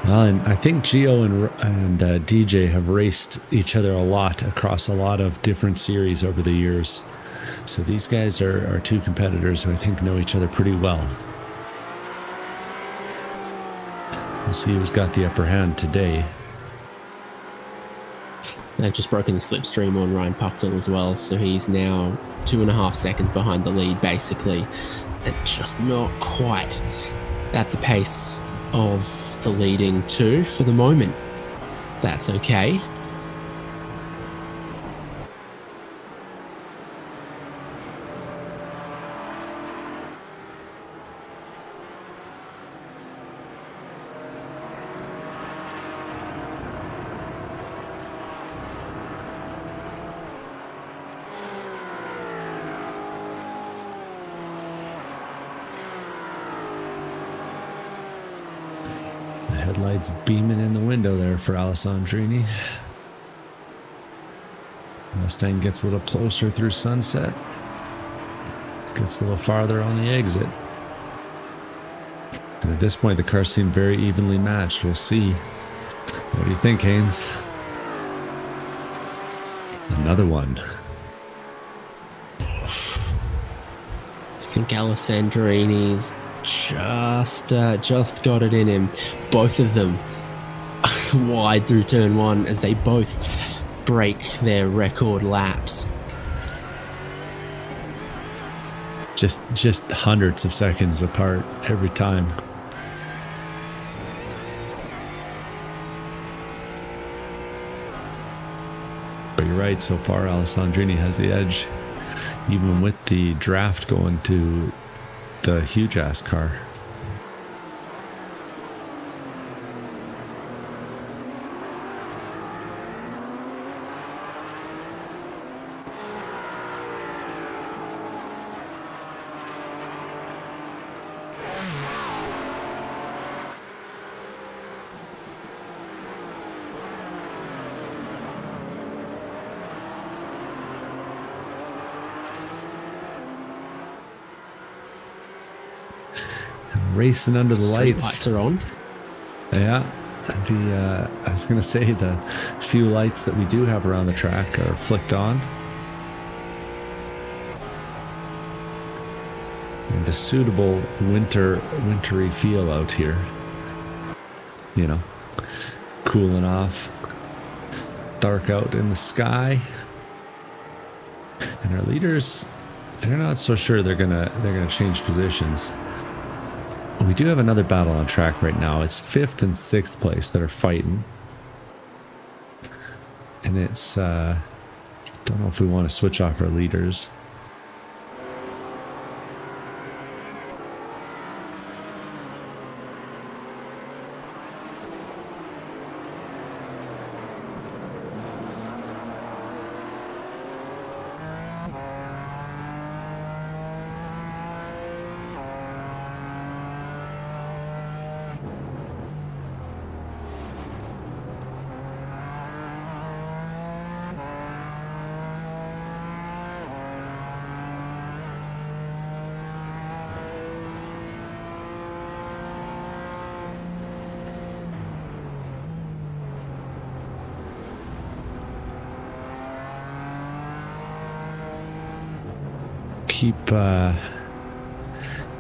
Well, and I think Gio and DJ have raced each other a lot across a lot of different series over the years. So these guys are 2 competitors who I think know each other pretty well. We'll see who's got the upper hand today. They've just broken the slipstream on Ryan Pucktel as well, so he's now 2.5 seconds behind the lead, basically, and just not quite at the pace of the leading two for the moment. That's okay. Headlights beaming in the window there for Alessandrini. Mustang gets a little closer through sunset. Gets a little farther on the exit. And at this point, the cars seem very evenly matched. We'll see. What do you think, Haynes? Another one. I think Alessandrini's just got it in him. Both of them wide through turn one as they both break their record laps. Just hundreds of seconds apart every time. But you're right, so far Alessandrini has the edge, even with the draft going to the huge ass car. Racing under the lights. Lights are on. Yeah, I was gonna say the few lights that we do have around the track are flicked on, and a suitable wintry feel out here. You know, cooling off, dark out in the sky, and our leaders, they're not so sure they're gonna change positions. We do have another battle on track right now. It's 5th and 6th place that are fighting. And it's, don't know if we want to switch off our leaders.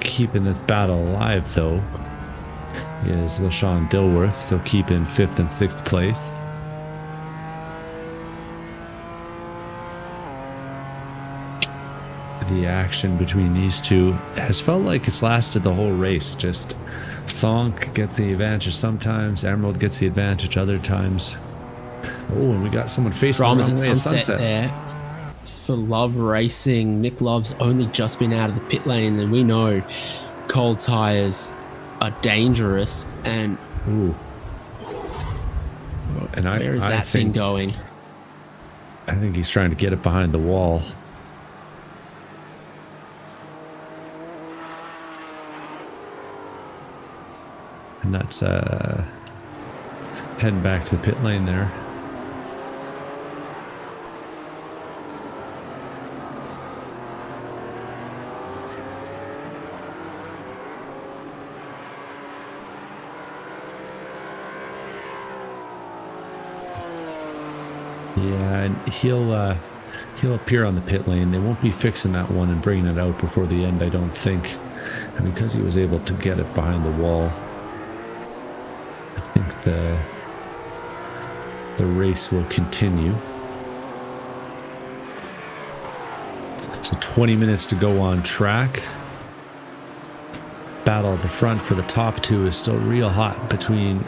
Keeping this battle alive though is LaShawn Dilworth, so keep in 5th and 6th place. The action between these two has felt like it's lasted the whole race. Just Thonk gets the advantage sometimes, Emerald gets the advantage other times. Oh, and we got someone facing the wrong way at sunset there. For Love Racing, Nick Love's only just been out of the pit lane, and we know cold tires are dangerous. And ooh, and where is that thing going? I think he's trying to get it behind the wall. And that's heading back to the pit lane there. Yeah, and he'll appear on the pit lane. They won't be fixing that one and bringing it out before the end, I don't think. And because he was able to get it behind the wall, the race will continue. So 20 minutes to go on track. Battle at the front for the top two is still real hot between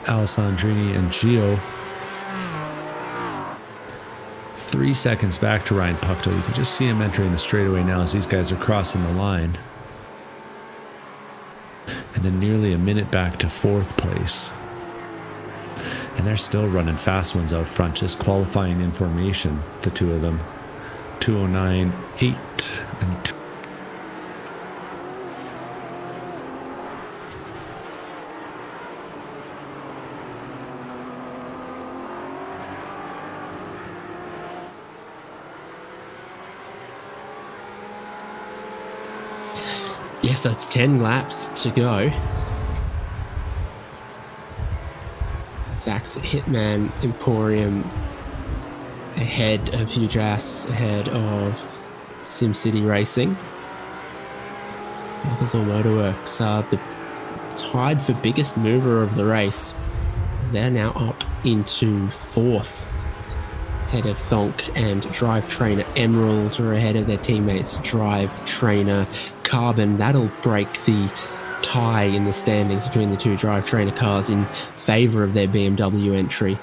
Alessandrini and Gio. 3 seconds back to Ryan Puckto. You can just see him entering the straightaway now as these guys are crossing the line. And then nearly a minute back to 4th place. And they're still running fast ones out front, just qualifying in formation, the two of them. 209.8 and 2. Yes, that's 10 laps to go. Zach's Hitman Emporium ahead of Hujas, ahead of SimCity Racing. Balthazar Motorworks are the tied for biggest mover of the race. They're now up into 4th. Ahead of Thonk and Drive Trainer Emerald are ahead of their teammates Drive Trainer Carbon. That'll break the tie in the standings between the two Drive Trainer cars in favour of their BMW entry.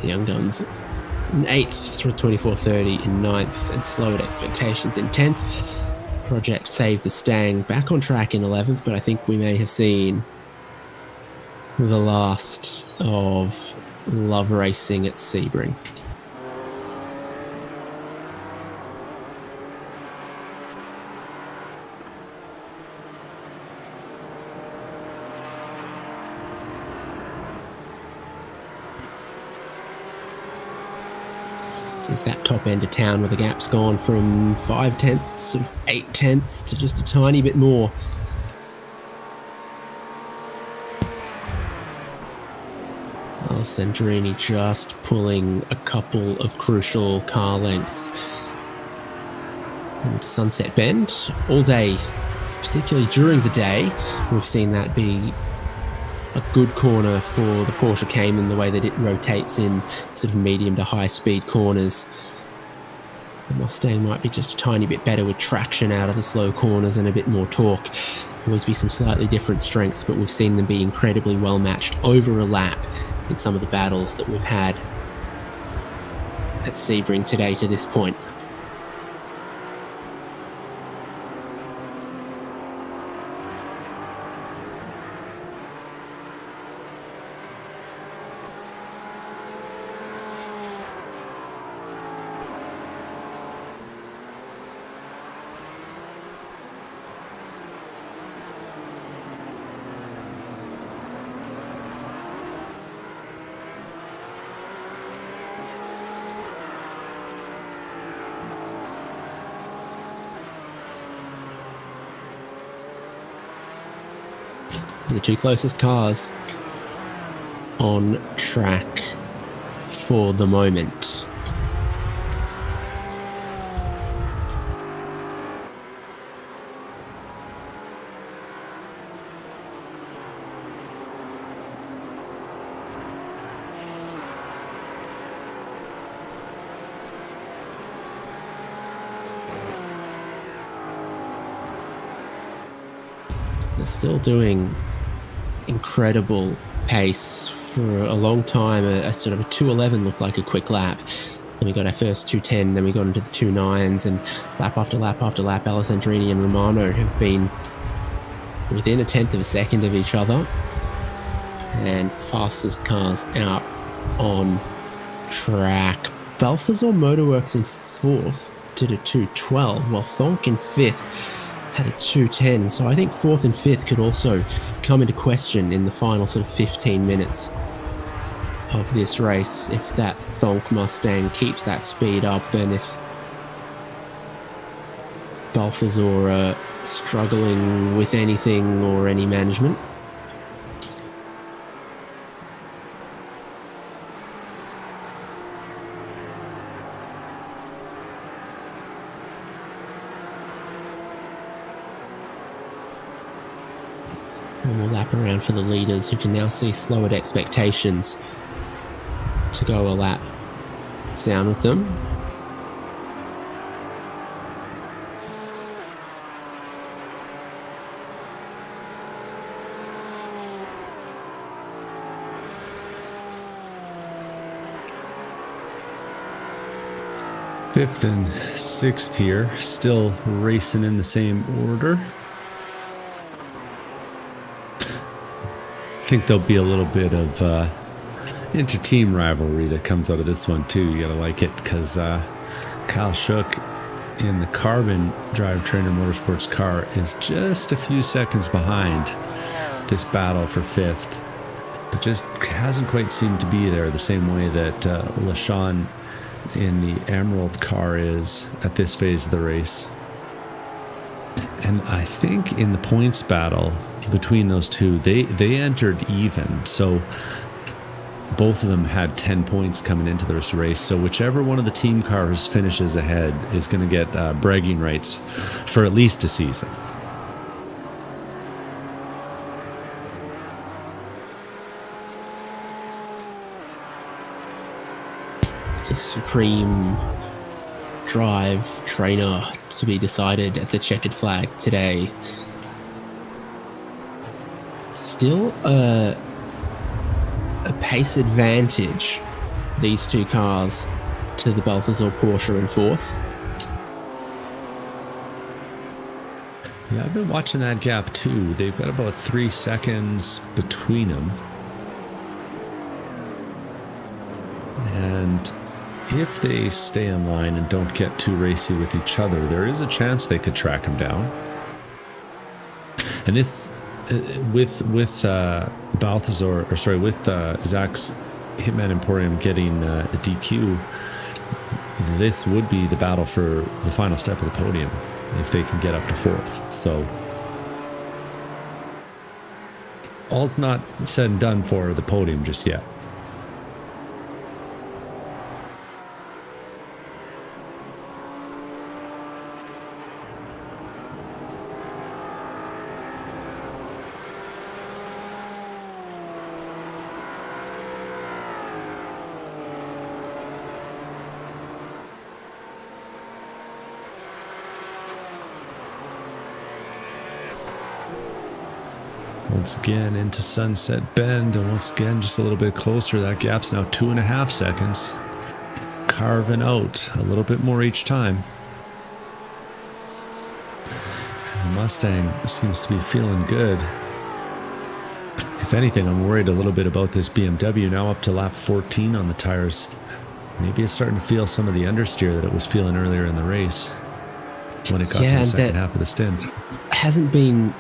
The Young Guns in 8th through 24.30 in 9th and Slow at Expectations in 10th. Project Save the Stang back on track in 11th, but I think we may have seen the last of Love Racing at Sebring. Since that top end of town where the gap's gone from 5 tenths to sort of 8 tenths to just a tiny bit more. Alessandrini just pulling a couple of crucial car lengths into Sunset Bend all day, particularly during the day. We've seen that be a good corner for the Porsche Cayman, the way that it rotates in sort of medium to high speed corners. The Mustang might be just a tiny bit better with traction out of the slow corners and a bit more torque. Always be some slightly different strengths, but we've seen them be incredibly well matched over a lap in some of the battles that we've had at Sebring today to this point. The two closest cars on track for the moment. They're still doing incredible pace for a long time. A sort of a 2:11 looked like a quick lap. Then we got our first 2:10, then we got into the 2:9s, and lap after lap after lap, Alessandrini and Romano have been within a tenth of a second of each other. And fastest cars out on track. Balthazar Motorworks in 4th did a 2:12, while Thonk in 5th had a 2:10. So I think 4th and 5th could also come into question in the final sort of 15 minutes of this race if that Thonk Mustang keeps that speed up, and if Balthazar are struggling with anything or any management. One more lap around for the leaders, who can now see slowered expectations to go a lap down with them. Fifth and sixth here, still racing in the same order. I think there'll be a little bit of inter-team rivalry that comes out of this one too. You gotta like it, because Kyle Shook in the Carbon Drivetrainer Motorsports car is just a few seconds behind this battle for fifth, but just hasn't quite seemed to be there the same way that LaShawn in the Emerald car is at this phase of the race. And I think in the points battle between those two, they entered even, so both of them had 10 points coming into this race. So whichever one of the team cars finishes ahead is going to get bragging rights for at least a season. The supreme drive trainer to be decided at the checkered flag today. Still a pace advantage, these two cars, to the Balthazar Porsche in fourth. Yeah, I've been watching that gap too. They've got about 3 seconds between them. And if they stay in line and don't get too racy with each other, there is a chance they could track him down. And this, with Balthazar, or sorry, with Zach's Hitman Emporium getting the DQ, this would be the battle for the final step of the podium if they can get up to fourth. So all's not said and done for the podium just yet. Once again into Sunset Bend, and once again just a little bit closer. That gap's now 2.5 seconds. Carving out a little bit more each time. And the Mustang seems to be feeling good. If anything, I'm worried a little bit about this BMW, now up to lap 14 on the tires. Maybe it's starting to feel some of the understeer that it was feeling earlier in the race when it got to the second half of the stint. Hasn't been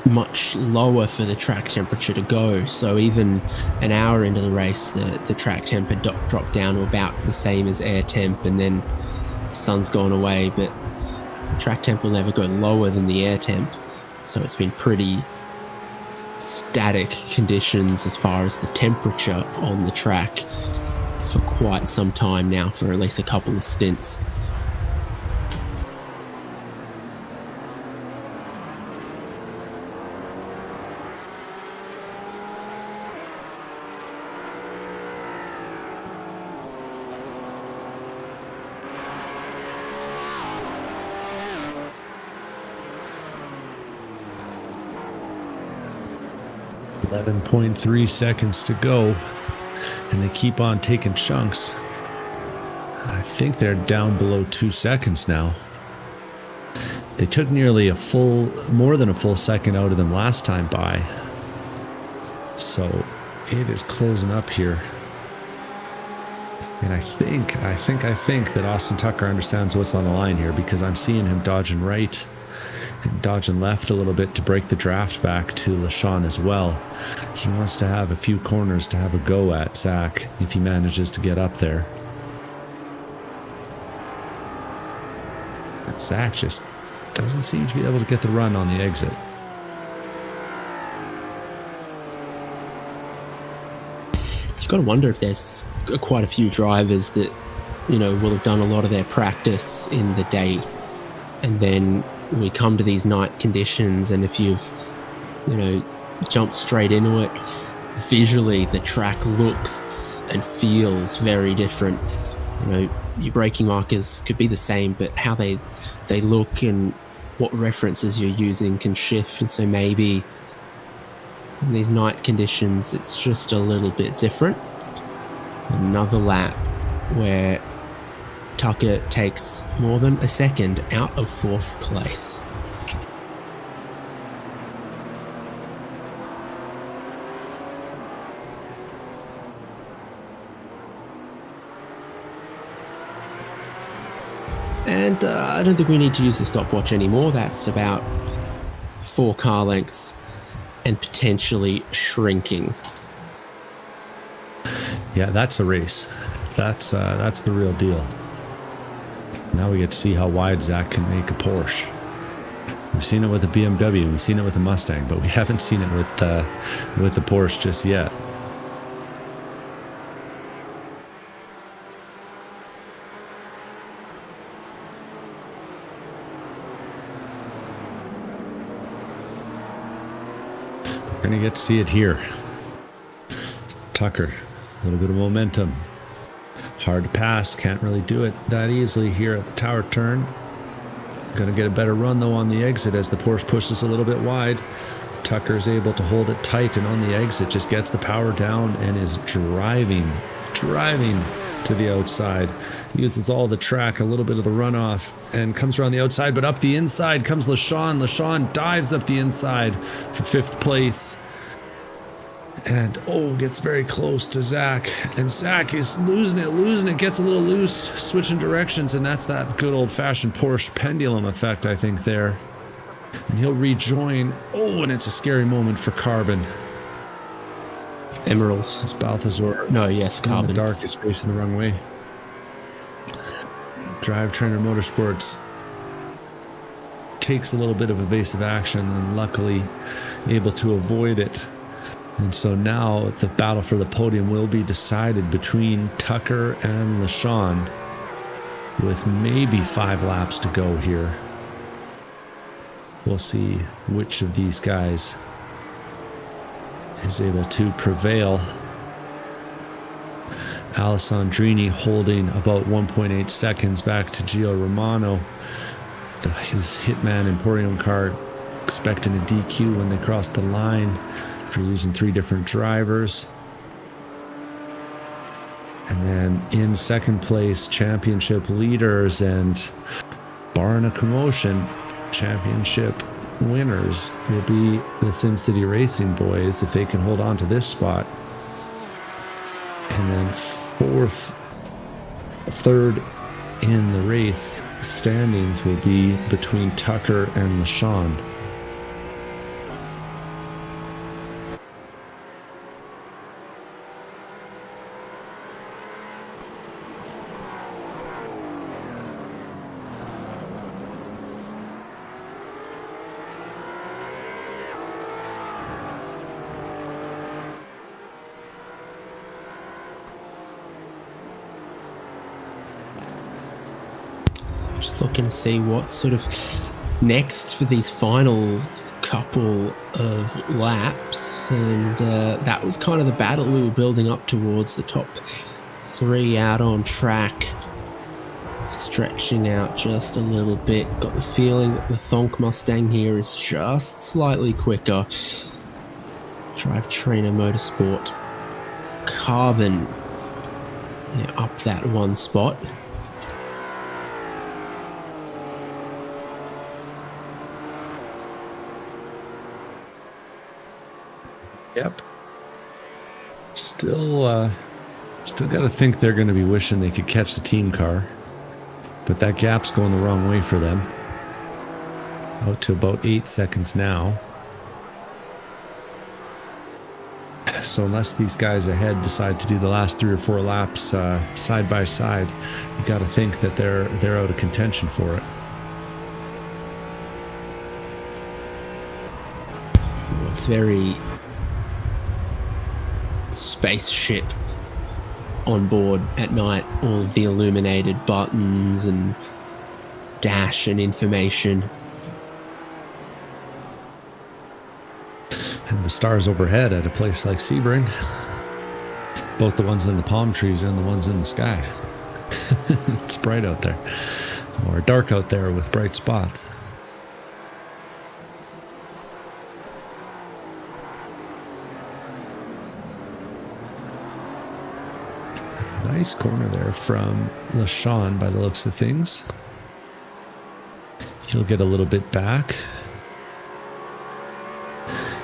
much lower for the track temperature to go, so even an hour into the race the track temp had dropped down to about the same as air temp, and then the sun's gone away, but the track temp will never go lower than the air temp, so it's been pretty static conditions as far as the temperature on the track for quite some time now, for at least a couple of stints. .3 seconds to go, and they keep on taking chunks. I think they're down below 2 seconds now. They took nearly more than a full second out of them last time by, so it is closing up here. And I think that Austin Tucker understands what's on the line here, because I'm seeing him dodging right and dodging left a little bit to break the draft back to LaShawn as well. He wants to have a few corners to have a go at Zach if he manages to get up there. But Zach just doesn't seem to be able to get the run on the exit. You've got to wonder if there's quite a few drivers that, you know, will have done a lot of their practice in the day, and then we come to these night conditions, and if you've, you know, jump straight into it. Visually, the track looks and feels very different. You know, your braking markers could be the same, but how they look and what references you're using can shift. And so maybe in these night conditions, it's just a little bit different. Another lap where Tucker takes more than a second out of 4th place. And I don't think we need to use the stopwatch anymore. That's about 4 car lengths and potentially shrinking. Yeah, that's a race. That's the real deal. Now we get to see how wide Zach can make a Porsche. We've seen it with the BMW, we've seen it with the Mustang, but we haven't seen it with the Porsche just yet. We're gonna get to see it here. Tucker, a little bit of momentum. Hard to pass, can't really do it that easily here at the tower turn. Gonna get a better run though on the exit as the Porsche pushes a little bit wide. Tucker's able to hold it tight, and on the exit just gets the power down and is driving to the outside. Uses all the track, a little bit of the runoff, and comes around the outside, but up the inside comes LaShawn. LaShawn dives up the inside for 5th place. And gets very close to Zach, and Zach is losing it, gets a little loose, switching directions, and that's that good old-fashioned Porsche pendulum effect, I think, there. And he'll rejoin. And it's a scary moment for Carbon. Emeralds. It's Balthazar. No, yes, Carbon. In the dark is facing the wrong way. Drive Trainer Motorsports takes a little bit of evasive action and luckily able to avoid it. And so now the battle for the podium will be decided between Tucker and LaShawn with maybe 5 laps to go here. We'll see which of these guys is able to prevail. Alessandrini holding about 1.8 seconds back to Gio Romano. His Hitman Emporium car expecting a DQ when they cross the line for using 3 different drivers. And then in 2nd place, championship leaders and barring a commotion, championship winners will be the SimCity Racing boys if they can hold on to this spot. And then 3rd in the race standings will be between Tucker and LaShawn. Just looking to see what's sort of next for these final couple of laps, and that was kind of the battle we were building up towards. The top 3 out on track, stretching out just a little bit. Got the feeling that the Thonk Mustang here is just slightly quicker. Drive Trainer Motorsport Carbon, up that 1 spot. Yep. Still got to think they're going to be wishing they could catch the team car, but that gap's going the wrong way for them. Out to about 8 seconds now. So unless these guys ahead decide to do the last 3 or 4 laps side by side, you got to think that they're out of contention for it. It's very spaceship on board at night. All of the illuminated buttons and dash and information. And the stars overhead at a place like Sebring, both the ones in the palm trees and the ones in the sky. It's bright out there, or dark out there with bright spots. Nice corner there from LaShawn by the looks of things. He'll get a little bit back.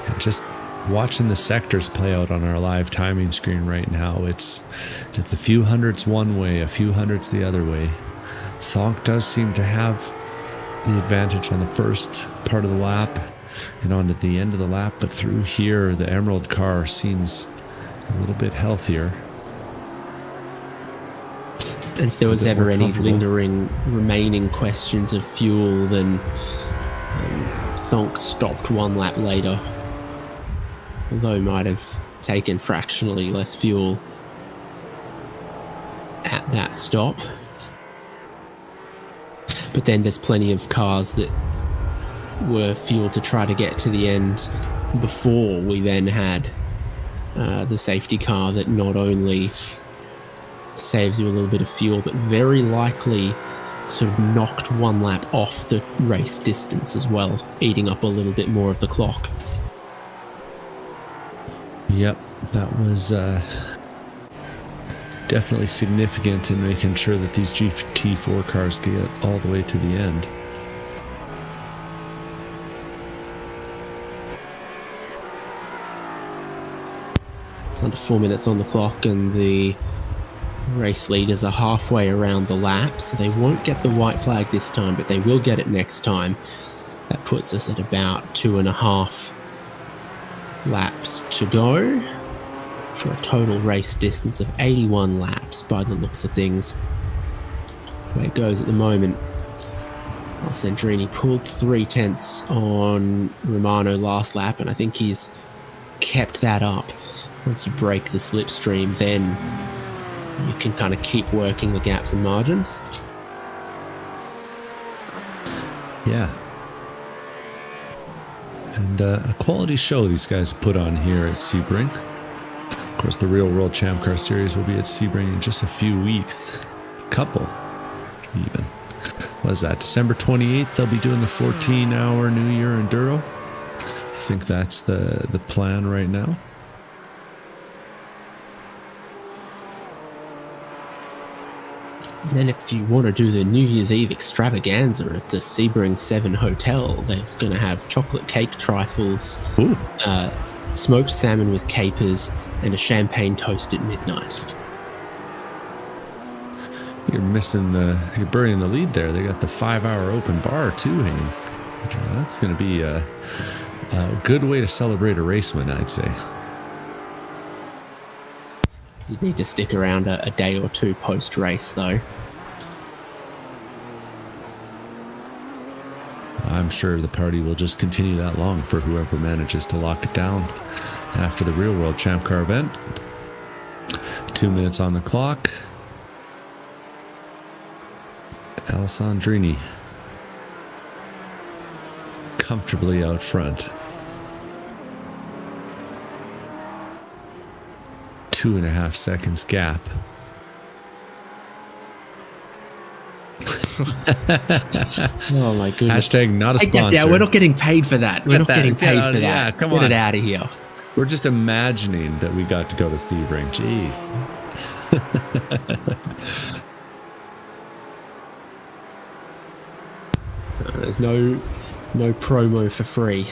And just watching the sectors play out on our live timing screen right now, it's a few hundredths one way, a few hundredths the other way. Thonk does seem to have the advantage on the first part of the lap and on at the end of the lap, but through here the Emerald car seems a little bit healthier. And if there was ever any lingering remaining questions of fuel, then Thonk stopped one lap later, although might have taken fractionally less fuel at that stop. But then there's plenty of cars that were fueled to try to get to the end before we then had the safety car that not only saves you a little bit of fuel, but very likely sort of knocked one lap off the race distance as well, eating up a little bit more of the clock. Yep, that was definitely significant in making sure that these GT4 cars get all the way to the end. It's under 4 minutes on the clock, and the race leaders are halfway around the lap, so they won't get the white flag this time, but they will get it next time. That puts us at about 2.5 laps to go for a total race distance of 81 laps by the looks of things. The way it goes at the moment, Alessandrini pulled 0.3 on Romano last lap, and I think he's kept that up. Once you break the slipstream, then you can kind of keep working the gaps and margins. Yeah. And a quality show these guys put on here at Sebring. Of course, the Real World ChampCar Series will be at Sebring in just a few weeks. A couple, even. What is that? December 28th, they'll be doing the 14-hour New Year Enduro. I think that's the plan right now. And then if you want to do the New Year's Eve extravaganza at the Sebring 7 Hotel, they're going to have chocolate cake trifles, smoked salmon with capers, and a champagne toast at midnight. You're burying the lead there. They got the 5-hour open bar too, Haynes. That's going to be a good way to celebrate a race win, I'd say. You need to stick around a day or two post-race, though. I'm sure the party will just continue that long for whoever manages to lock it down after the Real World ChampCar event. 2 minutes on the clock. Alessandrini comfortably out front. 2.5 seconds gap. Oh my goodness. Hashtag not a sponsor. Yeah, we're not getting paid for that. We're not getting paid for that. Yeah, come on. Get it out of here. We're just imagining that we got to go to Sebring. Jeez. There's no promo for free,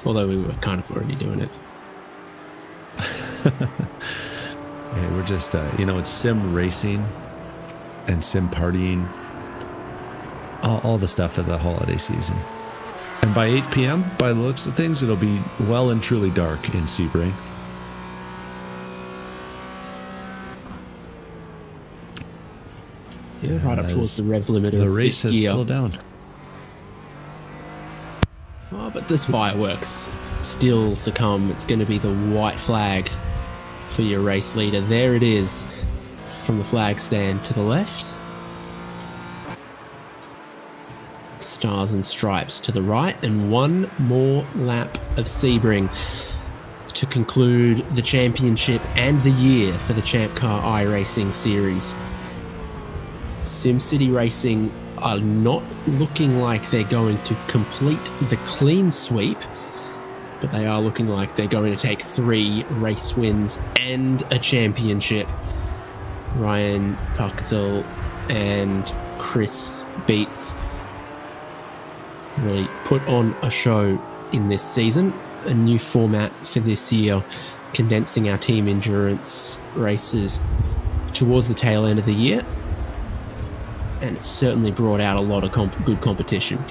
although we were kind of already doing it. Yeah, we're just, it's sim racing and sim partying, all the stuff of the holiday season. And by 8 p.m., by the looks of things, it'll be well and truly dark in Sebring. Yeah, right up towards the rev limit of the race has gear. slowed down. Oh, but there's fireworks still to come. It's going to be the white flag for your race leader. There it is from the flag stand to the left. Stars and stripes to the right, and one more lap of Sebring. to conclude the championship and the year for the ChampCar iRacing series. SimCity Racing are not looking like they're going to complete the clean sweep, but they are looking like they're going to take 3 race wins and a championship. Ryan Pucktel and Chris Beats really put on a show in this season. A new format for this year, condensing our team endurance races towards the tail end of the year. And it certainly brought out a lot of good competition.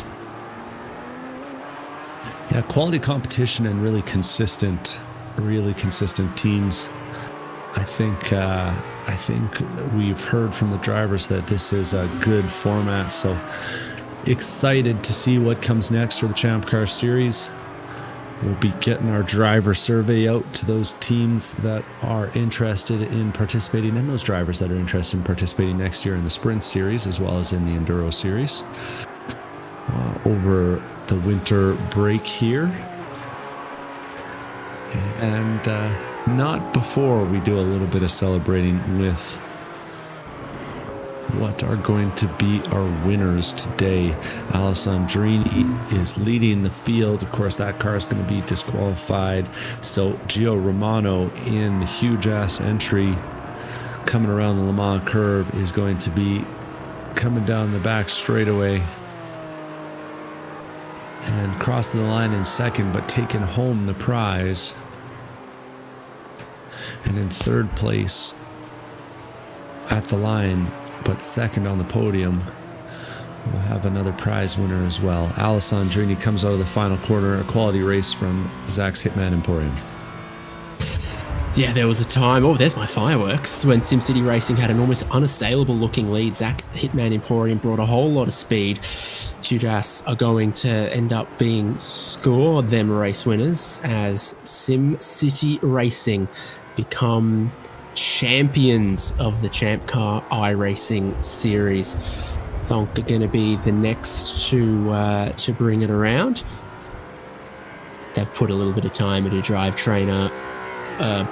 Yeah, quality competition and really consistent teams. I think we've heard from the drivers that this is a good format. So excited to see what comes next for the ChampCar series. We'll be getting our driver survey out to those teams that are interested in participating and those drivers that are interested in participating next year in the Sprint Series as well as in the Enduro Series over the winter break here. And not before we do a little bit of celebrating with what are going to be our winners today. Alessandrini is leading the field. Of course, that car is going to be disqualified. So Gio Romano in the huge ass entry coming around the Le Mans curve is going to be coming down the back straightaway and crossing the line in second, but taking home the prize. And in third place at the line, but second on the podium, we'll have another prize winner as well. Alessandrini comes out of the final corner, a quality race from Zach's Hitman Emporium. Yeah, there was a time, there's my fireworks, when SimCity Racing had an almost unassailable looking lead. Zach Hitman Emporium brought a whole lot of speed. Hujas are going to end up being scored them race winners as SimCity Racing become champions of the ChampCar iRacing series. Thonk are going to be the next to bring it around. They've put a little bit of time into drivetrainer,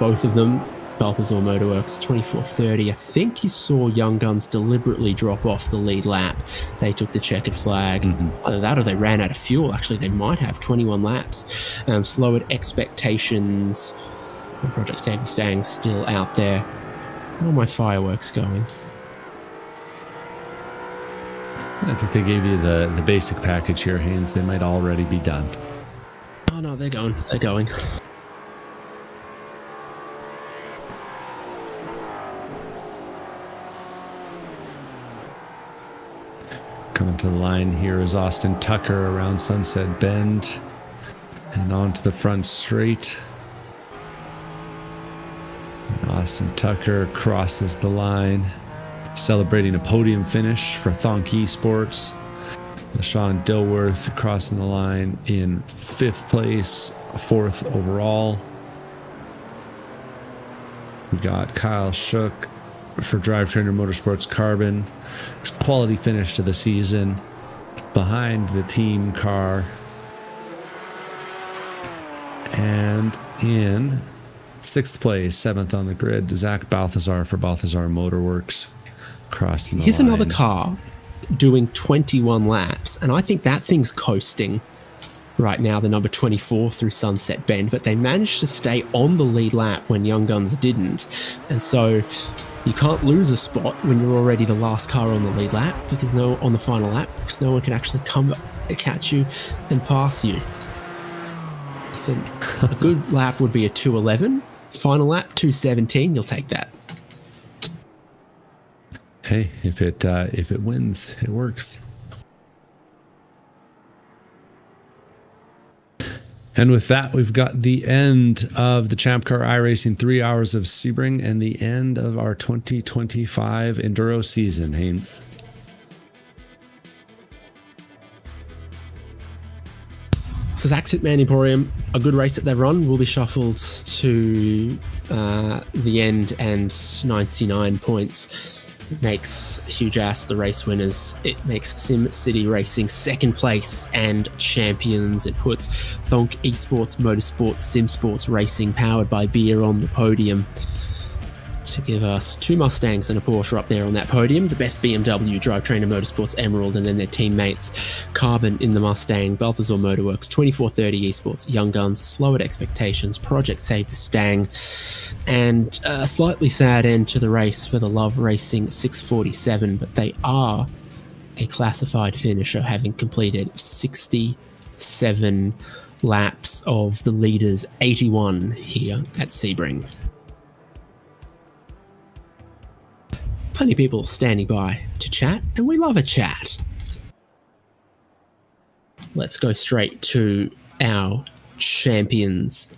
both of them. Balthazar Motorworks 24:30. I think you saw Young Guns deliberately drop off the lead lap. They took the checkered flag. Either that or they ran out of fuel. Actually, they might have 21 laps. Slowered expectations. Project Save the Stang still out there. How are my fireworks going? I think they gave you the basic package here, Haynes. They might already be done. Oh no, they're going. They're going. Coming to the line here is Austin Tucker around Sunset Bend and onto the front straight. Austin Tucker crosses the line, celebrating a podium finish for Thonk Esports. LaShawn Dilworth crossing the line in 5th place, 4th overall. We got Kyle Shook for Drivetrainer Motorsports Carbon. Quality finish to the season behind the team car. And in 6th place, 7th on the grid, Zach Balthazar for Balthazar Motorworks crossing the Here's line. another car doing 21 laps, and I think that thing's coasting right now, the number 24 through Sunset Bend, but they managed to stay on the lead lap when Young Guns didn't. And so you can't lose a spot when you're already the last car on the lead lap, because on the final lap, because no one can actually come catch you and pass you. So a good lap would be a 2:11. Final lap 2:17. You'll take that. Hey, if it wins, it works. And with that, we've got the end of the ChampCar iRacing 3 hours of Sebring and the end of our 2025 Enduro season, Haynes. So Zach's Hitman Emporium, a good race that they've run, will be shuffled to the end and 99 points. It makes Huge Ass the race winners. It makes SimCity Racing second place and champions. It puts Thonk Esports Motorsports SimSports Racing powered by beer on the podium to give us 2 Mustangs and a Porsche up there on that podium. The best BMW Drivetrain and Motorsports Emerald, and then their teammates Carbon in the Mustang, Balthazar Motorworks, 2430 Esports, Young Guns, Slow at Expectations, Project Save the Stang, and a slightly sad end to the race for the Love Racing 647, but they are a classified finisher, having completed 67 laps of the leaders' 81 here at Sebring. Plenty of people standing by to chat, and we love a chat. Let's go straight to our champions.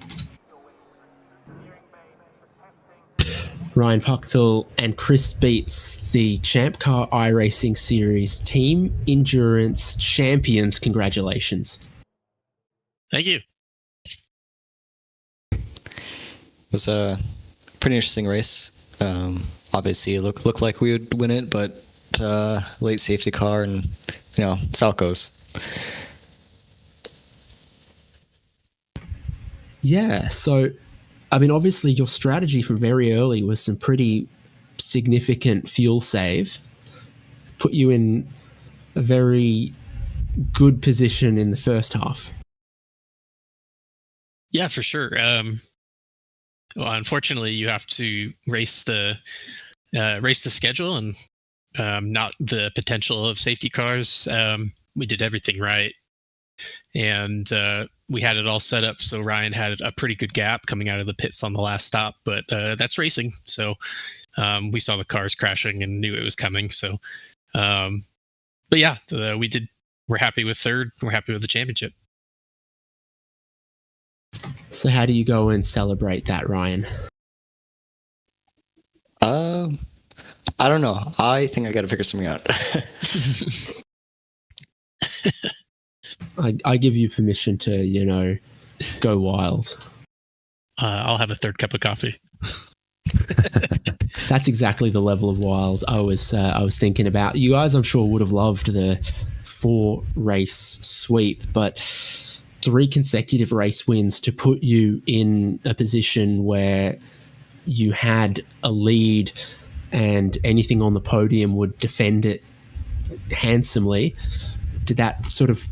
Ryan Puchtel and Chris Beats, the ChampCar iRacing Series Team Endurance Champions. Congratulations. Thank you. It was a pretty interesting race. Obviously, it looked like we would win it, but late safety car, and that's how it goes. Yeah, so I mean, obviously, your strategy from very early was some pretty significant fuel save. Put you in a very good position in the first half. Yeah, for sure. Well, unfortunately, you have to race the schedule and not the potential of safety cars. We did everything right, and we had it all set up so Ryan had a pretty good gap coming out of the pits on the last stop. But that's racing, so we saw the cars crashing and knew it was coming. So, but yeah, we did. We're happy with third. We're happy with the championship. So how do you go and celebrate that, Ryan? I don't know. I think I got to figure something out. I give you permission to, go wild. I'll have a third cup of coffee. That's exactly the level of wild I was thinking about. You guys, I'm sure, would have loved the 4-race sweep, but 3 consecutive race wins to put you in a position where you had a lead and anything on the podium would defend it handsomely. Did that sort of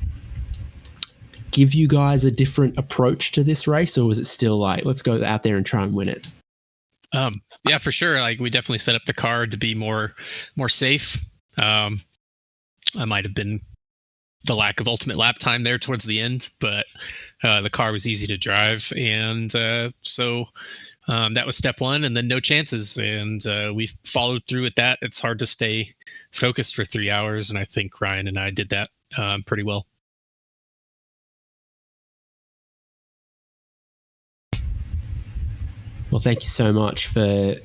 give you guys a different approach to this race, or was it still like, let's go out there and try and win it? Yeah, for sure. Like, we definitely set up the car to be more safe. I might have been the lack of ultimate lap time there towards the end, but the car was easy to drive, and so that was step one, and then no chances, and we followed through with that. It's hard to stay focused for 3 hours, and I think Ryan and I did that pretty well. Well, thank you so much for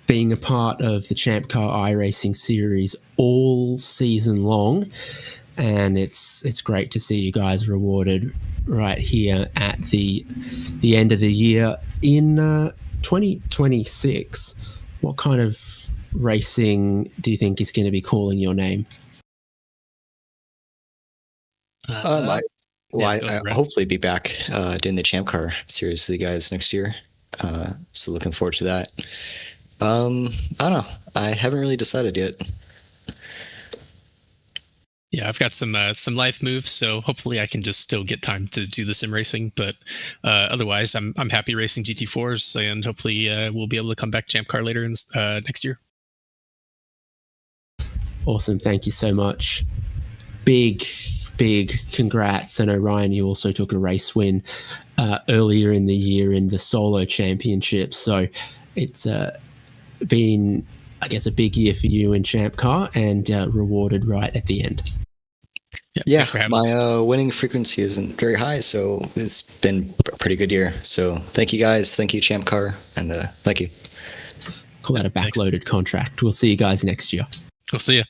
being a part of the ChampCar iRacing series all season long. And it's great to see you guys rewarded right here at the end of the year. In 2026, what kind of racing do you think is going to be calling your name? I'll hopefully be back doing the ChampCar series with you guys next year. So looking forward to that. I don't know. I haven't really decided yet. Yeah, I've got some life moves, so hopefully I can just still get time to do the sim racing. But otherwise, I'm happy racing GT4s, and hopefully we'll be able to come back ChampCar later in next year. Awesome, thank you so much. Big congrats. I know, Ryan, you also took a race win earlier in the year in the solo championship, so it's been, I guess, a big year for you in ChampCar, and rewarded right at the end. Yeah, my winning frequency isn't very high, so it's been a pretty good year. So thank you guys, thank you ChampCar, and thank you. Call that a backloaded contract. We'll see you guys next year. We'll see you.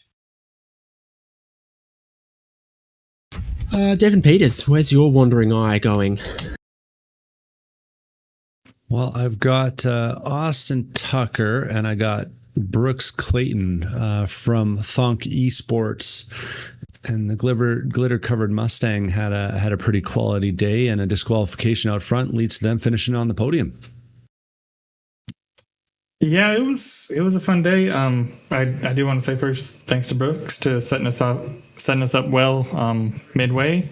Devin Peters, where's your wandering eye going? Well, I've got Austin Tucker, and I got Brooks Clayton from Thonk Esports, and the glitter covered Mustang had a pretty quality day, and a disqualification out front leads to them finishing on the podium. Yeah, it was a fun day. I do want to say first, thanks to Brooks to setting us up well midway.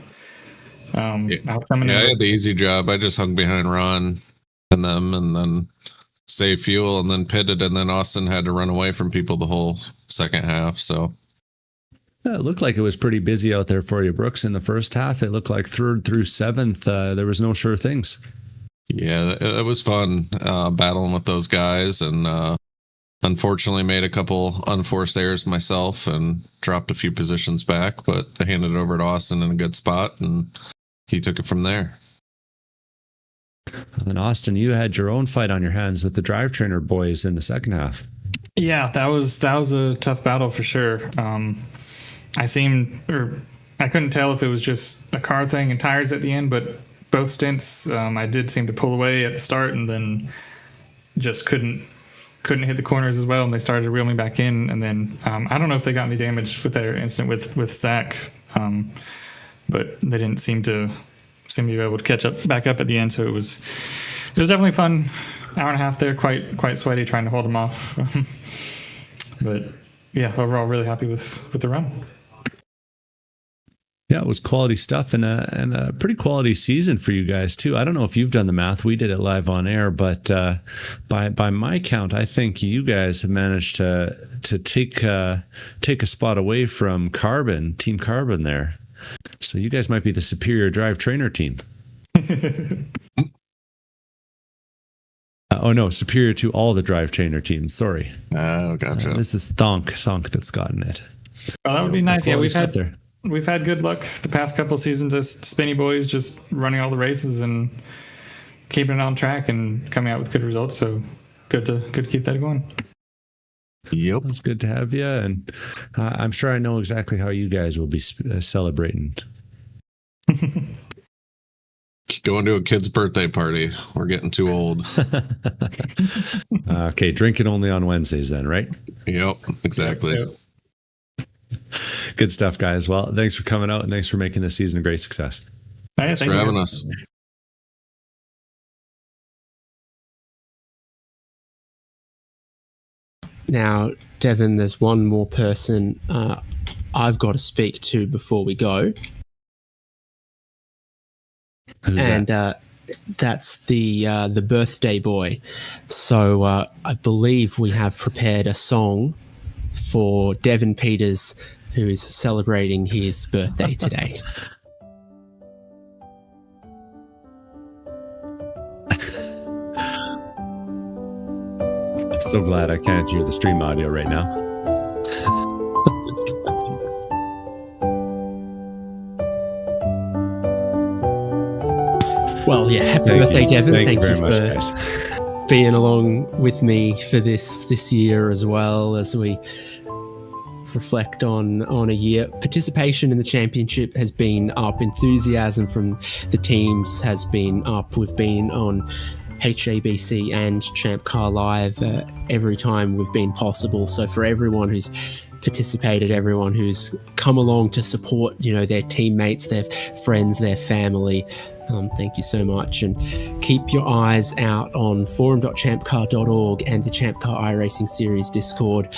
I had the easy job. I just hung behind Ron and them, and then saved fuel, and then pitted, and then Austin had to run away from people the whole second half. So it looked like it was pretty busy out there for you, Brooks. In the first half, it looked like third through seventh, there was no sure things. Yeah, it was fun battling with those guys, and unfortunately made a couple unforced errors myself and dropped a few positions back, but I handed it over to Austin in a good spot, and he took it from there. And Austin, you had your own fight on your hands with the drive trainer boys in the second half. Yeah, that was a tough battle for sure. I couldn't tell if it was just a car thing and tires at the end, but both stints, I did seem to pull away at the start, and then just couldn't hit the corners as well, and they started to reel me back in. And then I don't know if they got any damage with their incident with Zach, but they didn't seem to be able to catch back up at the end. So it was definitely fun. Hour and a half there, quite sweaty trying to hold them off. But yeah, overall really happy with the run. Yeah, it was quality stuff, and a pretty quality season for you guys too. I don't know if you've done the math. We did it live on air, but by my count, I think you guys have managed to take a spot away from Team Carbon there. So you guys might be the superior drive trainer team. Oh no, superior to all the drive trainer teams. Sorry. Oh, gotcha. This is Thonk that's gotten it. Well, that would be nice. Yeah, we've had good luck the past couple seasons as Spinny Boys, just running all the races and keeping it on track and coming out with good results. So good to keep that going. Yep, it's good to have you, and I'm sure I know exactly how you guys will be celebrating. Going to a kid's birthday party. We're getting too old. Okay, drinking only on Wednesdays then, right? Yep, exactly. Yep. Good stuff, guys. Well, thanks for coming out, and thanks for making this season a great success. Thanks for having us. Now, Devin, there's one more person I've got to speak to before we go. Who's that? That's the birthday boy. So I believe we have prepared a song for Devin Peters, who is celebrating his birthday today. I'm so glad I can't hear the stream audio right now. Well, yeah, happy birthday, Devin. Thank you very much, for guys. Being along with me for this year, as well as we reflect on a year. Participation in the championship has been up. Enthusiasm from the teams has been up. We've been on HABC and ChampCar Live every time we've been possible. So for everyone who's participated, everyone who's come along to support, their teammates, their friends, their family, thank you so much. And keep your eyes out on forum.champcar.org and the ChampCar iRacing Series Discord,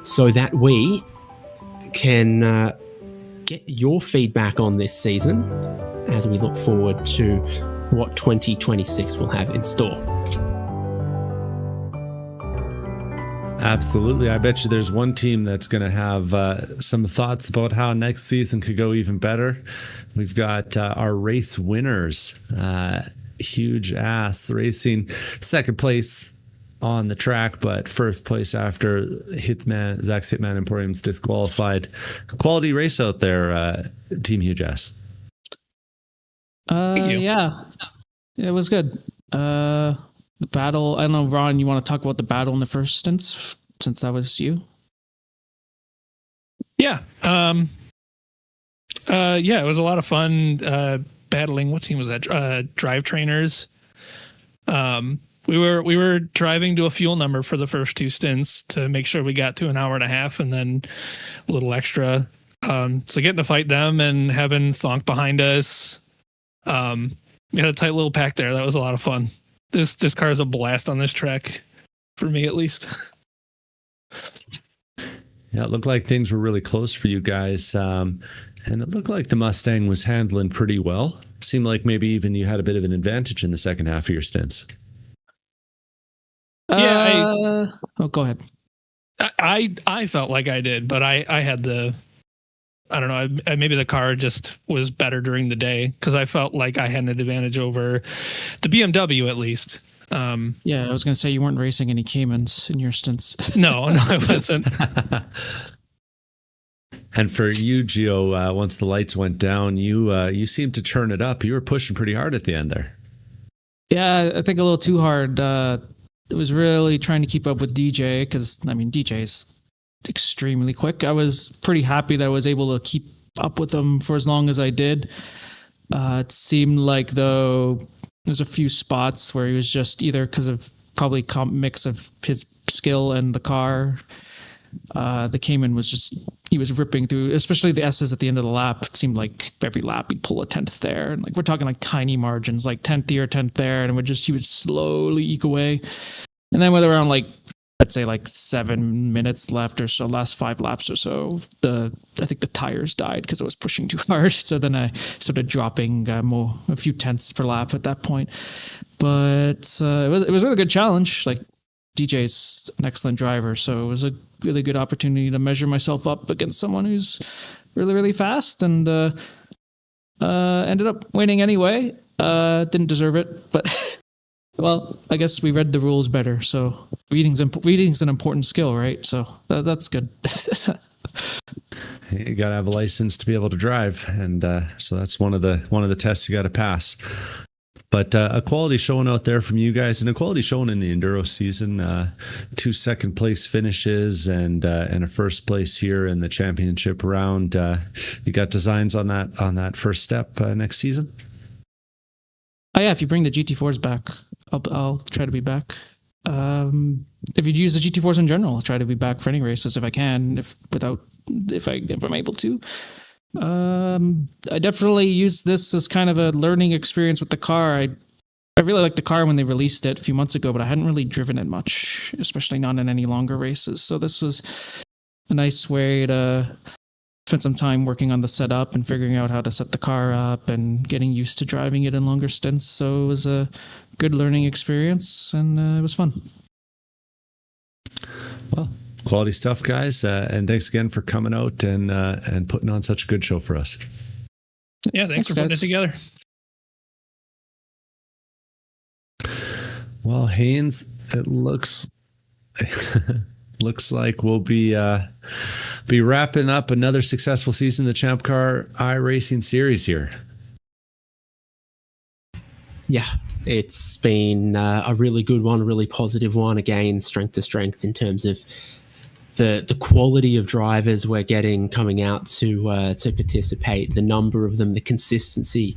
so that we can get your feedback on this season as we look forward to what 2026 will have in store. Absolutely. I bet you there's one team that's going to have some thoughts about how next season could go even better. We've got our race winners, Huge Ass Racing, second place on the track, but first place after Zach's Hitman Emporium's disqualified. Quality race out there, Team Huge Ass. Yeah, it was good. The battle, I don't know, Ron, you want to talk about the battle in the first instance, since that was you? Yeah. It was a lot of fun battling. What team was that? Drive Trainers. We were driving to a fuel number for the first 2 stints to make sure we got to an hour and a half and then a little extra. So getting to fight them and having Thonk behind us. We had a tight little pack there. That was a lot of fun. This car is a blast on this track, for me at least. Yeah, it looked like things were really close for you guys. And it looked like the Mustang was handling pretty well. Seemed like maybe even you had a bit of an advantage in the second half of your stints. Yeah. Go ahead. I felt like I did, but I had I don't know, maybe the car just was better during the day because I felt like I had an advantage over the BMW at least. Yeah, I was going to say you weren't racing any Caymans in your stints. No, I wasn't. And for you, Gio, once the lights went down, you seemed to turn it up. You were pushing pretty hard at the end there. Yeah, I think a little too hard. It was really trying to keep up with DJ because, I mean, DJ is extremely quick. I was pretty happy that I was able to keep up with him for as long as I did. It seemed like, though, there's a few spots where he was just either because of probably mix of his skill and the car. The Cayman was just, he was ripping through, especially the S's at the end of the lap. It seemed like every lap he'd pull a 10th there. And like, we're talking like tiny margins, like 10th here, 10th there. And he would slowly eke away. And then with around like, I'd say like 7 minutes left or so, last 5 laps or so, I think the tires died because I was pushing too hard. So then I started dropping a few tenths per lap at that point. But it was a really good challenge. Like, DJ's an excellent driver, so it was a really good opportunity to measure myself up against someone who's really, really fast, and ended up winning anyway. Didn't deserve it, but well, I guess we read the rules better. So reading's an important skill, right? So that's good. You got to have a license to be able to drive, and so that's one of the tests you got to pass. But a quality showing out there from you guys, and a quality showing in the Enduro season. 2 second place finishes and a first place here in the championship round. You got designs on that first step next season? Oh yeah, if you bring the GT4s back, I'll try to be back. If you use the GT4s in general, I'll try to be back for any races if I can, if I'm able to. I definitely use this as kind of a learning experience with the car. I really liked the car when they released it a few months ago, but I hadn't really driven it much, especially not in any longer races. So this was a nice way to spend some time working on the setup and figuring out how to set the car up and getting used to driving it in longer stints. So it was a good learning experience, and it was fun. Well, quality stuff, guys, and thanks again for coming out and putting on such a good show for us. Yeah, thanks for putting it together. Well, Haynes, it looks like we'll be wrapping up another successful season of the ChampCar iRacing series here. Yeah, it's been a really good one, a really positive one. Again, strength to strength in terms of the quality of drivers we're getting coming out to participate, the number of them, the consistency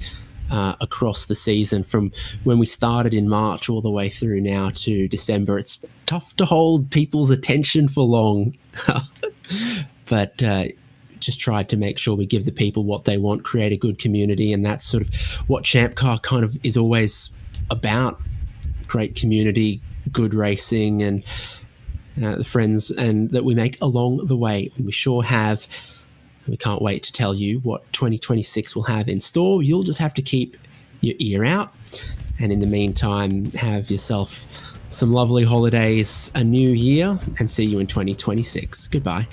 across the season from when we started in March all the way through now to December. It's tough to hold people's attention for long, but just tried to make sure we give the people what they want, create a good community, and that's sort of what ChampCar kind of is always about: great community, good racing, and the friends and that we make along the way. And we sure have. We can't wait to tell you what 2026 will have in store. You'll just have to keep your ear out, and in the meantime, have yourself some lovely holidays, a new year, and see you in 2026. Goodbye.